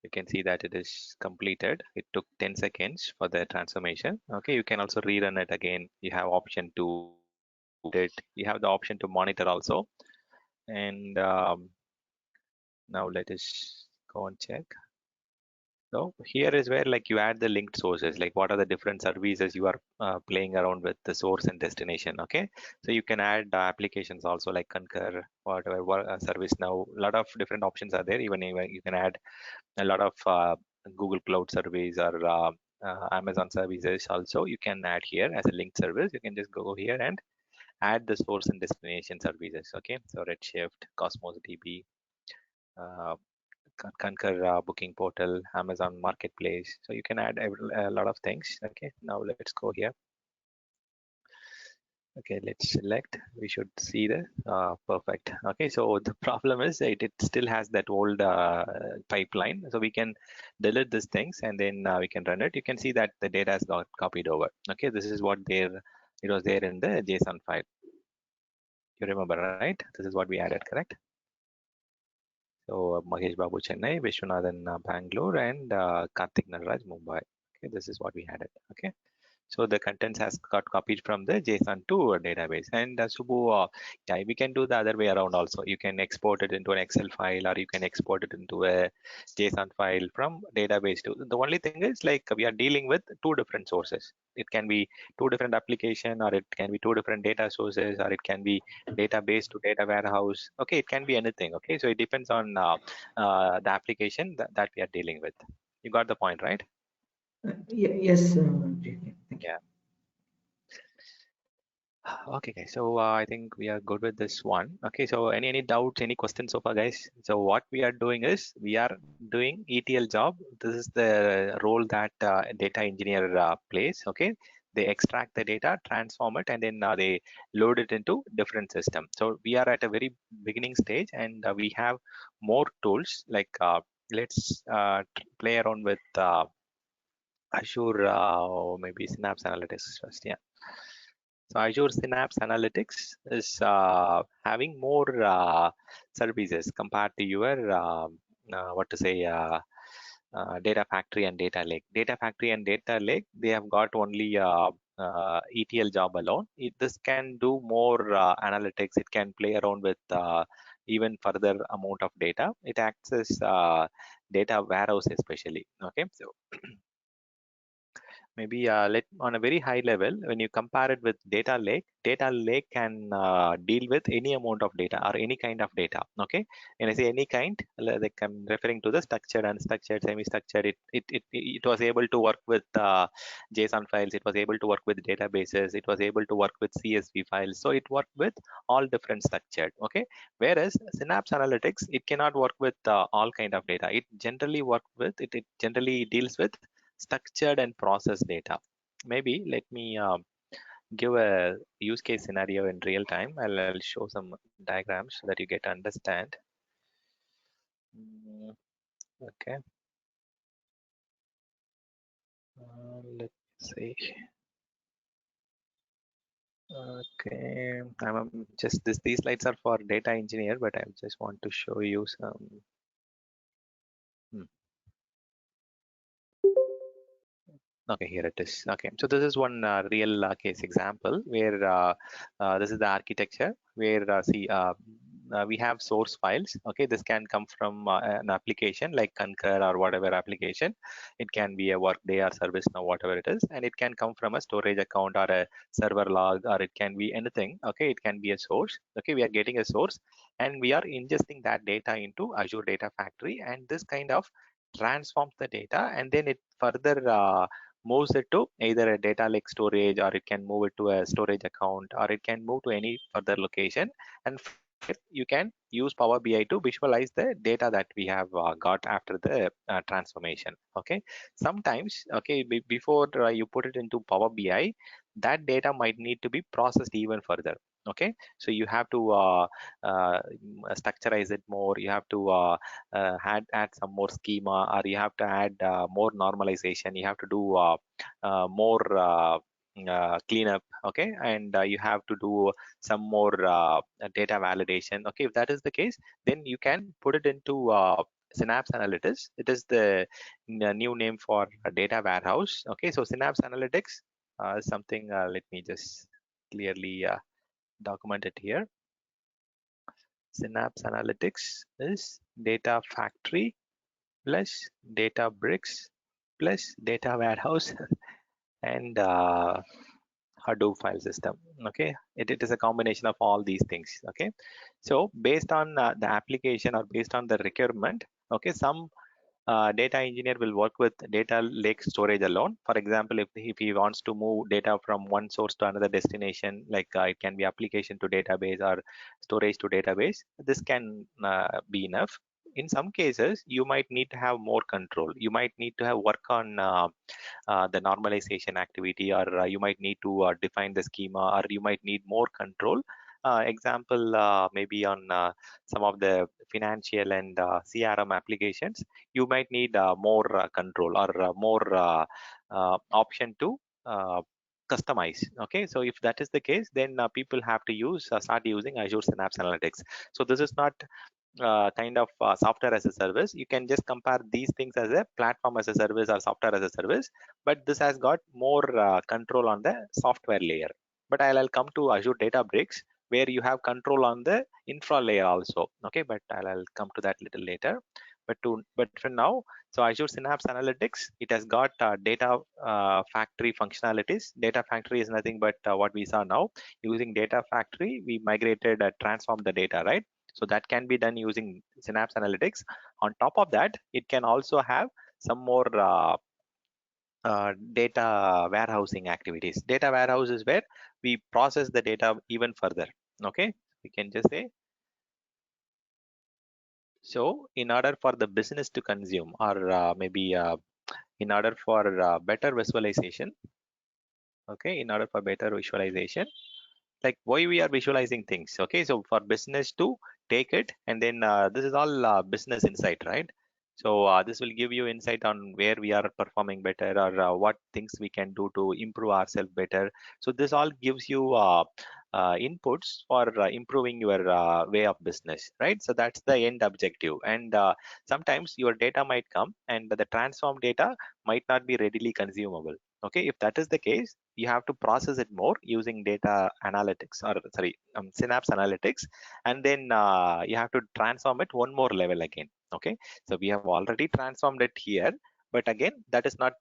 Speaker 2: you can see that it is completed. It took 10 seconds for the transformation. Okay, you can also rerun it again. You have option to it. You have the option to monitor also. And now let us go and check. So here is where like you add the linked sources, like what are the different services you are playing around with the source and destination. Okay, so you can add applications also like Concur, whatever service now. A lot of different options are there. Even you can add a lot of Google Cloud service or Amazon services also. You can add here as a linked service. You can just go here and add the source and destination services. Okay, so Redshift, Cosmos DB. Concur booking portal, Amazon Marketplace. So you can add a lot of things. Okay, now let's go here. Okay, let's select. We should see the perfect. Okay, so the problem is it still has that old pipeline. So we can delete these things and then we can run it. You can see that the data has got copied over. Okay, this is what it was there in the JSON file. You remember, right? This is what we added, correct? So Mahesh Babu Chennai, Vishwanathan Bangalore, and Karthik Naraj Mumbai. Okay, this is what we had it. Okay, so the contents has got copied from the JSON to a database. And Subbu, yeah, we can do the other way around also. You can export it into an Excel file, or you can export it into a JSON file from database to. The only thing is like we are dealing with two different sources. It can be two different application, or it can be two different data sources, or it can be database to data warehouse. Okay, it can be anything. Okay, so it depends on the application that we are dealing with. You got the point, right?
Speaker 3: Yes, thank you.
Speaker 2: Yeah. Okay, guys. So I think we are good with this one. Okay. So any doubts, any questions so far, guys? So what we are doing is we are doing ETL job. This is the role that data engineer plays. Okay. They extract the data, transform it, and then they load it into different system. So we are at a very beginning stage, and we have more tools. Like let's play around with Azure or maybe Synapse Analytics first. Yeah. So Azure Synapse Analytics is having more services compared to your what to say Data Factory and Data Lake. Data Factory and Data Lake, they have got only ETL job alone. This can do more analytics. It can play around with even further amount of data. It acts as data warehouse especially. Okay, so maybe let on a very high level, when you compare it with data lake can deal with any amount of data or any kind of data. Okay, and I say any kind, like I'm referring to the structured, unstructured, semi-structured. It was able to work with JSON files. It was able to work with databases. It was able to work with CSV files. So it worked with all different structured. Okay, whereas Synapse Analytics, it cannot work with all kind of data. It generally it generally deals with structured and processed data. Maybe let me give a use case scenario in real time. I'll show some diagrams so that you get to understand. Okay. Let's see. Okay, just these slides are for data engineer, but I just want to show you some. hmm. Okay, here it is. Okay, so this is one real case example where this is the architecture where we have source files. Okay, this can come from an application like Concur or whatever application. It can be a Workday or ServiceNow, whatever it is, and it can come from a storage account or a server log, or it can be anything. Okay, it can be a source. Okay, we are getting a source and we are ingesting that data into Azure Data Factory, and this kind of transforms the data and then it further moves it to either a data lake storage, or it can move it to a storage account, or it can move to any further location, and you can use Power BI to visualize the data that we have got after the transformation. Okay, sometimes before you put it into Power BI, that data might need to be processed even further. Okay, so you have to structurize it more, you have to add some more schema, or you have to add more normalization, you have to do more cleanup. Okay, and you have to do some more data validation. Okay, if that is the case, then you can put it into Synapse Analytics. It is the new name for a data warehouse. Okay, so Synapse Analytics is something, let me just clearly document it here. Synapse Analytics is data factory plus data bricks plus data warehouse and Hadoop file system. Okay, it is a combination of all these things. Okay, so based on the application or based on the requirement, okay, some data engineer will work with data lake storage alone. For example, if he wants to move data from one source to another destination, like it can be application to database or storage to database, this can be enough. In some cases, you might need to have more control. You might need to have work on the normalization activity, or you might need to define the schema, or you might need more control. Example, maybe on some of the financial and CRM applications, you might need more control or more option to customize. Okay, so if that is the case, then people have to start using Azure Synapse Analytics. So this is not kind of software as a service. You can just compare these things as a platform as a service or software as a service, but this has got more control on the software layer. But I'll come to Azure Databricks, where you have control on the infra layer also. Okay, but I'll come to that little later. But for now, so Azure Synapse Analytics, it has got data factory functionalities. Data factory is nothing but what we saw now. Using data factory, we migrated, transformed the data, right? So that can be done using Synapse Analytics. On top of that, it can also have some more data warehousing activities. Data warehouse is where we process the data even further. Okay, we can just say, so in order for the business to consume, or maybe in order for better visualization, okay, in order for better visualization, like why we are visualizing things. Okay, so for business to take it, and then this is all business insight, right? So this will give you insight on where we are performing better, or what things we can do to improve ourselves better. So this all gives you inputs for improving your way of business, right? So that's the end objective. And sometimes your data might come and the transformed data might not be readily consumable. Okay, if that is the case, you have to process it more using data analytics, or sorry, Synapse Analytics, and then you have to transform it one more level again. Okay, so we have already transformed it here, but again, that is not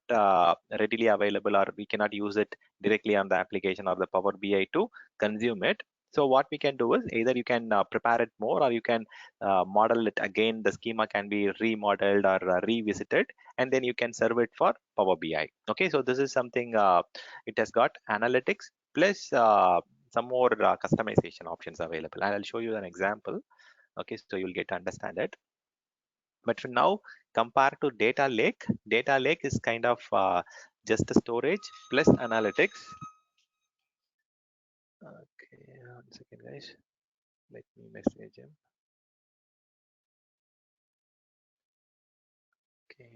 Speaker 2: readily available, or we cannot use it directly on the application or the Power BI to consume it. So what we can do is either you can prepare it more, or you can model it again. The schema can be remodeled or revisited, and then you can serve it for Power BI. Okay, so this is something, it has got analytics plus some more customization options available. I'll show you an example. Okay, so you'll get to understand it. But for now, compared to data lake is kind of just a storage plus analytics. Okay, 1 second, guys. Let me message him. Okay.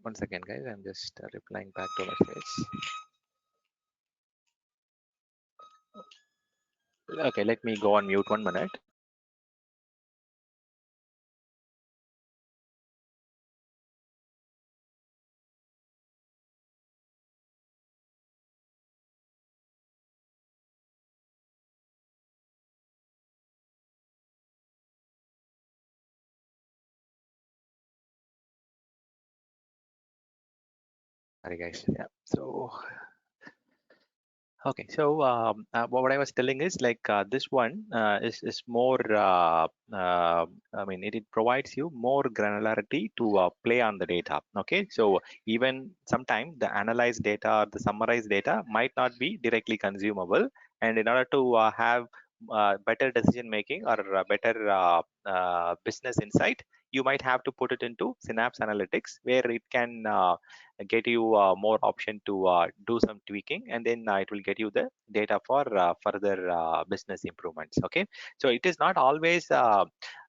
Speaker 2: One second, guys. I'm just replying back to message. Okay, let me go on mute 1 minute. Sorry, guys. Yeah. So okay, so what I was telling is like this one is more. I mean, it provides you more granularity to play on the data. Okay, so even sometimes the analyzed data or the summarized data might not be directly consumable, and in order to have better decision making or better business insight, you might have to put it into Synapse Analytics, where it can get you more option to do some tweaking, and then it will get you the data for further business improvements. Okay, so it is not always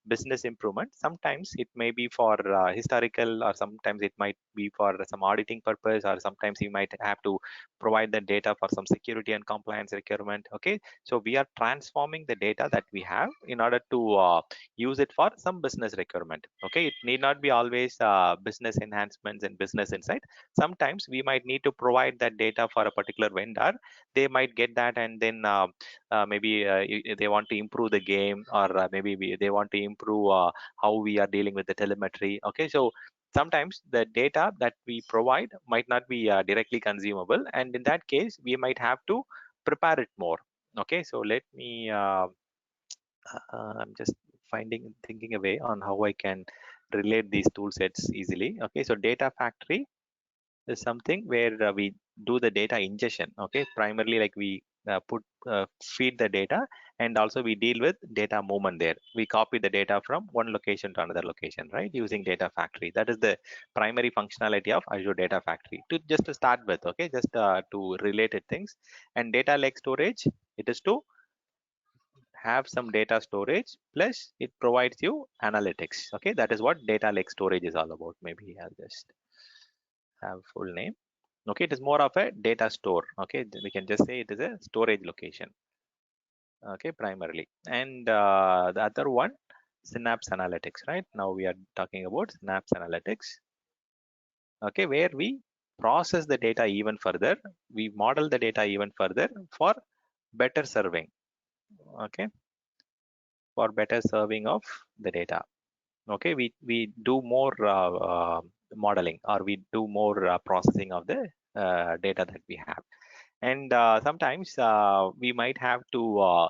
Speaker 2: business improvement. Sometimes it may be for historical, or sometimes it might be for some auditing purpose, or sometimes you might have to provide the data for some security and compliance requirement. Okay, so we are transforming the data that we have in order to use it for some business requirement. Okay, it need not be always business enhancements and business insight. Sometimes we might need to provide that data for a particular vendor. They might get that, and then maybe they want to improve the game, or maybe they want to improve how we are dealing with the telemetry. Okay, so sometimes the data that we provide might not be directly consumable, and in that case we might have to prepare it more. Okay, so let me I'm just thinking a way on how I can relate these tool sets easily. Okay, so data factory is something where we do the data ingestion. Okay, primarily like we feed the data, and also we deal with data movement there. We copy the data from one location to another location, right, using data factory. That is the primary functionality of Azure Data Factory. Just to start with, okay, just to related things. And data lake storage, it is to have some data storage, plus it provides you analytics. Okay, that is what data lake storage is all about. Maybe I'll just have full name. Okay, it is more of a data store. Okay, we can just say it is a storage location. Okay, primarily. And the other one, Synapse Analytics, right? Now we are talking about Synapse Analytics. Okay, where we process the data even further, we model the data even further for better serving. Okay, for better serving of the data. Okay, we do more modeling, or we do more processing of the data that we have. And sometimes we might have to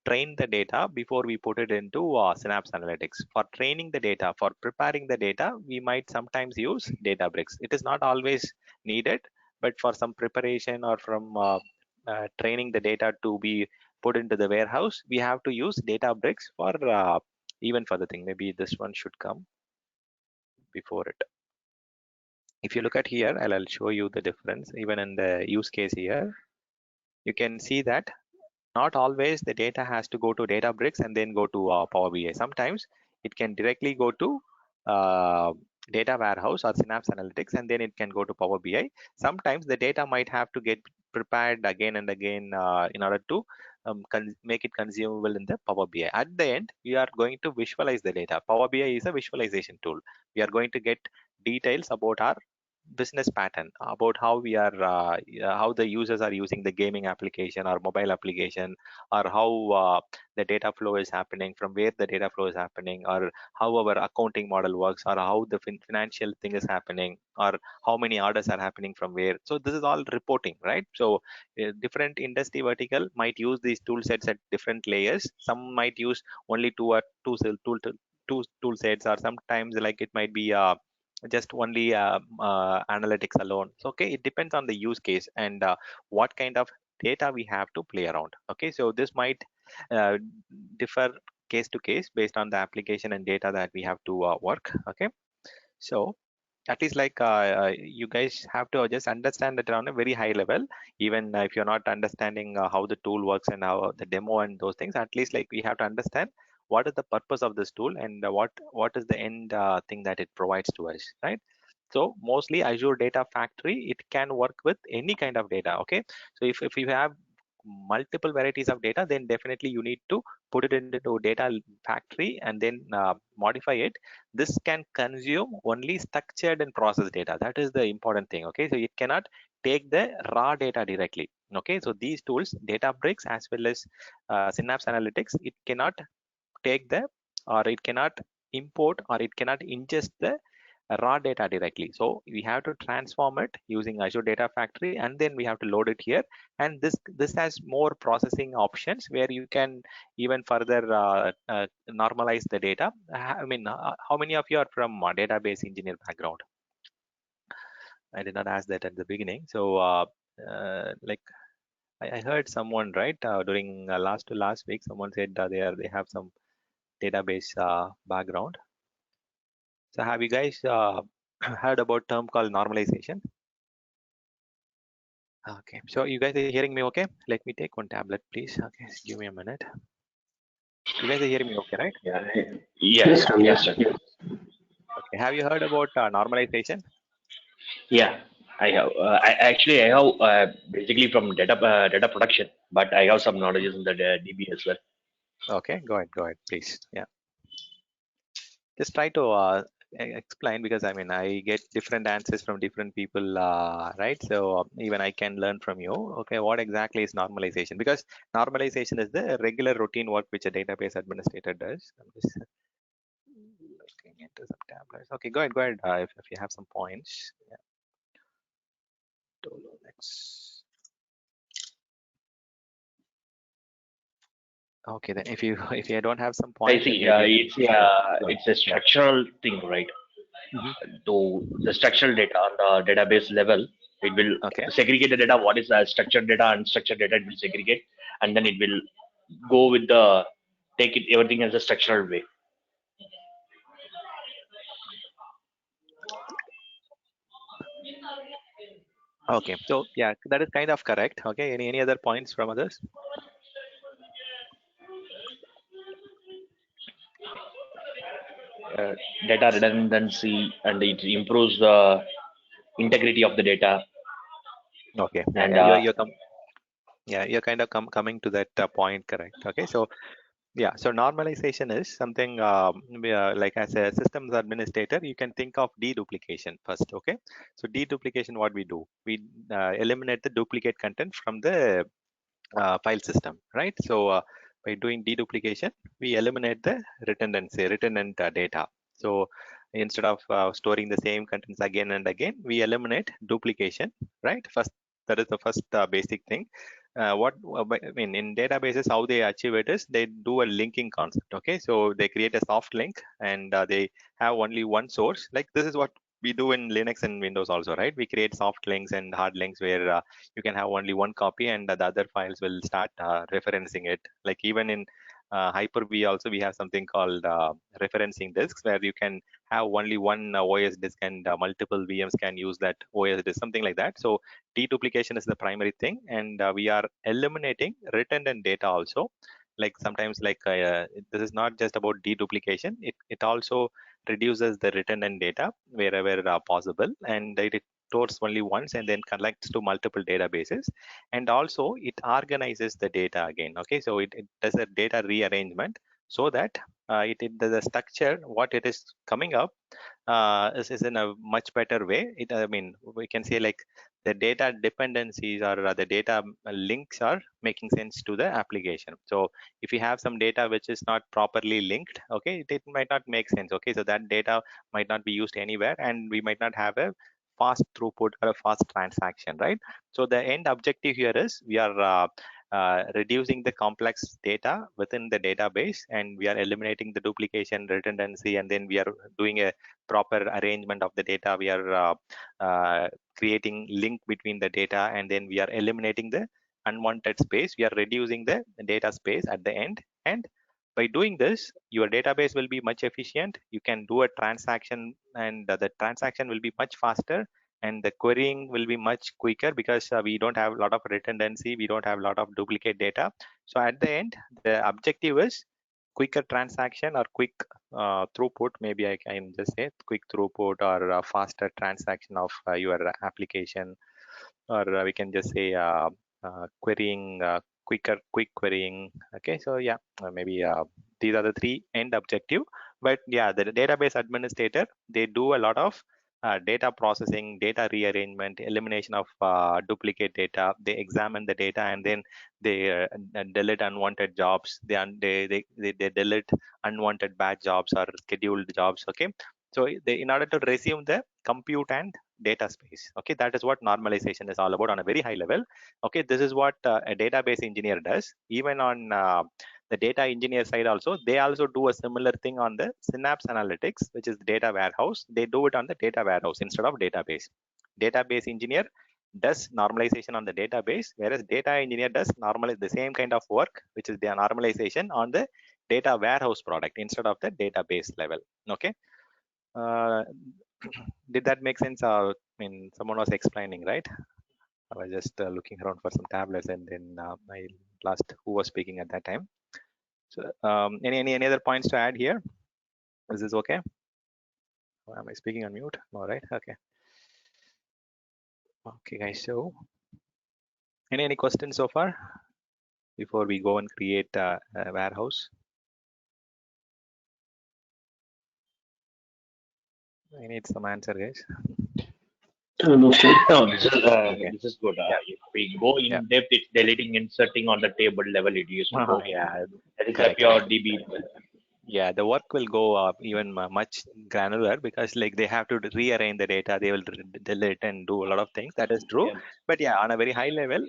Speaker 2: train the data before we put it into Synapse Analytics. For training the data, for preparing the data, we might sometimes use Databricks. It is not always needed, but for some preparation or from training the data to be put into the warehouse, we have to use Databricks for even further thing. Maybe this one should come before it. If you look at here, I'll show you the difference. Even in the use case here, you can see that not always the data has to go to Databricks and then go to Power BI. Sometimes it can directly go to data warehouse or Synapse Analytics, and then it can go to Power BI. Sometimes the data might have to get prepared again and again in order to make it consumable in the Power BI. At the end, we are going to visualize the data. Power BI is a visualization tool. We are going to get details about our business pattern, about how we are how the users are using the gaming application or mobile application, or how the data flow is happening, from where the data flow is happening, or how our accounting model works, or how the financial thing is happening, or how many orders are happening from where. So this is all reporting, right? So different industry vertical might use these tool sets at different layers. Some might use only two tool sets, or sometimes like it might be just only analytics alone. So okay, it depends on the use case and what kind of data we have to play around. Okay, so this might uh, differ case to case based on the application and data that we have to work. Okay, so at least like you guys have to just understand it on a very high level. Even if you're not understanding how the tool works and how the demo and those things, at least like we have to understand what is the purpose of this tool, and what is the end thing that it provides to us, right? So mostly Azure Data Factory, it can work with any kind of data. Okay, so if you have multiple varieties of data, then definitely you need to put it into data factory and then modify it. This can consume only structured and processed data. That is the important thing. Okay, so it cannot take the raw data directly. Okay, so these tools, Databricks as well as Synapse Analytics, it cannot take the, or it cannot import, or it cannot ingest the raw data directly. So we have to transform it using Azure Data Factory, and then we have to load it here. And this has more processing options where you can even further normalize the data. I mean, how many of you are from database engineer background? I did not ask that at the beginning. So like I heard someone, right, during last to last week, someone said they have some database background. So have you guys heard about term called normalization? Okay, so you guys are hearing me okay? Let me take one tablet, please. Okay, just give me a minute. You guys are hearing me okay, right?
Speaker 4: Yeah.
Speaker 6: Yes, Ram,
Speaker 4: Yes,
Speaker 6: yes.
Speaker 4: sir.
Speaker 2: Okay, have you heard about normalization?
Speaker 4: Yeah. I have. I have basically from data production, but I have some knowledge in the DB as well.
Speaker 2: Okay, go ahead, please. Yeah, just try to explain, because I mean I get different answers from different people, right? So even I can learn from you. Okay, what exactly is normalization? Because normalization is the regular routine work which a database administrator does. I'm just looking into some tablets. Okay, go ahead. If you have some points. Yeah. Next. Okay, then if you if you don't have some
Speaker 4: I
Speaker 2: points, then
Speaker 4: see.
Speaker 2: maybe go ahead.
Speaker 4: It's a
Speaker 2: Yeah.
Speaker 4: structural thing, right?
Speaker 2: Mhm.
Speaker 4: To the structural data on the database level, it will
Speaker 2: Okay.
Speaker 4: segregate the data. What is structured data, unstructured data? It will segregate, and then it will go with the take it everything as a structural way.
Speaker 2: Okay. So yeah, that is kind of correct. Okay. Any other points from others?
Speaker 4: Uh, Data redundancy, and it improves the integrity of the data.
Speaker 2: Okay. Yeah.
Speaker 4: And
Speaker 2: You're kind of coming to that point, correct? Okay. So yeah. So normalization is something like as a systems administrator, you can think of deduplication first. Okay. So deduplication, what we do, we eliminate the duplicate content from the file system, right? So by doing deduplication, we eliminate the redundant data. So instead of storing the same contents again and again, we eliminate duplication, right? First, that is the first basic thing. I mean, in databases, how they achieve it is they do a linking concept. Okay, so they create a soft link, and they have only one source. Like this is what we do in Linux and Windows also, right? We create soft links and hard links where you can have only one copy, and the other files will start referencing it. Like even in Hyper-V also, we have something called referencing disks, where you can have only one OS disk, and multiple VMs can use that OS disk, something like that. So deduplication is the primary thing, and we are eliminating redundant data also. Like sometimes, like this is not just about deduplication, it also reduces the redundant data wherever possible, and it stores only once and then connects to multiple databases. And also it organizes the data again. Okay, so it does a data rearrangement, so that it does a structure what it is coming up is in a much better way. I mean, we can say like the data dependencies, or the data links are making sense to the application. So if you have some data which is not properly linked, okay, it might not make sense. Okay, so that data might not be used anywhere, and we might not have a fast throughput or a fast transaction, right? So the end objective here is we are reducing the complex data within the database, and we are eliminating the duplication, redundancy, and then we are doing a proper arrangement of the data. We are creating link between the data, and then we are eliminating the unwanted space. We are reducing the data space at the end, and by doing this, your database will be much efficient. You can do a transaction, and the transaction will be much faster, and the querying will be much quicker, because we don't have a lot of redundancy, we don't have a lot of duplicate data. So at the end, the objective is quicker transaction or quick throughput. Maybe I can just say quick throughput or faster transaction of your application, or we can just say querying, quick querying. Okay, so yeah, maybe these are the three end objective. But yeah, the database administrator, they do a lot of data processing, data rearrangement, elimination of duplicate data. They examine the data and then they delete unwanted jobs. They delete unwanted batch jobs or scheduled jobs. Okay, so in order to resume the compute and data space. Okay, that is what normalization is all about on a very high level. Okay, this is what a database engineer does. Even on the data engineer side also, they also do a similar thing on the Synapse analytics, which is the data warehouse. They do it on the data warehouse instead of database. Database engineer does normalization on the database, whereas data engineer does normalize the same kind of work, which is the normalization on the data warehouse product instead of the database level. Okay, did that make sense? I mean, someone was explaining, right? I was just looking around for some tablets, and then I lost who was speaking at that time. So, any other points to add here? Is this okay? Or am I speaking on mute? All right. Okay. Okay, guys. So, any questions so far before we go and create a warehouse? I need some answer, guys.
Speaker 6: No, sir.
Speaker 4: No, this is
Speaker 2: Okay.
Speaker 4: this is good.
Speaker 2: Yeah.
Speaker 4: If we go in
Speaker 2: Yeah.
Speaker 4: depth, it's deleting, inserting on the table level. It used to go.
Speaker 2: Yeah.
Speaker 4: That is a
Speaker 2: Correct.
Speaker 4: pure
Speaker 2: Correct.
Speaker 4: DB.
Speaker 2: Yeah, the work will go even much granular, because like they have to rearrange the data, they will delete and do a lot of things. That is true.
Speaker 4: Yeah.
Speaker 2: But yeah, on a very high level,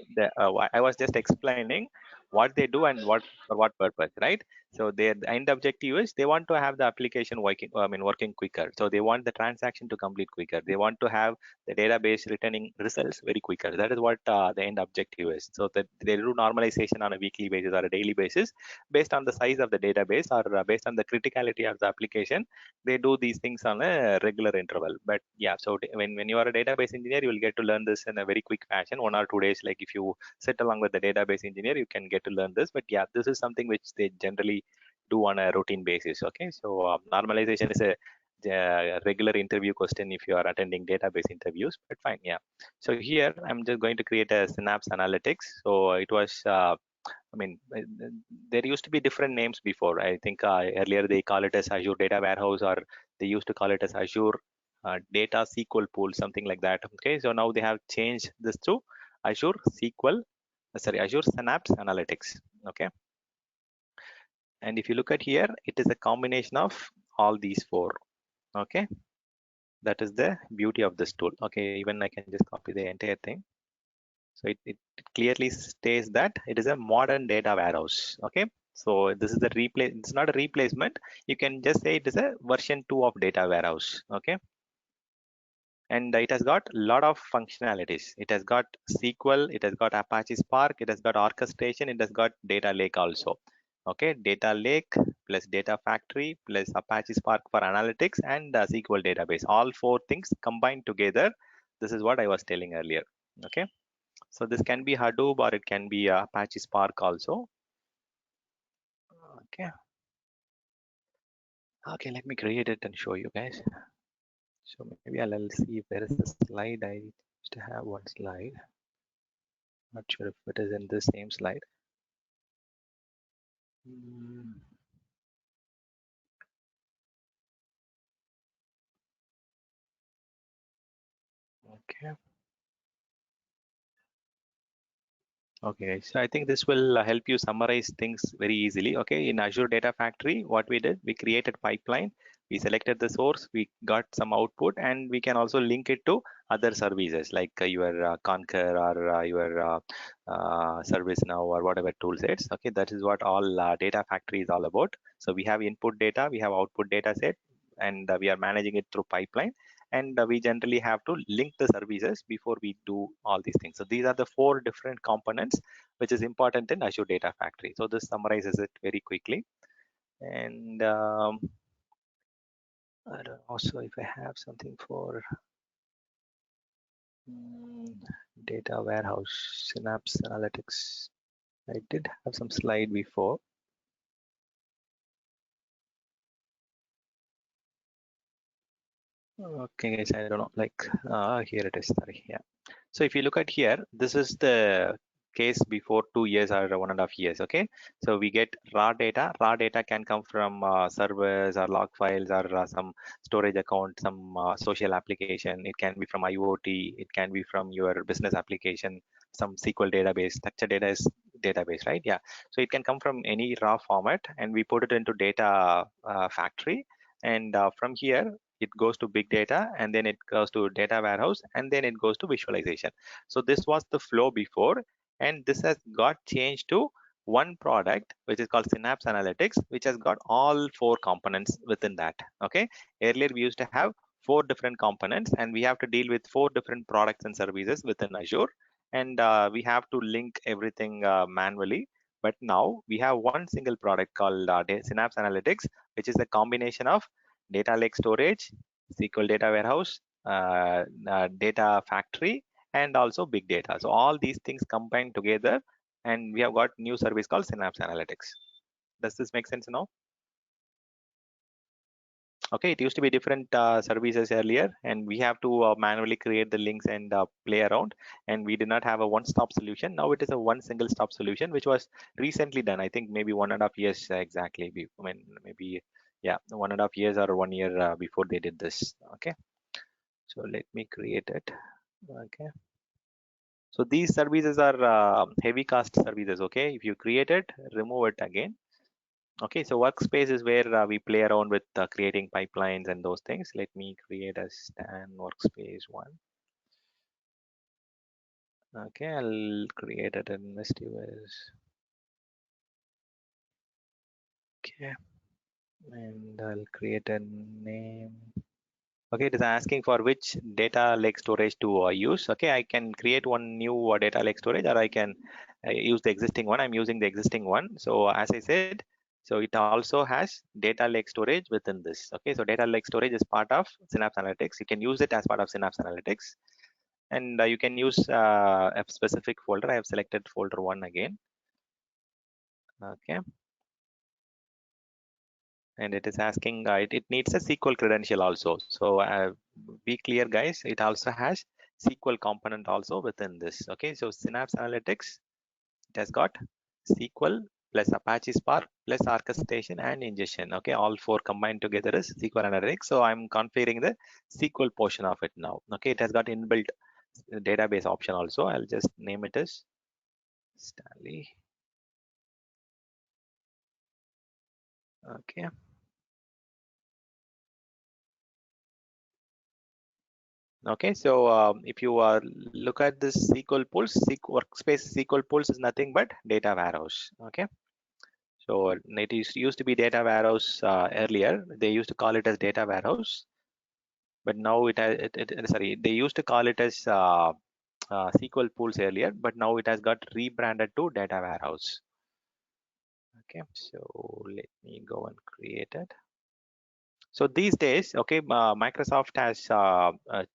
Speaker 2: I was just explaining what they do and what for what purpose, right? So their end objective is they want to have the application working quicker. So they want the transaction to complete quicker. They want to have the database returning results very quicker. That is what the end objective is. So that they do normalization on a weekly basis or a daily basis based on the size of the database, or based on the criticality of the application. They do these things on a regular interval. But yeah, so when you are a database engineer, you will get to learn this in a very quick fashion, 1 or 2 days. Like if you sit along with the database engineer, you can get to learn this. But yeah, this is something which they generally do on a routine basis. Okay, so normalization is a regular interview question if you are attending database interviews. But fine, yeah. So here I'm just going to create a Synapse analytics. So it was I mean, there used to be different names before. I think earlier they call it as Azure Data Warehouse, or they used to call it as Azure Data SQL Pool, something like that. Okay, so now they have changed this to Azure Azure Synapse Analytics. Okay, and if you look at here, it is a combination of all these four. Okay, that is the beauty of this tool. Okay, even I can just copy the entire thing. So it clearly states that it is a modern data warehouse. Okay, so this is the replace. It's not a replacement. You can just say it is a version 2 of data warehouse. Okay, and it has got a lot of functionalities. It has got SQL. It has got Apache Spark. It has got orchestration. It has got data lake also. Okay, data lake plus data factory plus Apache Spark for analytics and SQL database. All four things combined together. This is what I was telling earlier. Okay. So this can be Hadoop, or it can be Apache Spark also. Okay. Okay, let me create it and show you guys. So maybe I'll see if there is a slide. I used to have one slide. Not sure if it is in the same slide. Okay. Okay, so I think this will help you summarize things very easily. Okay, in Azure Data Factory, what we did, we created pipeline, we selected the source, we got some output, and we can also link it to other services like your Concur, or your ServiceNow, or whatever tool sets. Okay, that is what all Data Factory is all about. So we have input data, we have output data set, and we are managing it through pipeline. And we generally have to link the services before we do all these things. So these are the four different components which is important in Azure Data Factory. So this summarizes it very quickly. And I don't know, so if I have something for data warehouse, Synapse Analytics, I did have some slide before. Okay, guys, I don't know, like here it is. Sorry, yeah. So if you look at here, this is the case before 2 years or 1.5 years. Okay, so we get raw data. Raw data can come from servers or log files or some storage account, some social application. It can be from IoT. It can be from your business application, some SQL database. Structured data is database, right? Yeah. So it can come from any raw format, and we put it into data factory. And from here, it goes to big data, and then it goes to data warehouse, and then it goes to visualization. So this was the flow before, and this has got changed to one product which is called Synapse Analytics, which has got all 4 components within that. Okay, earlier we used to have 4 different components, and we have to deal with 4 different products and services within Azure, and we have to link everything manually. But now we have one single product called Synapse Analytics, which is a combination of data lake storage, SQL data warehouse, data factory, and also big data. So all these things combined together, and we have got new service called Synapse Analytics. Does this make sense now? Okay, it used to be different services earlier, and we have to manually create the links and play around, and we did not have a one-stop solution. Now it is a one single stop solution, which was recently done. I think maybe 1.5 years exactly. I mean, maybe, yeah, 1.5 years or 1 year before they did this. Okay, so let me create it. Okay, so these services are heavy cost services. Okay, if you create it, remove it again. Okay, so workspace is where we play around with creating pipelines and those things. Let me create a Stan workspace one. Okay, I'll create it in MistUS. Okay, and I'll create a name. Okay, it is asking for which data lake storage to use. Okay, I can create one new data lake storage, or I can use the existing one. I'm using the existing one. So as I said, so it also has data lake storage within this. Okay, so data lake storage is part of Synapse Analytics. You can use it as part of Synapse Analytics, and you can use a specific folder. I have selected folder 1 again. Okay, and it is asking it needs a SQL credential also. So be clear, guys, it also has SQL component also within this. Okay, so Synapse Analytics, it has got SQL plus Apache Spark plus orchestration and ingestion. Okay, all 4 combined together is SQL Analytics. So I'm configuring the SQL portion of it now. Okay, it has got inbuilt database option also. I'll just name it as Stanley. Okay, okay, so if you look at this SQL pools, workspace SQL pools is nothing but data warehouse. Okay, so it used to be data warehouse earlier. They used to call it as data warehouse, but now sorry, they used to call it as SQL pools earlier, but now it has got rebranded to data warehouse. Okay, so let me go and create it. So these days, okay, Microsoft has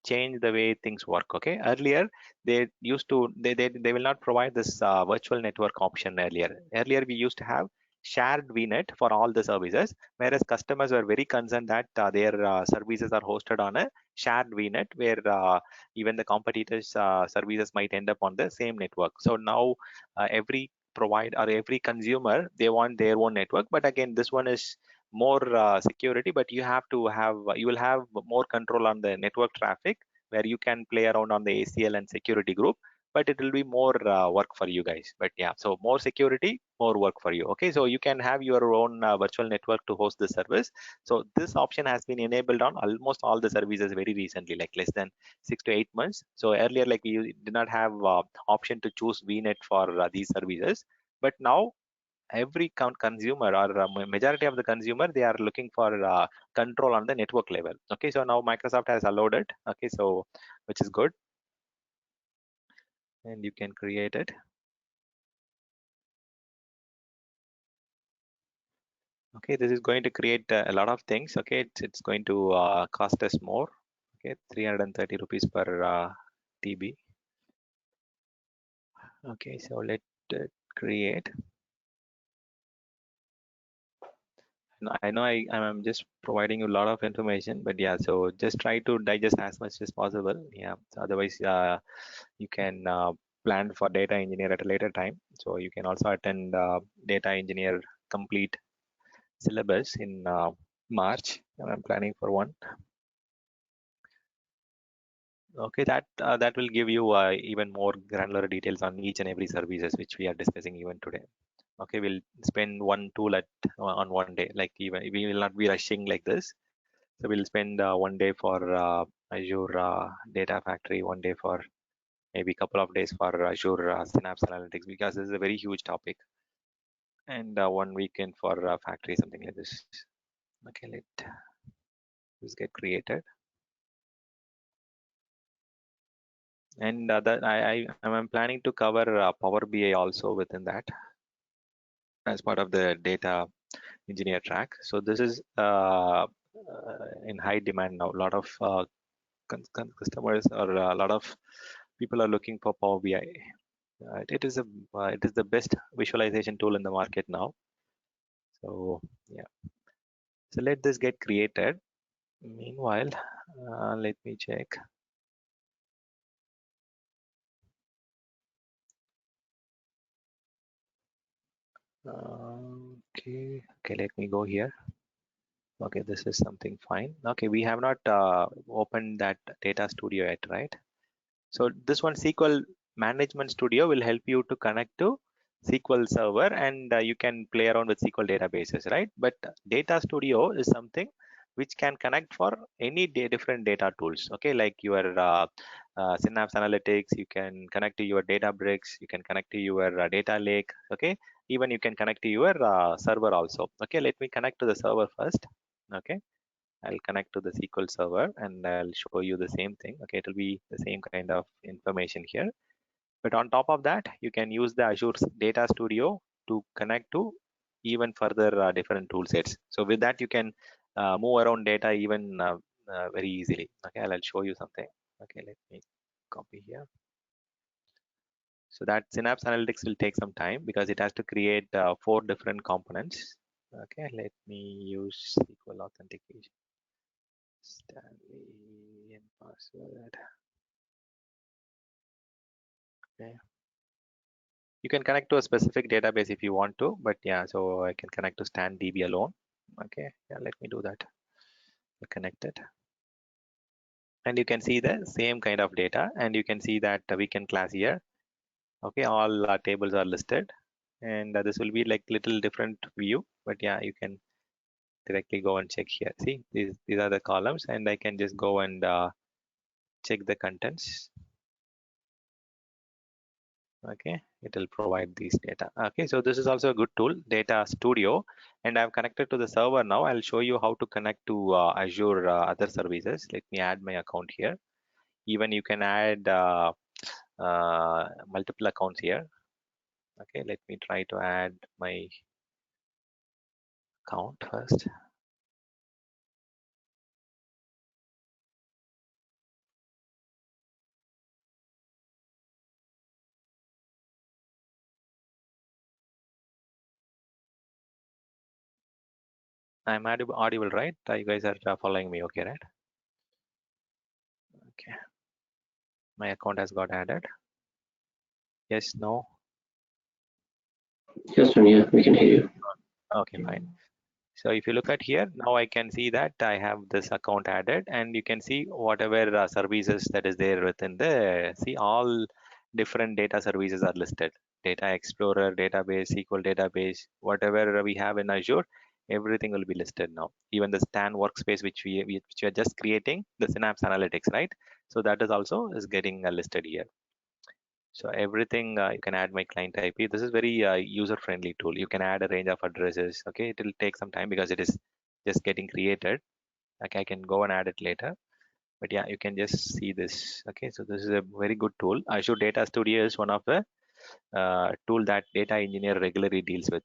Speaker 2: changed the way things work. Okay, earlier they used to they will not provide this virtual network option. Earlier we used to have shared VNet for all the services, whereas customers were very concerned that their services are hosted on a shared VNet, where even the competitors' services might end up on the same network. So now every provide or every consumer, they want their own network, but again this one is more security, but you will have more control on the network traffic, where you can play around on the ACL and security group, but it will be more work for you guys. But yeah, so more security, more work for you. Okay, so you can have your own virtual network to host the service. So this option has been enabled on almost all the services very recently, like less than 6 to 8 months. So earlier, like we did not have option to choose VNet for these services, but now every consumer, or majority of the consumer, they are looking for control on the network level. Okay, so now Microsoft has allowed it. Okay, so which is good, and you can create it. Okay, this is going to create a lot of things. Okay, it's going to cost us more. Okay, 330 rupees per TB. Okay, so let it create. I know I'm just providing you a lot of information, but yeah, so just try to digest as much as possible. Yeah, so otherwise, you can plan for data engineer at a later time. So you can also attend data engineer complete syllabus in March. I'm planning for one. Okay, that will give you even more granular details on each and every services which we are discussing even today. Okay, we'll spend one tool on one day. Like even we will not be rushing like this. So we'll spend one day for Azure Data Factory, one day for maybe a couple of days for Azure Synapse Analytics, because this is a very huge topic, and one weekend for Factory, something like this. Okay, let this get created. And that I'm planning to cover Power BI also within that as part of the data engineer track. So this is in high demand now. A lot of customers or a lot of people are looking for Power BI. It is the best visualization tool in the market now. So yeah. So let this get created. Meanwhile, let me check. Okay, let me go here. Okay, this is something fine. Okay, we have not opened that data studio yet, right? So this one SQL Management Studio will help you to connect to SQL Server, and you can play around with SQL databases, right? But Data Studio is something which can connect for any different data tools. Okay, like your Synapse Analytics, you can connect to your Databricks, you can connect to your data lake. Okay, even you can connect to your server also. Okay, let me connect to the server first. Okay, I'll connect to the SQL server and I'll show you the same thing. Okay, it will be the same kind of information here. But on top of that, you can use the Azure Data Studio to connect to even further different tool sets. So with that, you can move around data even very easily. Okay, I'll show you something. Okay, let me copy here. So that Synapse Analytics will take some time because it has to create 4 different components. Okay, let me use SQL authentication. Stanley and password. Okay. You can connect to a specific database if you want to, but yeah, so I can connect to StanDB alone. Okay, yeah, let me do that. Connect it. And you can see the same kind of data, and you can see that weekend class here. Okay, all tables are listed, and this will be like little different view, but yeah, you can directly go and check here. See, these are the columns, and I can just go and check the contents. Okay, it will provide these data. Okay, so this is also a good tool, Data Studio, and I've connected to the server now. I'll show you how to connect to Azure other services. Let me add my account here. Even you can add multiple accounts here. Okay, let me try to add my account first. I'm audible, right? You guys are following me, okay, right? Okay, my account has got added. Yes, no?
Speaker 6: Yes, sir. Yeah, we can hear you.
Speaker 2: Okay, fine. So if you look at here, now I can see that I have this account added, and you can see whatever services that is there within the, see all different data services are listed. Data Explorer, database, SQL database, whatever we have in Azure, everything will be listed now. Even the Stan workspace, which we are just creating, the Synapse Analytics, right? So that is also is getting listed here. So everything you can add my client IP. This is very user-friendly tool. You can add a range of addresses. Okay, it will take some time because it is just getting created. Okay, I can go and add it later. But yeah, you can just see this. Okay, so this is a very good tool. Azure Data Studio is one of the tool that data engineer regularly deals with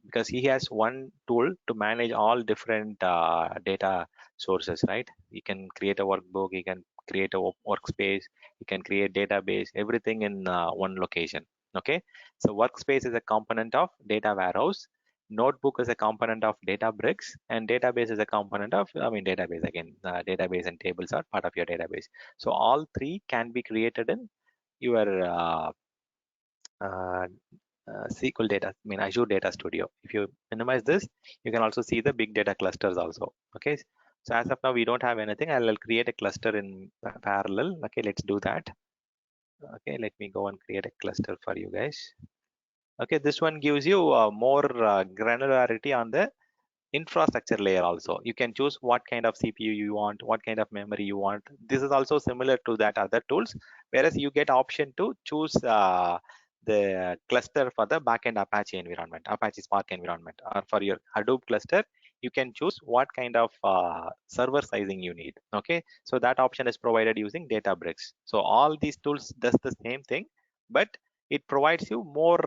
Speaker 2: because he has one tool to manage all different data sources, right? He can create a workbook, he can create a workspace, he can create database, everything in one location. Okay, so workspace is a component of data warehouse, Notebook is a component of Databricks, and database is a component of, database again. Database and tables are part of your database. So all three can be created in your SQL data, Azure Data Studio. If you minimize this, you can also see the big data clusters also. Okay. So as of now, we don't have anything. I'll create a cluster in parallel. Okay, let's do that. Okay, let me go and create a cluster for you guys. Okay, this one gives you more granularity on the infrastructure layer also. You can choose what kind of CPU you want, what kind of memory you want. This is also similar to that other tools, whereas you get option to choose the cluster for the backend Apache environment, Apache Spark environment, or for your Hadoop cluster, you can choose what kind of server sizing you need. Okay, so that option is provided using Databricks. So all these tools does the same thing, but it provides you more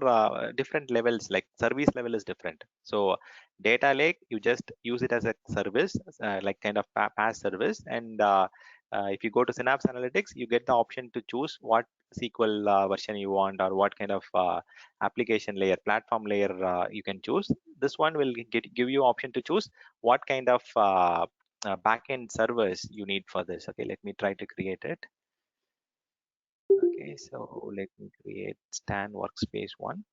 Speaker 2: different levels, like service level is different. So data lake, you just use it as a service, like kind of PaaS service. And if you go to Synapse Analytics, you get the option to choose what SQL version you want, or what kind of application layer, platform layer you can choose. This one will give you option to choose what kind of backend servers you need for this. Okay, let me try to create it. Okay, so let me create Stan Workspace 1.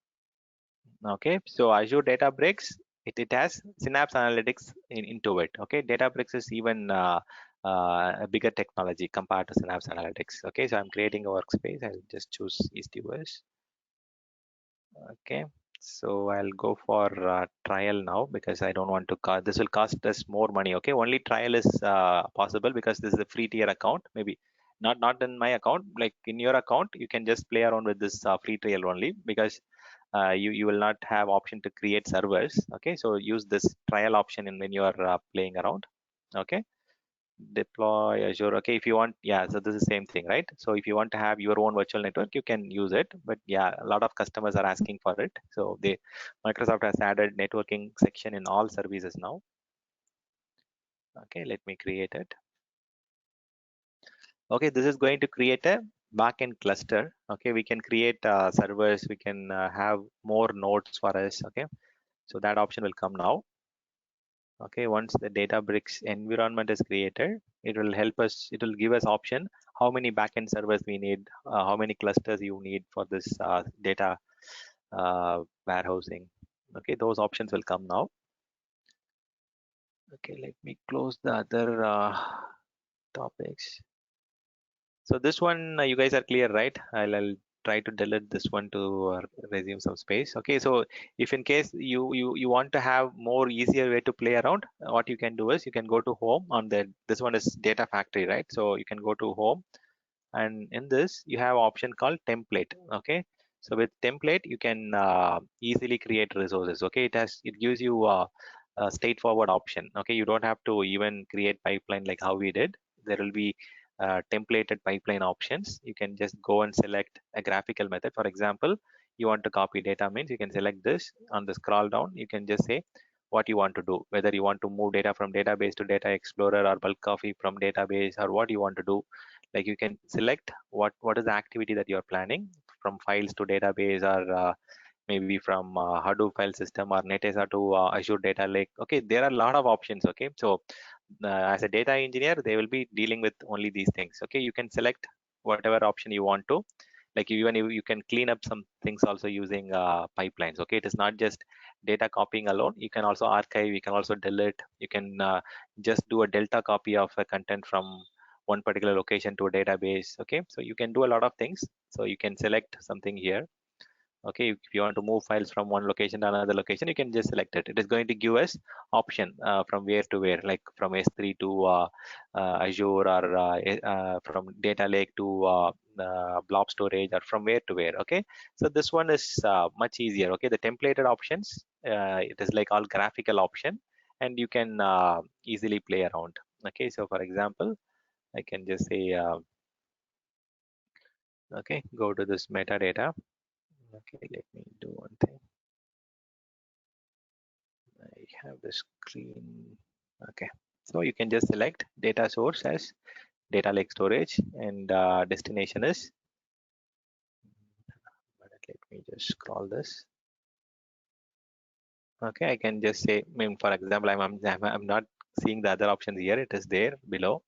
Speaker 2: Okay, so Azure Databricks, it has Synapse Analytics into it. Okay, Databricks is even a bigger technology compared to Synapse Analytics. Okay, so I'm creating a workspace. I'll just choose East US. Okay, so I'll go for trial now, because I don't want to cost, this will cost us more money. Okay, only trial is possible because this is a free tier account. Maybe not in my account, like in your account, you can just play around with this free trial only, because you will not have option to create servers. Okay, so use this trial option when you are playing around. Okay, deploy Azure. Okay, if you want, yeah, so this is the same thing, right? So if you want to have your own virtual network, you can use it, but yeah, a lot of customers are asking for it. So Microsoft has added networking section in all services now. Okay, let me create it. Okay, this is going to create a backend cluster. Okay, we can create servers, we can have more nodes for us. Okay, so that option will come now. Okay, once the Databricks environment is created, it will help us, it will give us option how many backend servers we need, how many clusters you need for this data warehousing. Okay, those options will come now. Okay, let me close the other topics. So this one, you guys are clear, right? I'll try to delete this one to resume some space. Okay, so if in case you want to have more easier way to play around, what you can do is you can go to home on this one is data factory, right? So you can go to home, and in this you have option called template. Okay, so with template you can easily create resources. Okay, it gives you a straightforward option. Okay, you don't have to even create pipeline like how we did. There will be templated pipeline options. You can just go and select a graphical method. For example, you want to copy data, means you can select this. On the scroll down, you can just say what you want to do, whether you want to move data from database to data explorer, or bulk copy from database, or what you want to do. Like you can select what is the activity that you're planning, from files to database, or maybe from Hadoop file system, or Netezza to Azure data lake. Okay, there are a lot of options. Okay, so as a data engineer, they will be dealing with only these things. Okay, you can select whatever option you want to. Like even you can clean up some things also using pipelines. Okay, it is not just data copying alone. You can also archive, you can also delete, you can just do a delta copy of a content from one particular location to a database. Okay, so you can do a lot of things. So you can select something here. Okay, if you want to move files from one location to another location, you can just select it. It is going to give us option from where to where, like from S3 to Azure, or from data lake to blob storage, or from where to where. Okay, so this one is much easier. Okay, the templated options, it is like all graphical option, and you can easily play around. Okay, so for example, I can just say okay, go to this metadata. Okay, let me do one thing. I have the screen. Okay, so you can just select data source as data lake storage, and destination is, let me just scroll this. Okay, I can just say, I mean, for example, I'm not seeing the other options here. It is there below.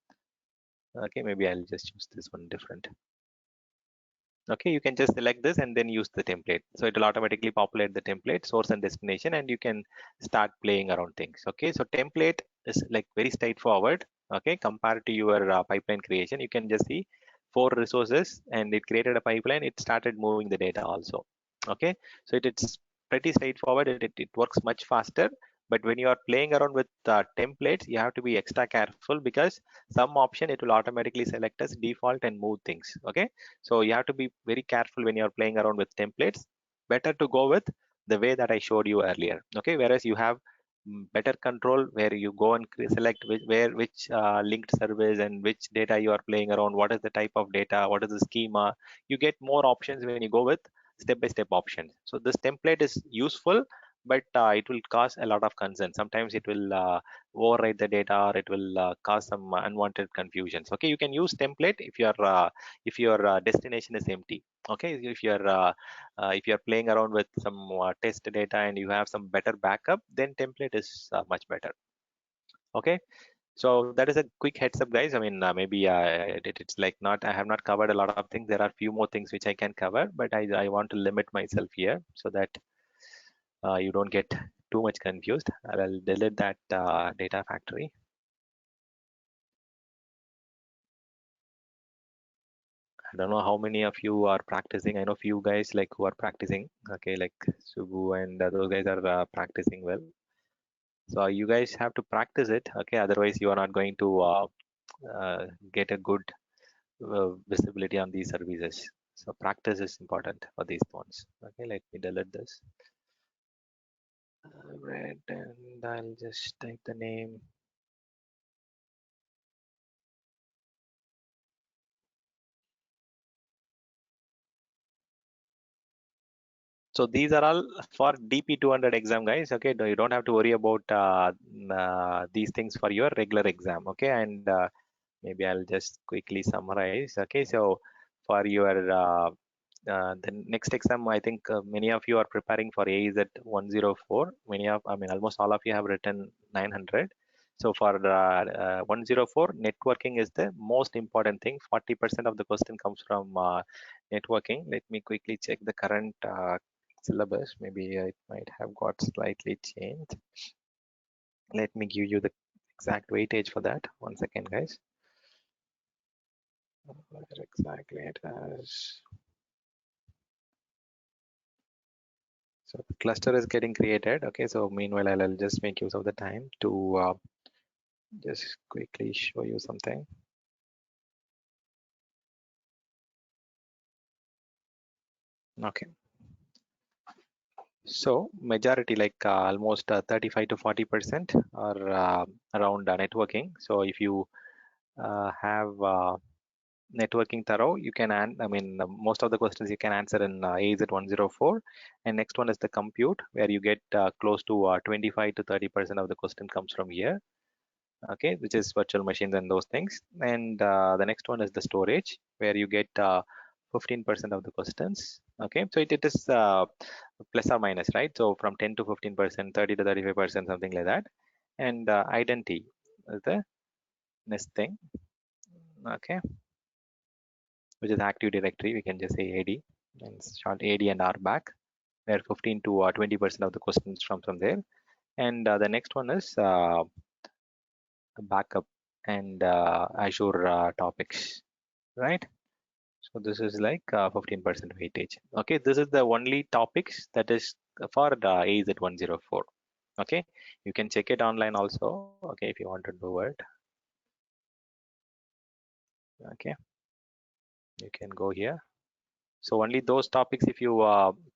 Speaker 2: Okay, maybe I'll just choose this one different. Okay, you can just select this and then use the template. So it will automatically populate the template, source and destination, and you can start playing around things. Okay, so template is like very straightforward. Okay, compared to your pipeline creation, you can just see 4 resources and it created a pipeline. It started moving the data also. Okay, so it's pretty straightforward. It works much faster. But when you are playing around with templates, you have to be extra careful because some option it will automatically select as default and move things. Okay, so you have to be very careful when you're playing around with templates. Better to go with the way that I showed you earlier. Okay, whereas you have better control where you go and select which linked service and which data you are playing around, what is the type of data, what is the schema. You get more options when you go with step-by-step options. So this template is useful, but it will cause a lot of concern. Sometimes it will overwrite the data, or it will cause some unwanted confusions. Okay, you can use template if your destination is empty. Okay, if you're playing around with some test data and you have some better backup, then template is much better. Okay, so that is a quick heads up, guys. I mean, maybe it's like not, I have not covered a lot of things. There are few more things which I can cover, but I want to limit myself here so that you don't get too much confused. I'll delete that data factory. I don't know how many of you are practicing. I know few guys like who are practicing. Okay, like Subu and those guys are practicing well. So you guys have to practice it. Okay, otherwise you are not going to get a good visibility on these services. So practice is important for these ones. Okay, let me delete this. Right, and I'll just type the name. So these are all for DP200 exam, guys. Okay, you don't have to worry about these things for your regular exam. Okay, and maybe I'll just quickly summarize. Okay, so for your the next exam, I think many of you are preparing for AZ 104. I mean, almost all of you have written 900. So for 104, networking is the most important thing. 40% of the question comes from networking. Let me quickly check the current syllabus. Maybe it might have got slightly changed. Let me give you the exact weightage for that. 1 second, guys. Where exactly it is. So the cluster is getting created. Okay, so meanwhile, I'll just make use of the time to just quickly show you something. Okay. So majority, like almost 35 to 40% are around networking. So if you have networking thorough, you can, I mean, most of the questions you can answer in AZ 104. And next one is the compute, where you get close to 25 to 30% of the question comes from here. Okay, which is virtual machines and those things. And the next one is the storage, where you get 15% of the questions. Okay, so it is plus or minus, right? So from 10 to 15%, 30 to 35%, something like that. And identity is the next thing. Okay, which is Active Directory. We can just say AD and short AD and RBAC, where 15 to 20% of the questions from there. And the next one is backup and Azure topics, right? So this is like 15% weightage. Okay, this is the only topics that is for the AZ 104. Okay, you can check it online also. Okay, if you want to do it. Okay, you can go here. So only those topics, if you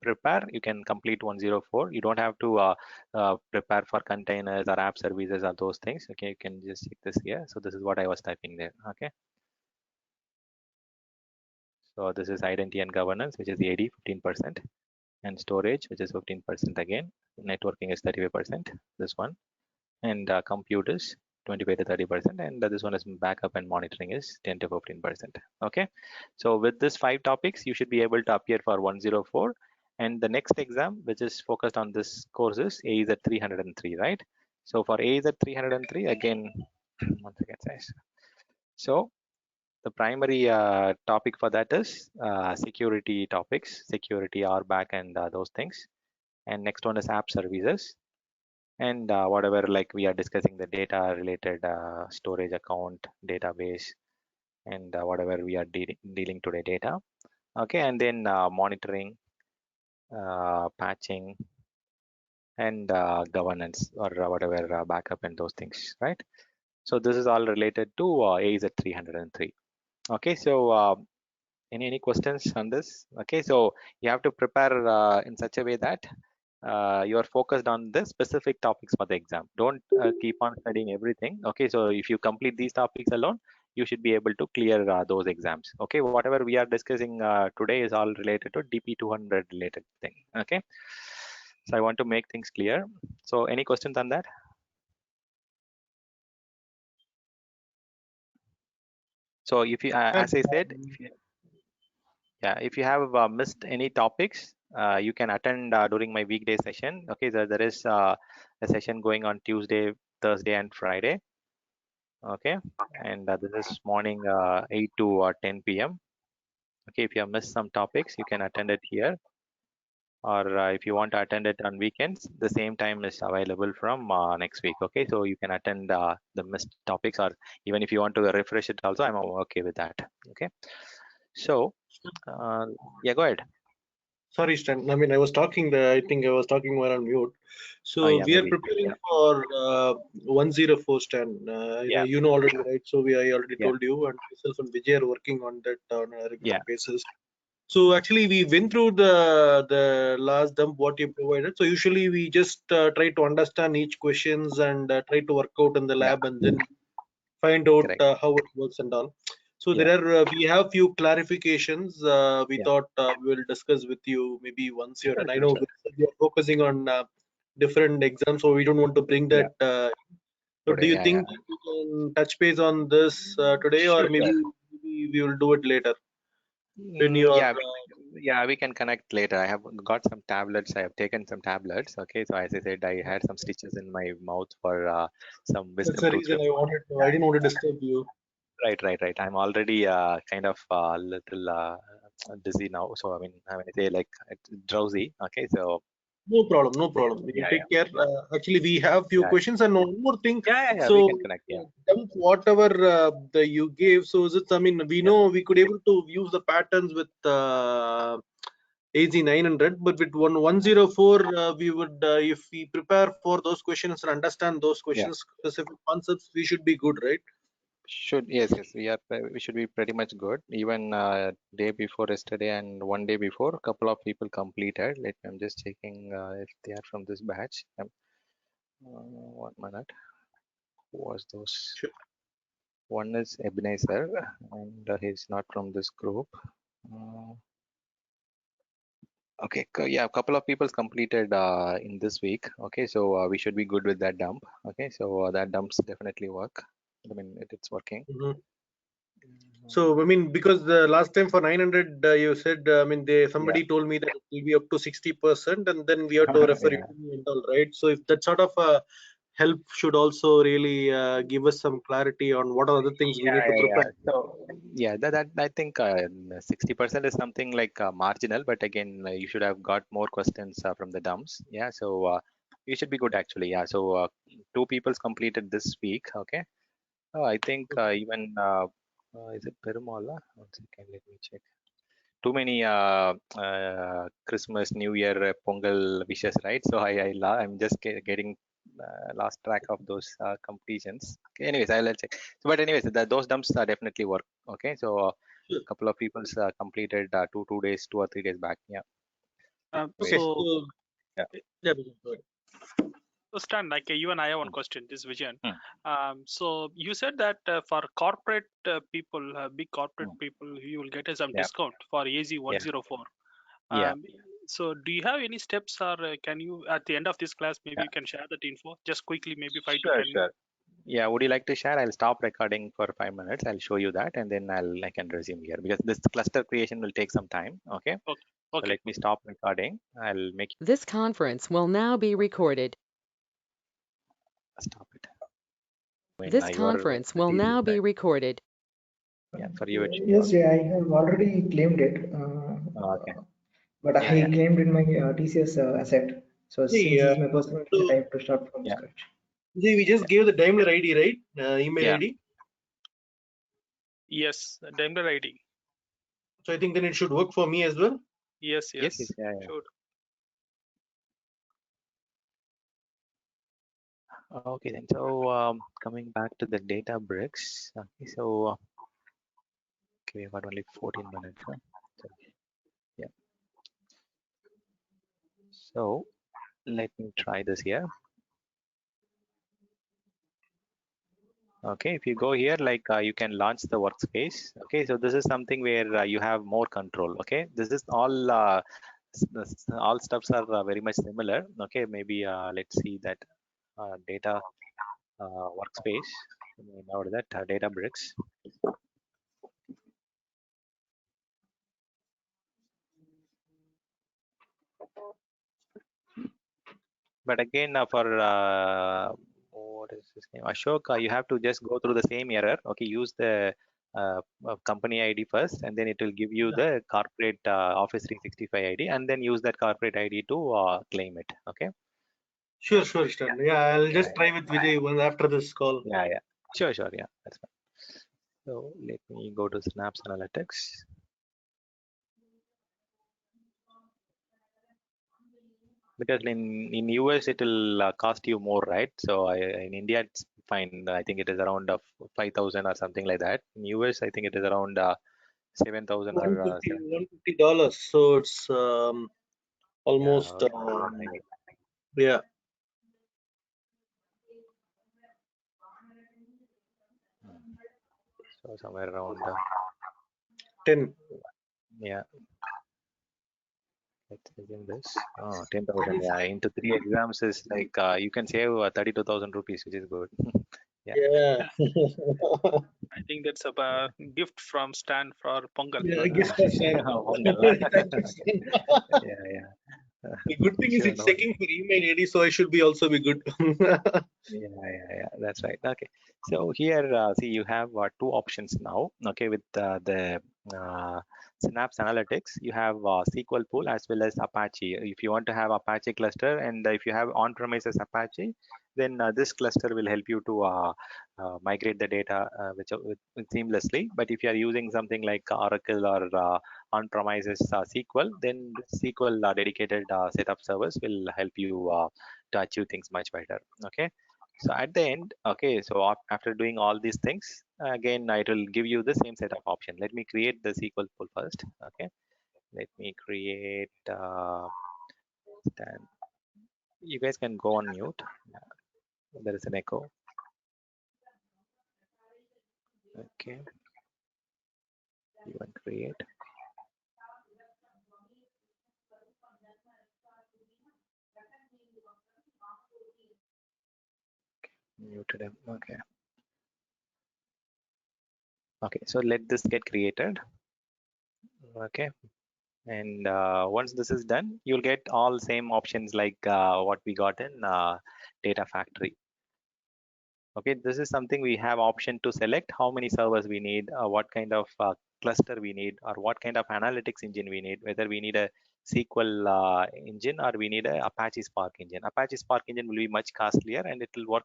Speaker 2: prepare, you can complete 104. You don't have to prepare for containers or app services or those things. Okay, you can just check this here. So this is what I was typing there. Okay. So this is identity and governance, which is the AD 15%, and storage, which is 15% again. Networking is 35%. This one, and compute is 25 to 30%, and this one is backup and monitoring is 10 to 15%. Okay, so with this 5 topics, you should be able to appear for 104, And the next exam, which is focused on this course, is AZ 303, right? So for AZ 303, again, one second, guys. So the primary topic for that is security topics, security, RBAC, and those things. And next one is app services. And whatever, like we are discussing the data related storage account, database, and whatever we are dealing today, data. Okay, and then monitoring, patching, and governance, or whatever backup and those things, right? So this is all related to AZ 303. Okay, so any questions on this? Okay, so you have to prepare in such a way that you are focused on the specific topics for the exam. Don't keep on studying everything. Okay, so if you complete these topics alone, you should be able to clear those exams. Okay, whatever we are discussing today is all related to DP 200 related thing. Okay, so I want to make things clear. So any questions on that? So if you, as I said, if you have missed any topics, you can attend during my weekday session. Okay, there is a session going on Tuesday, Thursday, and Friday. Okay, and this is morning 8 to 10 p.m. Okay, if you have missed some topics, you can attend it here. Or if you want to attend it on weekends, the same time is available from next week. Okay, so you can attend the missed topics, or even if you want to refresh it also, I'm okay with that. Okay, so yeah, go ahead.
Speaker 8: Sorry, Stan. I mean, I was talking. I think I was talking while on mute. So
Speaker 2: yeah,
Speaker 8: we are
Speaker 2: maybe.
Speaker 8: preparing for 104, Stan.
Speaker 2: Yeah.
Speaker 8: You know already, right? So I already
Speaker 2: Yeah.
Speaker 8: told you, and myself and Vijay are working on that on a regular
Speaker 2: Yeah.
Speaker 8: basis. So actually, we went through the last dump what you provided. So usually we just try to understand each questions and try to work out in the lab, and then find out
Speaker 2: Correct.
Speaker 8: how it works and all. So
Speaker 2: Yeah.
Speaker 8: there are we have few clarifications. We
Speaker 2: Yeah.
Speaker 8: thought we will discuss with you maybe once you're done. I
Speaker 2: Sure,
Speaker 8: know
Speaker 2: sure.
Speaker 8: we are focusing on different exams, so we don't want to bring that. So
Speaker 2: Today,
Speaker 8: do you
Speaker 2: yeah,
Speaker 8: think we can touch base on this today, or
Speaker 2: Sure,
Speaker 8: maybe we will do it later when you are?
Speaker 2: Yeah, we can connect later. I have got some tablets. I have taken some tablets. Okay, so as I said, I had some stitches in my mouth for some
Speaker 8: That's
Speaker 2: wisdom
Speaker 8: the
Speaker 2: tooth
Speaker 8: reason I wanted to. I didn't want to disturb you.
Speaker 2: Right. I'm already kind of a little dizzy now. So I mean, I say like it's drowsy. Okay, so
Speaker 8: No problem, no problem. You
Speaker 2: yeah,
Speaker 8: take care. Actually, we have few
Speaker 2: yeah,
Speaker 8: questions and one more thing.
Speaker 2: yeah.
Speaker 8: So,
Speaker 2: We can connect. Yeah,
Speaker 8: whatever the you gave, so is it? I mean, we
Speaker 2: yeah.
Speaker 8: know we could able to use the patterns with AZ 900, but with 104, we would if we prepare for those questions and understand those questions, specific concepts, we should be good, right?
Speaker 2: Yes. We should be pretty much good. Even day before yesterday and one day before, a couple of people completed. I'm just checking if they are from this batch. 1 minute. Who was those?
Speaker 8: Sure.
Speaker 2: One is Ebenezer, and he's not from this group. Okay, yeah, a couple of people completed in this week. Okay, so we should be good with that dump. Okay, so that dumps definitely work. I mean, it's working.
Speaker 8: So I mean, because the last time for 900, you said I mean somebody told me that it will be up to 60%, and then we have to refer it to me and all, right? So if that sort of help should also really give us some clarity on what are the things we need to prepare.
Speaker 2: So yeah, that I think 60% is something like marginal, but again, you should have got more questions from the dumps. Yeah, so you should be good actually. Yeah, so 2 people completed this week. Okay, I think even is it Perumal? 1 second, let me check. Too many Christmas, New Year, Pongal wishes, right? So I'm just getting lost track of those completions. Okay, anyways, I'll check. So, but anyways, those dumps definitely work. Okay, so a couple of people completed 2 days, 2 or 3 days back. Yeah.
Speaker 8: Okay.
Speaker 9: So,
Speaker 8: Yeah.
Speaker 9: so Stan, like even I have one question. This Vision. So you said that for corporate people, big corporate people, you will get some discount for AZ 104. So do you have any steps, or can you at the end of this class maybe you can share that info just quickly, maybe 5 to 10 minutes?
Speaker 2: Yeah, would you like to share? I'll stop recording for 5 minutes. I'll show you that, and then I can resume here because this cluster creation will take some time. Okay. So
Speaker 9: Okay.
Speaker 2: let me stop recording. I'll make
Speaker 1: This conference will now be recorded.
Speaker 2: stop it. When
Speaker 1: This
Speaker 2: you are
Speaker 1: conference will
Speaker 2: ready to
Speaker 1: now be
Speaker 2: start.
Speaker 1: recorded.
Speaker 2: Yeah, for you it should
Speaker 3: Yes,
Speaker 2: work.
Speaker 3: I have already claimed it,
Speaker 2: Okay.
Speaker 3: but
Speaker 2: Yeah,
Speaker 3: I
Speaker 2: yeah.
Speaker 3: claimed in my TCS asset. So
Speaker 8: See,
Speaker 3: since it's my personal asset,
Speaker 8: so
Speaker 3: I have to start from
Speaker 2: Yeah.
Speaker 3: scratch.
Speaker 8: see, we just gave the Daimler ID, right? Email
Speaker 2: Yeah.
Speaker 8: ID.
Speaker 9: Yes, Daimler ID.
Speaker 8: So I think then it should work for me as well.
Speaker 9: Yes,
Speaker 2: Yes,
Speaker 9: yes.
Speaker 2: yeah, yeah.
Speaker 9: Sure.
Speaker 2: Okay, then. So coming back to the data bricks. Okay, so okay, we've got only 14 minutes. Huh? So, yeah. So let me try this here. Okay, if you go here, like you can launch the workspace. Okay, so this is something where you have more control. Okay, this is all all stuffs are very much similar. Okay, maybe let's see that data workspace. Now that data bricks. But again, for what is his name, Ashok, you have to just go through the same error. Okay, use the company ID first, and then it will give you the corporate Office 365 ID, and then use that corporate ID to claim it. Okay.
Speaker 8: Sure, sure, Stan. Yeah, I'll
Speaker 2: Yeah,
Speaker 8: just try with Vijay once after this call.
Speaker 2: yeah, yeah. Sure, sure. Yeah, that's fine. So let me go to Synapse Analytics. Because in US it will cost you more, right? So in India it's fine. I think it is around 5,000 or something like that. In US I think it is around 7,000 or
Speaker 8: 150 $150. So it's
Speaker 2: yeah,
Speaker 8: almost
Speaker 2: okay, more high.
Speaker 8: yeah.
Speaker 2: So somewhere around
Speaker 8: 10.
Speaker 2: yeah. Let's assume this. Oh, 10,000. Yeah, into 3 exams is like you can save 32,000 rupees, which is good. Yeah.
Speaker 8: Yeah.
Speaker 9: I think that's a gift from Stan for Pongal.
Speaker 8: Yeah, I guess for Stan.
Speaker 2: Pongal.
Speaker 8: Thank you, Stan.
Speaker 2: Yeah, yeah.
Speaker 8: The good thing is
Speaker 2: Sure,
Speaker 8: it's
Speaker 2: no.
Speaker 8: checking for email ID, so I should be also be good.
Speaker 2: Yeah, that's right. Okay, so here, see, you have two options now. Okay, with the Synapse Analytics, you have SQL pool as well as Apache. If you want to have Apache cluster, and if you have on-premises Apache, then this cluster will help you to migrate the data with seamlessly. But if you are using something like Oracle or on-premises SQL, then this SQL dedicated set of servers will help you to achieve things much better. Okay, so at the end, okay, so after doing all these things, again it will give you the same set of option. Let me create the SQL pool first. Okay, let me create Stan. You guys can go on mute. There is an echo. Okay, you can create. Muted him. Okay. Okay, so let this get created. Okay, and once this is done, you'll get all same options like what we got in Data Factory. Okay, this is something we have option to select how many servers we need, what kind of cluster we need, or what kind of analytics engine we need, whether we need a SQL engine or we need a Apache Spark engine. Apache Spark engine will be much costlier and it will work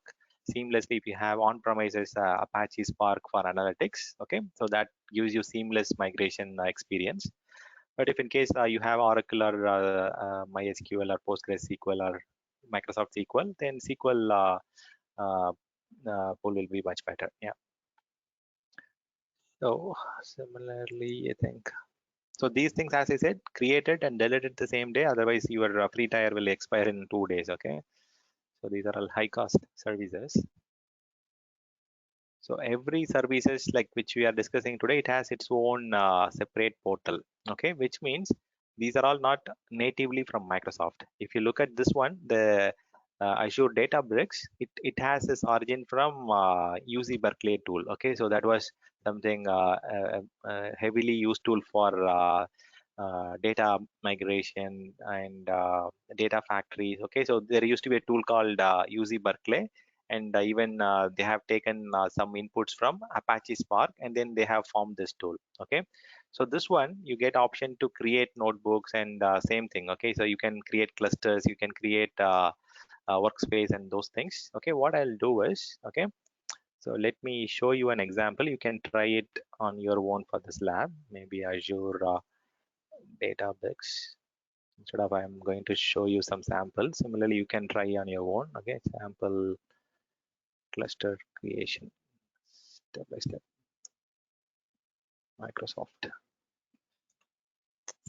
Speaker 2: seamlessly if you have on-premises Apache Spark for analytics. Okay, so that gives you seamless migration experience. But if in case you have Oracle or MySQL or PostgreSQL or Microsoft SQL, then SQL pool will be much better. Yeah. So similarly, I think. So these things, as I said, created and deleted the same day. Otherwise, your free tier will expire in 2 days. Okay. So these are all high cost services. So every services like which we are discussing today, it has its own separate portal. Okay, which means these are all not natively from Microsoft. If you look at this one, the Azure Databricks, it has its origin from UC Berkeley tool. Okay, so that was something heavily used tool for data migration and data factories. Okay, so there used to be a tool called UZ Berkeley, and even they have taken some inputs from Apache Spark, and then they have formed this tool. Okay, so this one you get option to create notebooks and same thing. Okay, so you can create clusters, you can create workspace and those things. Okay, what I'll do is, okay, so let me show you an example. You can try it on your own for this lab, maybe Azure Databricks. Instead of I'm going to show you some samples. Similarly, you can try on your own. Okay, sample cluster creation, step by step, Microsoft.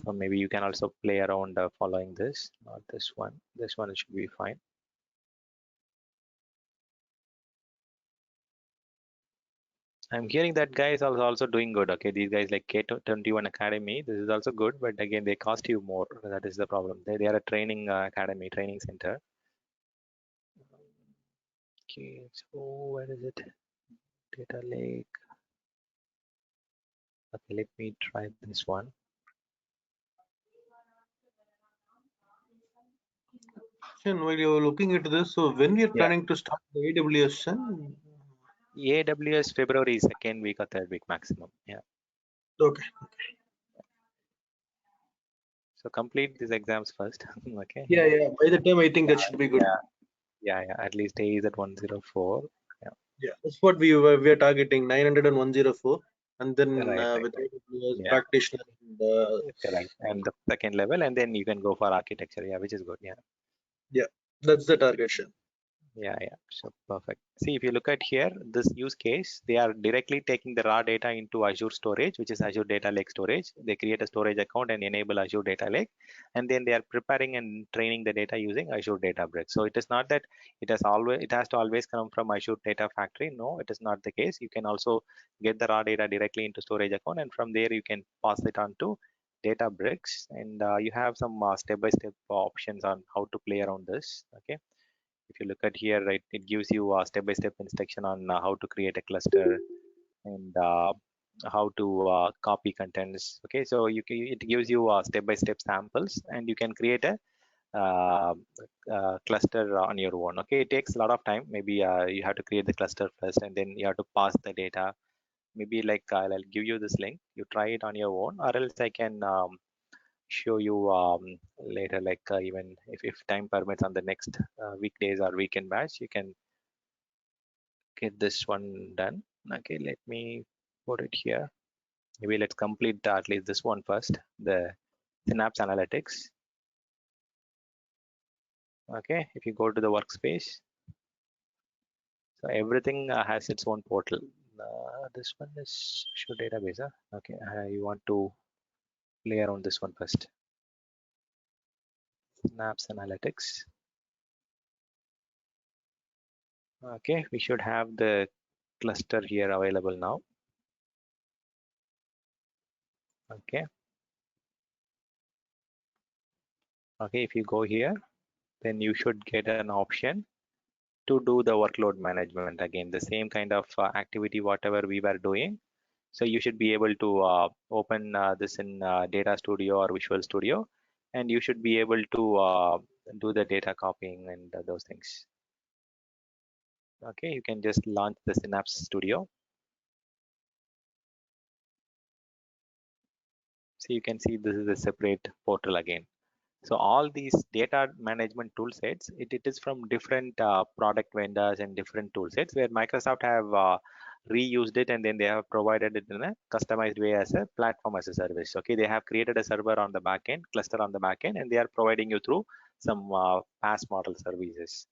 Speaker 2: So maybe you can also play around following this, not this one. This one should be fine. I'm hearing that guys are also doing good. Okay, these guys like K21 Academy, this is also good, but again they cost you more. That is the problem. They are a training academy, training center. Okay, so where is it? Data lake. Okay, let me try this one.
Speaker 8: While you're looking at this, so when we are planning to start the AWS,
Speaker 2: AWS February 2nd week or 3rd week maximum. Yeah.
Speaker 8: Okay.
Speaker 2: So complete these exams first. Okay.
Speaker 8: Yeah. By the time I think that should be good.
Speaker 2: Yeah. At least A is at 104.
Speaker 8: Yeah, that's what we are targeting, 900 and 104, and then
Speaker 2: Right.
Speaker 8: with AWS
Speaker 2: Yeah.
Speaker 8: practitioner.
Speaker 2: Correct. And the second level, and then you can go for architecture. Yeah, which is good.
Speaker 8: Yeah, that's the target.
Speaker 2: Yeah. So perfect. See, if you look at here, this use case, they are directly taking the raw data into Azure storage, which is Azure Data Lake storage. They create a storage account and enable Azure Data Lake, and then they are preparing and training the data using Azure Databricks. So it is not that it has to always come from Azure Data Factory. No, it is not the case. You can also get the raw data directly into storage account, and from there you can pass it on to Databricks, and you have some step-by-step options on how to play around this. Okay. If you look at here, right, it gives you a step-by-step instruction on how to create a cluster and how to copy contents. Okay, so it gives you step-by-step samples, and you can create a cluster on your own. Okay, it takes a lot of time. Maybe you have to create the cluster first, and then you have to pass the data. Maybe like I'll give you this link. You try it on your own, or else I can show you later, like even if time permits on the next weekdays or weekend batch, you can get this one done. Okay, let me put it here. Maybe let's complete at least this one first, the Synapse Analytics. Okay, if you go to the workspace, so everything has its own portal. This one is show database. Okay, you want to play around this one first. Synapse Analytics. Okay, we should have the cluster here available now. Okay. Okay, if you go here, then you should get an option to do the workload management. Again, the same kind of activity, whatever we were doing. So you should be able to open this in Data Studio or Visual Studio, and you should be able to do the data copying and those things. Okay, you can just launch the Synapse Studio. So you can see this is a separate portal again. So all these data management tool sets, it is from different product vendors and different tool sets where Microsoft have reused it, and then they have provided it in a customized way as a platform as a service. Okay, they have created a server on the backend, cluster on the backend, and they are providing you through some PaaS model services.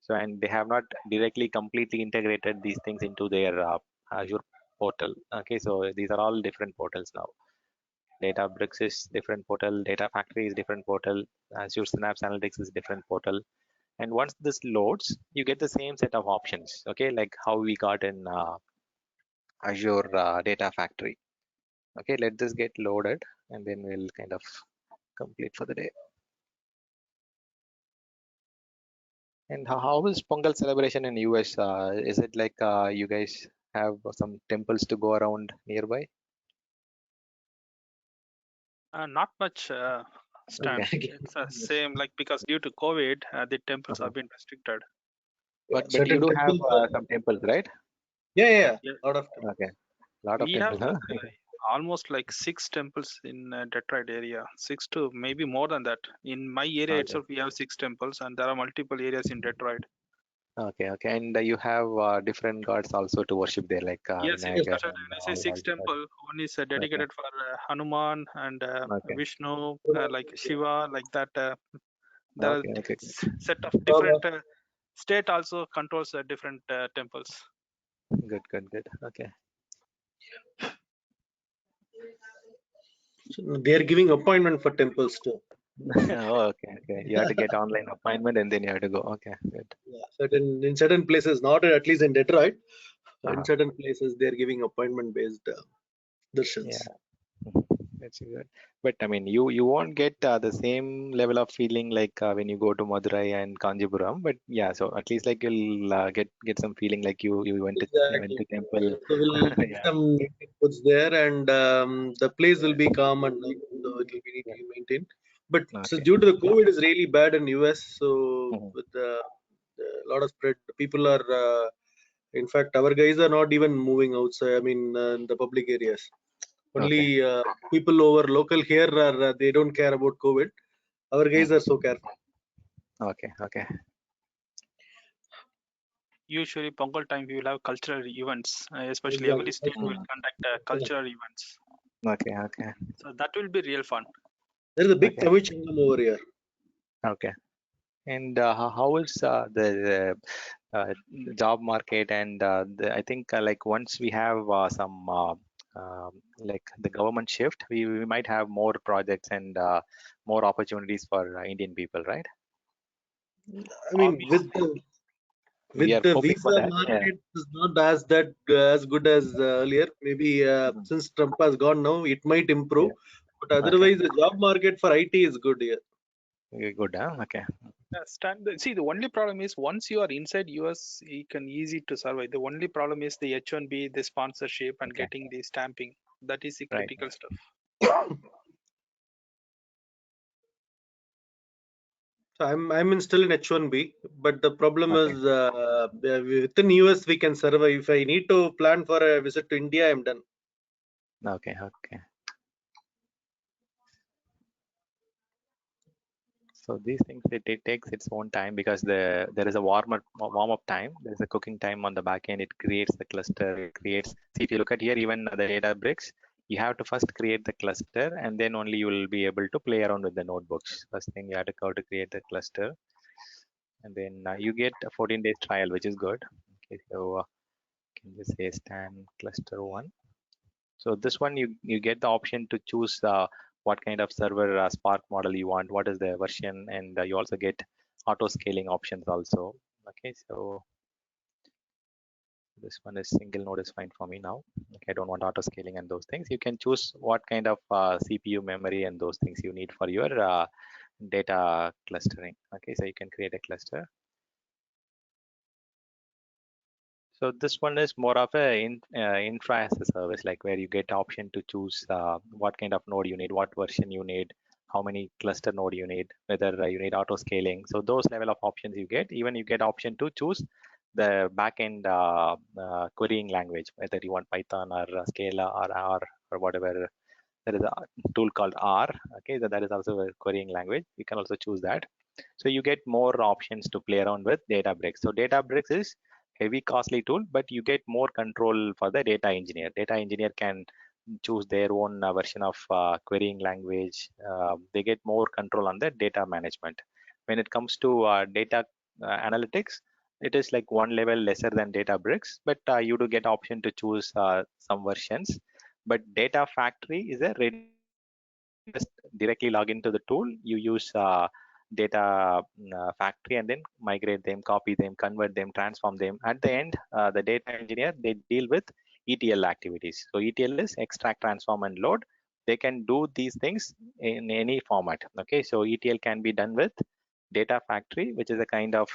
Speaker 2: So, and they have not directly completely integrated these things into their Azure portal. Okay, so these are all different portals now. Databricks is different portal, Data Factory is different portal, Azure Synapse Analytics is different portal. And once this loads, you get the same set of options, okay, like how we got in Azure Data Factory. Okay, let this get loaded, and then we'll kind of complete for the day. And how is Pongal celebration in US? Is it like you guys have some temples to go around nearby?
Speaker 9: Not much, Stan.
Speaker 2: Okay.
Speaker 9: It's the same, like because due to COVID, the temples have been restricted.
Speaker 8: Yeah,
Speaker 2: But you
Speaker 8: certain
Speaker 2: do have
Speaker 8: temples.
Speaker 2: some temples, right?
Speaker 8: Yeah,
Speaker 9: Yeah,
Speaker 8: lot of temples.
Speaker 2: Okay. Lot of
Speaker 9: we have
Speaker 2: temples, huh?
Speaker 9: like almost like 6 temples in Detroit area, 6 to maybe more than that. In my area
Speaker 2: Okay.
Speaker 9: itself, we have 6 temples, and there are multiple areas in Detroit.
Speaker 2: Okay. Okay. And you have different gods also to worship there, like
Speaker 9: Yes, in
Speaker 8: Yes.
Speaker 2: Vinayagar
Speaker 9: Detroit,
Speaker 2: and
Speaker 9: when I say
Speaker 2: all
Speaker 9: six
Speaker 2: that.
Speaker 9: temple, one is
Speaker 2: Okay.
Speaker 9: dedicated for Hanuman and
Speaker 2: Okay.
Speaker 9: Vishnu, like Shiva, like that. There are
Speaker 2: Okay. Okay.
Speaker 9: set of different state also controls different temples.
Speaker 2: Good. Good. Good. Okay.
Speaker 8: So they are giving appointment for temples too.
Speaker 2: Oh, okay. Okay. You have to get online appointment and then you have to go. Okay. Good.
Speaker 8: Yeah, in certain places, not at least in Detroit, in
Speaker 2: Uh-huh.
Speaker 8: certain places they are giving appointment based darshans.
Speaker 2: Yeah. That's good. But I mean, you won't get the same level of feeling like when you go to Madurai and Kanjipuram. But yeah, so at least like you'll get some feeling like you went
Speaker 8: Exactly.
Speaker 2: to temple.
Speaker 8: So we'll get
Speaker 2: Yeah.
Speaker 8: some inputs there, and the place will be calm and nice, so it will be
Speaker 2: Yeah.
Speaker 8: neatly maintained. But so
Speaker 2: Okay.
Speaker 8: due to the COVID is really bad in US, so
Speaker 2: Mhm.
Speaker 8: with the lot of spread, people are. In fact, our guys are not even moving outside. I mean, in the public areas.
Speaker 2: Okay.
Speaker 8: Only people over local here are they don't care about COVID. Our guys are so careful.
Speaker 2: Okay. Okay.
Speaker 9: Usually, Pongal time we will have cultural events, especially every
Speaker 8: Exactly.
Speaker 9: state will conduct cultural events.
Speaker 2: Okay. Okay.
Speaker 9: So that will be real fun.
Speaker 8: There is a big
Speaker 2: Okay.
Speaker 8: Tamil Changam over here.
Speaker 2: Okay. And how is the job market and I think like once we have some like the government shift, we might have more projects and more opportunities for Indian people, right?
Speaker 8: I mean,
Speaker 9: Obviously,
Speaker 2: We are
Speaker 8: with the
Speaker 2: hoping for
Speaker 8: visa
Speaker 2: that. Yeah.
Speaker 8: market is not as good as earlier. Maybe
Speaker 2: Mhm.
Speaker 8: since Trump has gone now, it might improve.
Speaker 2: Yeah.
Speaker 8: But
Speaker 2: Okay.
Speaker 8: otherwise, the job market for IT is good here.
Speaker 2: Okay, good. Huh? Okay.
Speaker 9: see, the only problem is once you are inside US, you can easy to survive. The only problem is the H1B, the sponsorship, and
Speaker 2: Okay.
Speaker 9: getting the stamping. That is the
Speaker 2: Right.
Speaker 9: critical stuff.
Speaker 8: So I'm still in H1B, but the problem
Speaker 2: Okay.
Speaker 8: is within US we can survive. If I need to plan for a visit to India, I'm done.
Speaker 2: Okay. Okay. So these things it takes its own time because there is a warm up time. There's a cooking time on the back end. It creates the cluster. It creates. See, if you look at here, even the data bricks, you have to first create the cluster, and then only you will be able to play around with the notebooks. First thing you have to go to create the cluster, and then you get a 14 days trial, which is good. Okay, so can just say stand cluster one. So this one you get the option to choose what kind of server Spark model you want, what is the version, and you also get auto scaling options also. Okay, so this one is single node is fine for me now. Okay, I don't want auto scaling and those things. You can choose what kind of CPU memory and those things you need for your data clustering. Okay, so you can create a cluster. So this one is more of a infra as a service, like where you get option to choose what kind of node you need, what version you need, how many cluster node you need, whether you need auto scaling. So those level of options you get. Even you get option to choose the backend querying language, whether you want Python or Scala or R or whatever. There is a tool called R. Okay, that is also a querying language. You can also choose that. So you get more options to play around with Databricks. So Databricks is heavy costly tool, but you get more control for the data engineer. Data engineer can choose their own version of querying language. They get more control on the data management. When it comes to data analytics, it is like one level lesser than Databricks, but you do get option to choose some versions. But Data Factory is a ready just directly log into the tool. You use data factory and then migrate them, copy them, convert them, transform them. At the end, the data engineer, they deal with ETL activities. So ETL is extract, transform, and load. They can do these things in any format. Okay, so ETL can be done with data factory, which is a kind of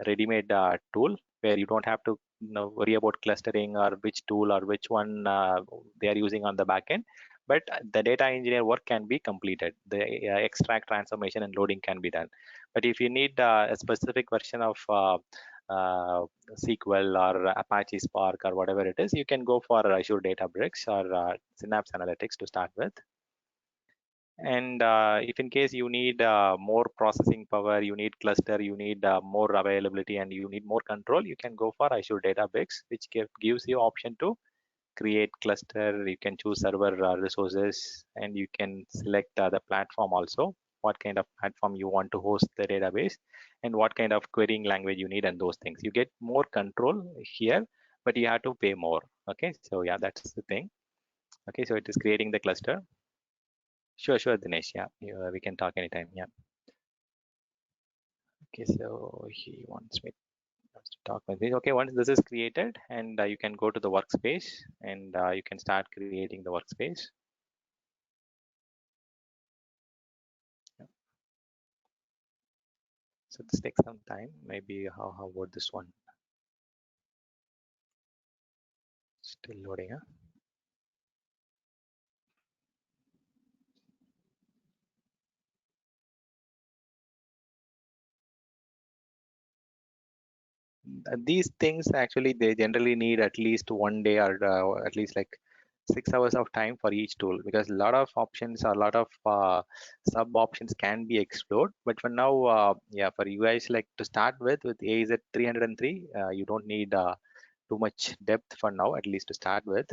Speaker 2: ready-made tool where you don't have to worry about clustering or which tool or which one they are using on the back end. but the data engineer work can be completed. The extract, transformation, and loading can be done. But if you need a specific version of SQL or Apache Spark or whatever it is, you can go for Azure Databricks or Synapse Analytics to start with. And if in case you need more processing power, you need cluster, you need more availability, and you need more control, you can go for Azure Databricks, which gives you option to create cluster. You can choose server resources, and you can select the platform also, what kind of platform you want to host the database, and what kind of querying language you need, and those things. You get more control here, but you have to pay more. Okay, so yeah, that's the thing. Okay, so it is creating the cluster. Sure, Dinesh. Yeah, we can talk anytime. Yeah. Okay, so he wants me to talk with this. Okay, once this is created, and you can go to the workspace, and you can start creating the workspace. Yeah. So this takes some time. Maybe how about this one? Still loading, huh? These things actually they generally need at least one day or at least like 6 hours of time for each tool, because a lot of options or a lot of sub options can be explored. But for now, yeah, for you guys, like to start with AZ 303, you don't need too much depth for now, at least to start with.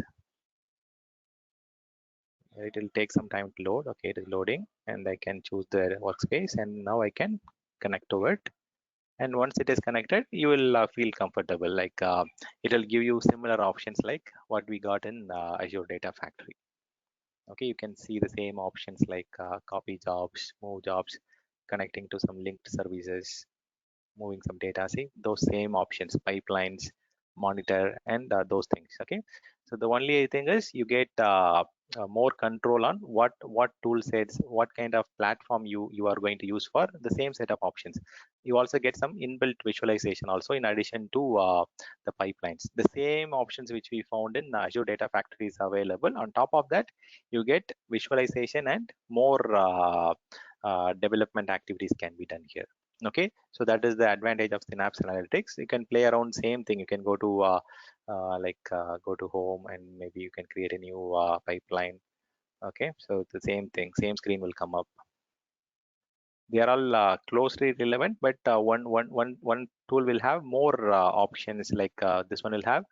Speaker 2: It will take some time to load. Okay, it is loading, and I can choose the workspace, and now I can connect to it. And once it is connected, you will feel comfortable, like it will give you similar options like what we got in Azure Data Factory. Okay, you can see the same options like copy jobs, move jobs, connecting to some linked services, moving some data. See those same options, pipelines, monitor, and those things. Okay, so the only thing is you get more control on what tool sets, what kind of platform you are going to use for the same set of options. You also get some inbuilt visualization also, in addition to the pipelines. The same options which we found in Azure Data Factory is available. On top of that, you get visualization and more development activities can be done here. Okay, so that is the advantage of Synapse Analytics. You can play around same thing. You can go to go to home, and maybe you can create a new pipeline. Okay, so the same thing, same screen will come up. They are all closely relevant, but one tool will have more options. Like this one will have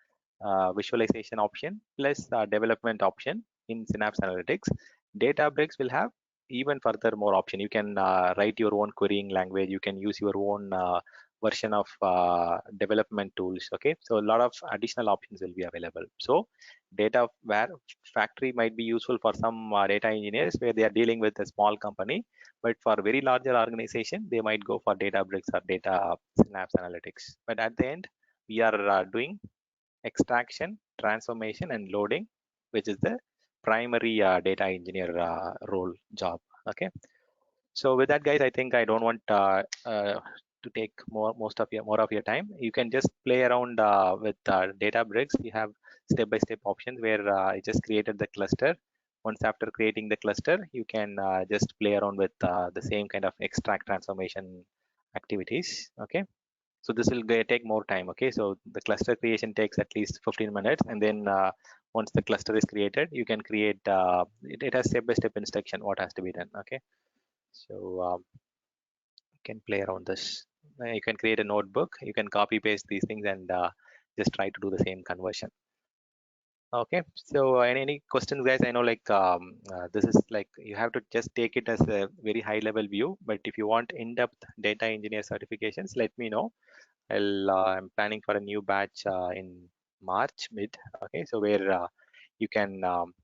Speaker 2: visualization option plus development option in Synapse Analytics. Databricks will have even further more option. You can write your own querying language. You can use your own version of development tools. Okay, so a lot of additional options will be available. So data where factory might be useful for some data engineers where they are dealing with a small company, but for very larger organization they might go for Databricks or data Synapse Analytics. But at the end, we are doing extraction, transformation, and loading, which is the primary data engineer role job. Okay, so with that, guys, I think I don't want to take more of your time. You can just play around with Databricks. You have step-by-step options where I just created the cluster. Once after creating the cluster, you can just play around with the same kind of extract, transformation activities. Okay, so this will take more time. Okay, so the cluster creation takes at least 15 minutes, and then once the cluster is created, you can create it has step-by-step instruction what has to be done. Okay, so you can play around this. You can create a notebook, you can copy paste these things, and just try to do the same conversion. Okay, so any questions, guys? I know like this is like you have to just take it as a very high level view, but if you want in-depth data engineer certifications, let me know. I'm planning for a new batch in March mid. Okay, so where you can